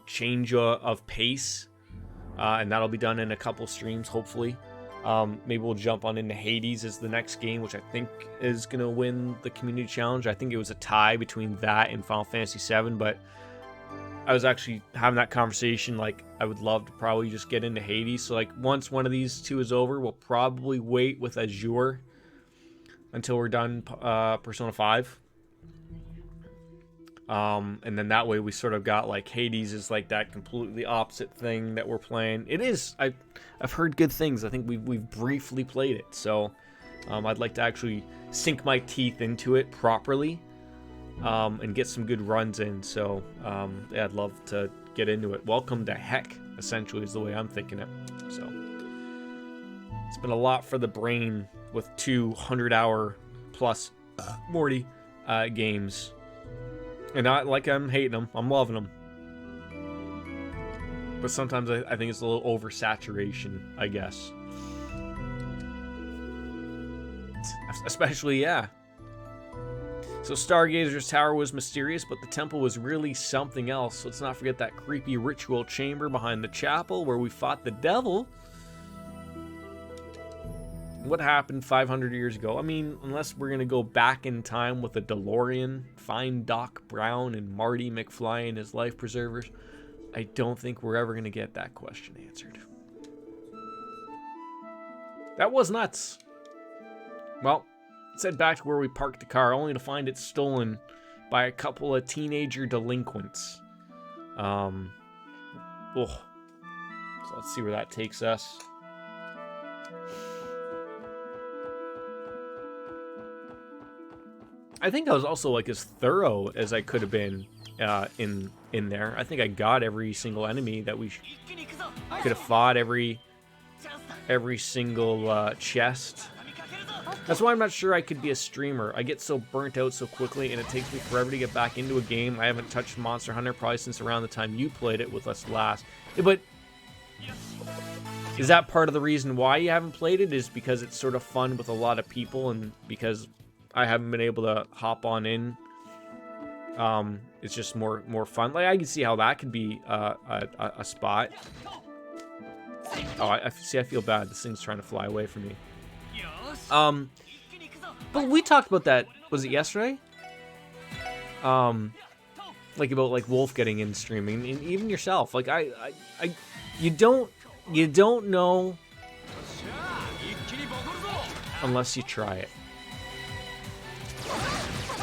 change of pace. And that'll be done in a couple streams, hopefully. Maybe we'll jump on into Hades as the next game, which I think is going to win the community challenge. I think it was a tie between that and Final Fantasy VII, but I was actually having that conversation. Like, I would love to probably just get into Hades. So, like, once one of these 2 is over, we'll probably wait with Azure until we're done Persona 5. And then that way we sort of got like Hades is like that completely opposite thing that we're playing. It is. I've heard good things. I think we've briefly played it, so I'd like to actually sink my teeth into it properly and get some good runs in. So yeah, I'd love to get into it. Welcome to heck, essentially, is the way I'm thinking it. So it's been a lot for the brain with 200-hour plus Morty games. And not like I'm hating them. I'm loving them. But sometimes I think it's a little oversaturation, I guess. Especially, yeah. So Stargazer's Tower was mysterious, but the temple was really something else. Let's not forget that creepy ritual chamber behind the chapel where we fought the devil. What happened 500 years ago? I mean, unless we're going to go back in time with a DeLorean, find Doc Brown and Marty McFly and his life preservers, I don't think we're ever going to get that question answered. That was nuts. Well, let's head back to where we parked the car, only to find it stolen by a couple of teenager delinquents. So let's see where that takes us. I think I was also like as thorough as I could have been in there. I think I got every single enemy that we could have fought, every single chest. That's why I'm not sure I could be a streamer. I get so burnt out so quickly, and it takes me forever to get back into a game. I haven't touched Monster Hunter probably since around the time you played it with us last. But is that part of the reason why you haven't played it? Is because it's sort of fun with a lot of people, and because I haven't been able to hop on in. It's just more fun. Like, I can see how that could be a spot. Oh, I feel bad. This thing's trying to fly away from me. But we talked about that. Was it yesterday? Like about like Wolf getting in streaming, and even yourself. Like you don't You don't know unless you try it.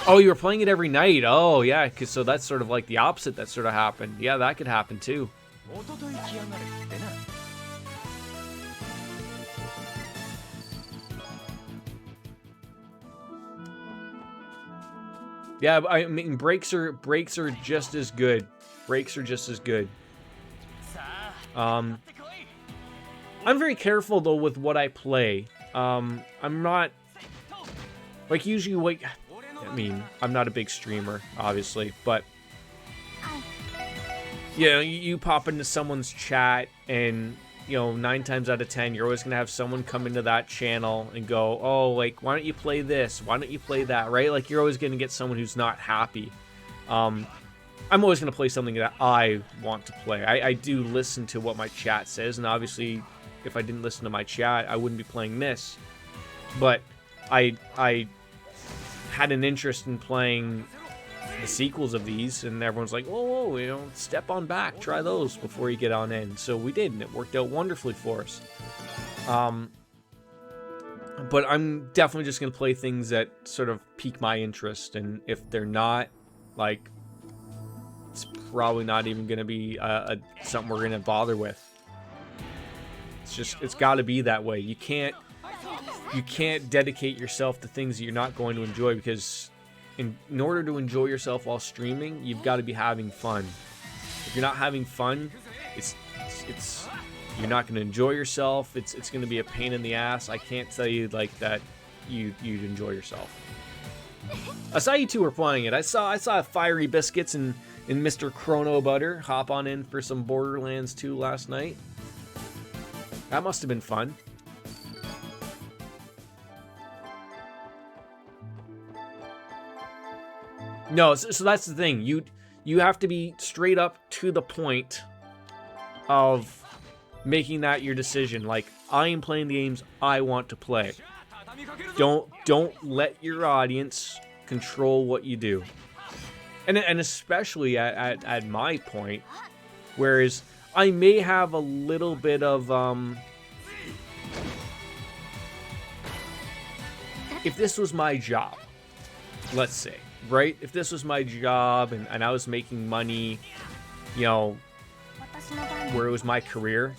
Oh, you were playing it every night. Oh, yeah, cause so that's sort of like the opposite that sort of happened. Yeah, that could happen too. Yeah, I mean breaks are just as good. Breaks are just as good. I'm very careful though with what I play. I'm not like usually like I mean, I'm not a big streamer, obviously, but you know, you pop into someone's chat and, you know, 9 times out of 10, you're always going to have someone come into that channel and go, oh, like, why don't you play this? Why don't you play that, right? Like, you're always going to get someone who's not happy. I'm always going to play something that I want to play. I do listen to what my chat says, and obviously, if I didn't listen to my chat, I wouldn't be playing this. But I had an interest in playing the sequels of these, and everyone's like, whoa, you know, step on back, try those before you get on in. So we did, and it worked out wonderfully for us. But I'm definitely just going to play things that sort of pique my interest, and if they're not, like, it's probably not even going to be something we're going to bother with. It's got to be that way. You can't dedicate yourself to things that you're not going to enjoy, because in order to enjoy yourself while streaming, you've got to be having fun. If you're not having fun, it's you're not going to enjoy yourself. It's going to be a pain in the ass. I can't tell you like that you'd enjoy yourself. I saw you two were playing it. I saw Fiery Biscuits and Mr. Chrono Butter hop on in for some Borderlands 2 last night. That must have been fun. No, so that's the thing. You have to be straight up to the point of making that your decision. Like, I am playing the games I want to play. Don't let your audience control what you do. And especially at my point, whereas I may have a little bit of if this was my job, let's say. Right? If this was my job and I was making money, you know, where it was my career,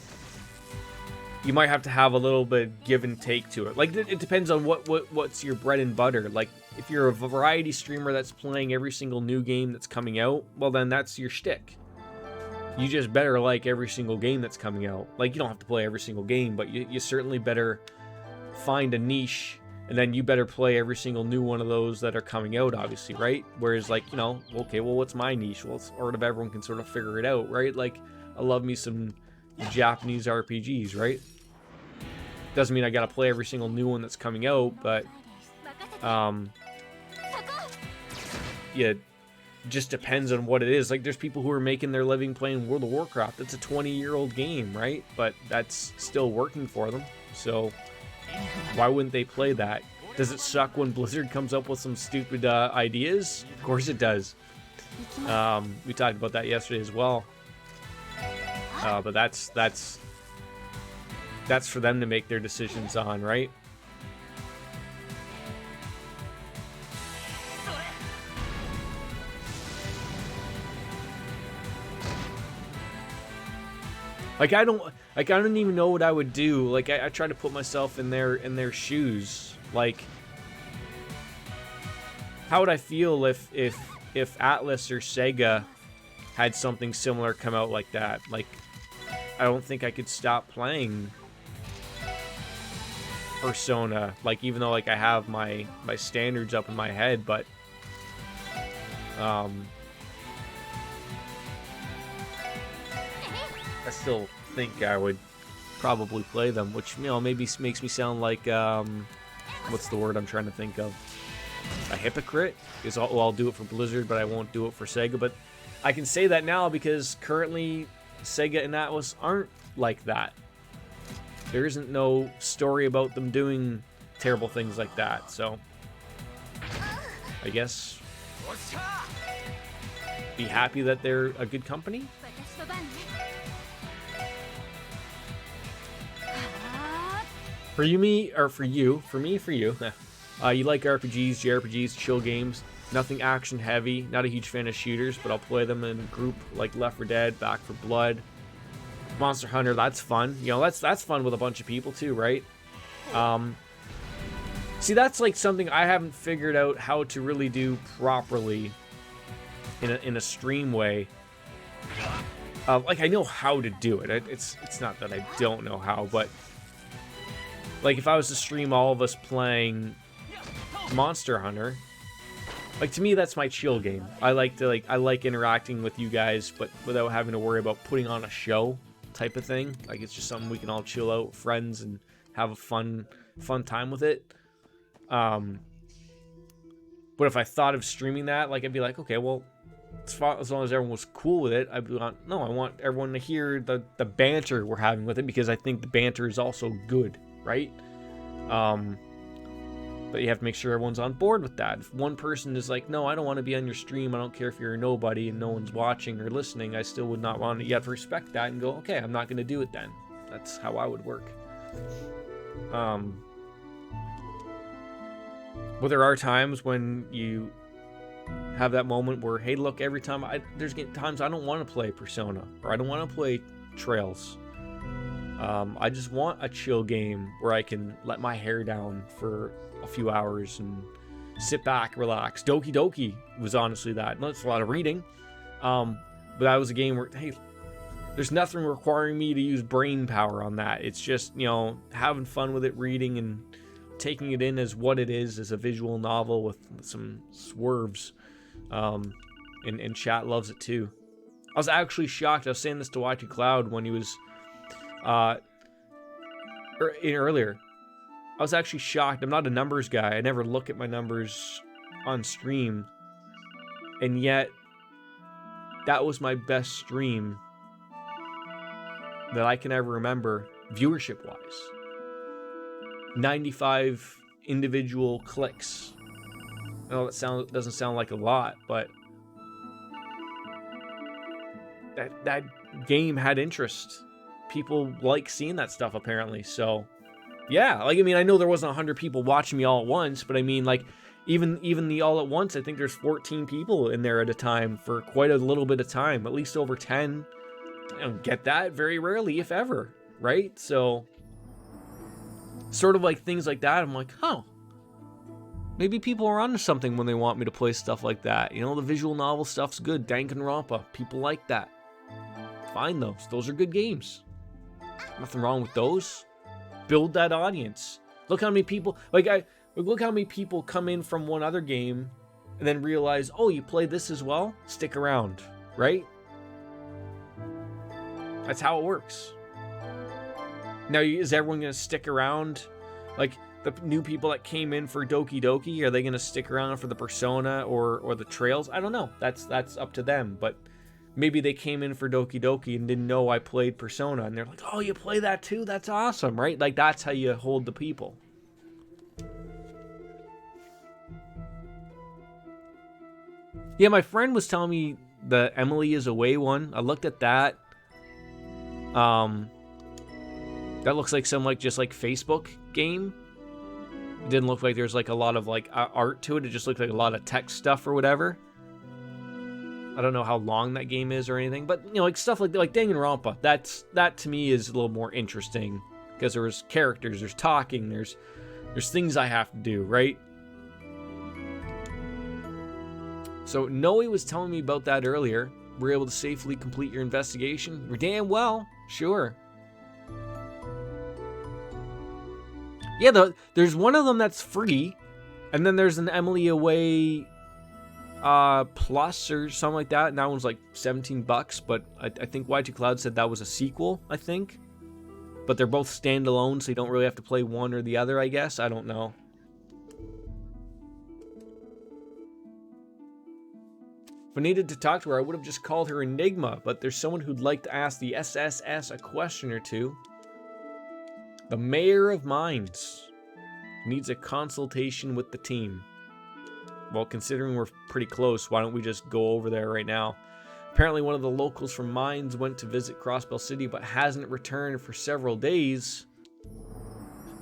you might have to have a little bit of give and take to it. Like, it depends on what's your bread and butter. Like, if you're a variety streamer that's playing every single new game that's coming out, well, then that's your shtick. You just better like every single game that's coming out. Like, you don't have to play every single game, but you certainly better find a niche. And then you better play every single new one of those that are coming out, obviously, right? Whereas, like, you know, okay, well, what's my niche? Well, sort of everyone can sort of figure it out, right? Like, I love me some Japanese RPGs, right? Doesn't mean I gotta play every single new one that's coming out, but, yeah, just depends on what it is. Like, there's people who are making their living playing World of Warcraft. It's a 20-year-old game, right? But that's still working for them, so why wouldn't they play that? Does it suck when Blizzard comes up with some stupid ideas? Of course it does. We talked about that yesterday as well. But that's for them to make their decisions on, right? Like, I don't even know what I would do. Like, I try to put myself in their shoes. Like, how would I feel if Atlas or Sega had something similar come out like that? Like, I don't think I could stop playing Persona. Like, even though, like, I have my standards up in my head, but I still think I would probably play them, which, you know, maybe makes me sound like, what's the word I'm trying to think of? A hypocrite? Because I'll do it for Blizzard, but I won't do it for Sega. But I can say that now because currently Sega and Atlas aren't like that. There isn't no story about them doing terrible things like that, so I guess be happy that they're a good company. For you, me, or for you, for me, for you. You like RPGs, JRPGs, chill games. Nothing action heavy. Not a huge fan of shooters, but I'll play them in a group like Left 4 Dead, Back 4 Blood, Monster Hunter. That's fun. You know, that's fun with a bunch of people too, right? See, that's like something I haven't figured out how to really do properly in a stream way. Like, I know how to do it. It's not that I don't know how, but like if I was to stream all of us playing Monster Hunter, like to me that's my chill game. I like interacting with you guys, but without having to worry about putting on a show type of thing. Like it's just something we can all chill out, friends, and have a fun time with it. But if I thought of streaming that, like I'd be like, okay, well, as long as everyone was cool with it, I want everyone to hear the banter we're having with it, because I think the banter is also good, right? But you have to make sure everyone's on board with that. If one person is like, no, I don't want to be on your stream, I don't care if you're a nobody and no one's watching or listening, I still would not want it. You have to respect that and go, okay, I'm not going to do it then. That's how I would work. But there are times when you have that moment where, hey, look, every time there's times I don't want to play Persona, or I don't want to play Trails. I just want a chill game where I can let my hair down for a few hours and sit back, relax. Doki Doki was honestly that. That's a lot of reading. But that was a game where, hey, there's nothing requiring me to use brain power on that. It's just, you know, having fun with it, reading and taking it in as what it is, as a visual novel with some swerves. And chat loves it too. I was actually shocked. I was saying this to Y2 Cloud when he was earlier. I was actually shocked. I'm not a numbers guy. I never look at my numbers on stream. And yet, that was my best stream that I can ever remember, viewership-wise. 95 individual clicks. I know that doesn't sound like a lot, but that game had interest. People like seeing that stuff, apparently. So yeah, like, I mean, I know there wasn't 100 people watching me all at once, but I mean, like, even the all at once, I think there's 14 people in there at a time for quite a little bit of time, at least over 10. I don't get that very rarely, if ever, right? So sort of like things like that, I'm like, oh, maybe people are onto something when they want me to play stuff like that. You know, the visual novel stuff's good. Danganronpa, people like that. Fine, those are good games. Nothing wrong with those. Build that audience. Look how many people, look how many people come in from one other game and then realize, oh, you play this as well? Stick around, right? That's how it works. Now, is everyone going to stick around? Like, the new people that came in for Doki Doki, are they going to stick around for the Persona or the Trails? I don't know. That's up to them. But maybe they came in for Doki Doki and didn't know I played Persona, and they're like, oh, you play that too? That's awesome, right? Like, that's how you hold the people. Yeah, my friend was telling me the Emily is Away one. I looked at that. That looks like some just Facebook game. It didn't look like there's like a lot of art to it. It just looked like a lot of text stuff or whatever. I don't know how long that game is or anything, but you know, like stuff like Danganronpa. That to me is a little more interesting because there's characters, there's talking, there's things I have to do, right? So Noe was telling me about that earlier. We're able to safely complete your investigation. We're damn well, sure. Yeah, there's one of them that's free, and then there's an Emily Away Plus or something like that, and that one's like $17, but I think Y2 Cloud said that was a sequel, I think. But they're both standalone, so you don't really have to play one or the other, I guess. I don't know. If I needed to talk to her, I would have just called her Enigma, but there's someone who'd like to ask the SSS a question or two. The Mayor of Mines needs a consultation with the team. Well, considering we're pretty close, why don't we just go over there right now? Apparently one of the locals from Mines went to visit Crossbell City but hasn't returned for several days.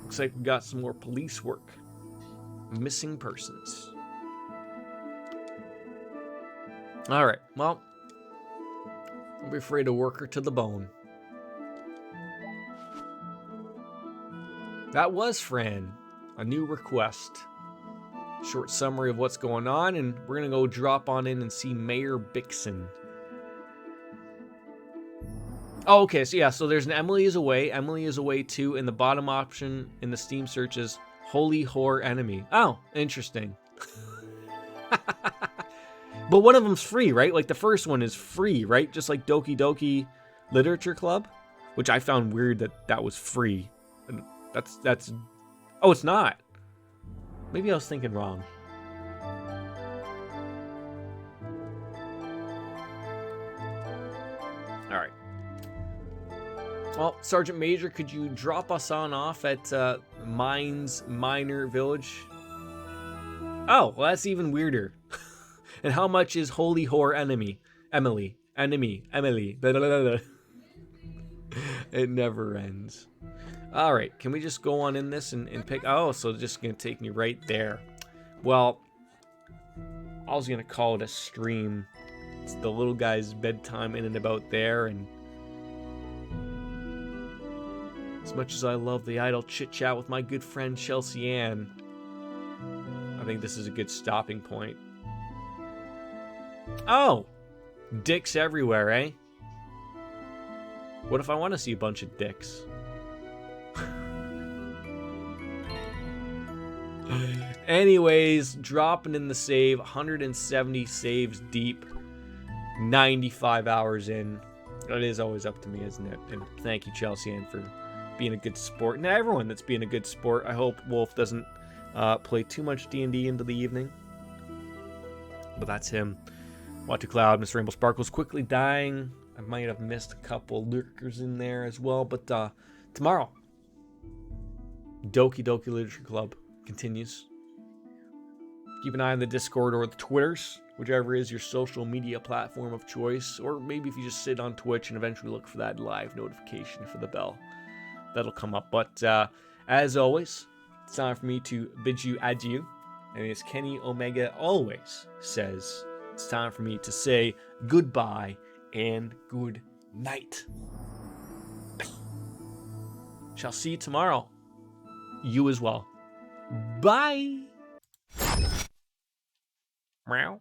Looks like we got some more police work. Missing persons. Alright, well, don't be afraid to work her to the bone. That was Fran. A new request. Short summary of what's going on, and we're gonna go drop on in and see Mayor Bixen. Oh, okay, so yeah, so there's an Emily is away. Emily is away too, and the bottom option in the Steam search is Holy Whore Enemy. Oh, interesting. But one of them's free, right? Like the first one is free, right? Just like Doki Doki Literature Club, which I found weird that that was free. And that's. Oh, it's not. Maybe I was thinking wrong. All right. Well, Sergeant Major, could you drop us on off at Mines Minor Village? Oh, well, that's even weirder. And how much is Holy Whore Enemy? Emily. Blah, blah, blah, blah. It never ends. All right, can we just go on in this and pick? Oh, so it's just going to take me right there. Well, I was going to call it a stream. It's the little guy's bedtime in and about there, and as much as I love the idle chit-chat with my good friend Chelsea Ann, I think this is a good stopping point. Oh! Dicks everywhere, eh? What if I want to see a bunch of dicks? Anyways, dropping in the save, 170 saves deep, 95 hours in. It is always up to me, isn't it? And thank you, Chelsea Ann, for being a good sport. And everyone that's being a good sport. I hope Wolf doesn't play too much D&D into the evening. But that's him. Watu Cloud, Miss Rainbow Sparkles quickly dying. I might have missed a couple lurkers in there as well. But tomorrow, Doki Doki Literature Club continues. Keep an eye on the Discord or the Twitters, whichever is your social media platform of choice. Or maybe if you just sit on Twitch and eventually look for that live notification for the bell, that'll come up. But as always, it's time for me to bid you adieu. And as Kenny Omega always says, it's time for me to say goodbye and good night. Shall see you tomorrow. You as well. Bye. Meow.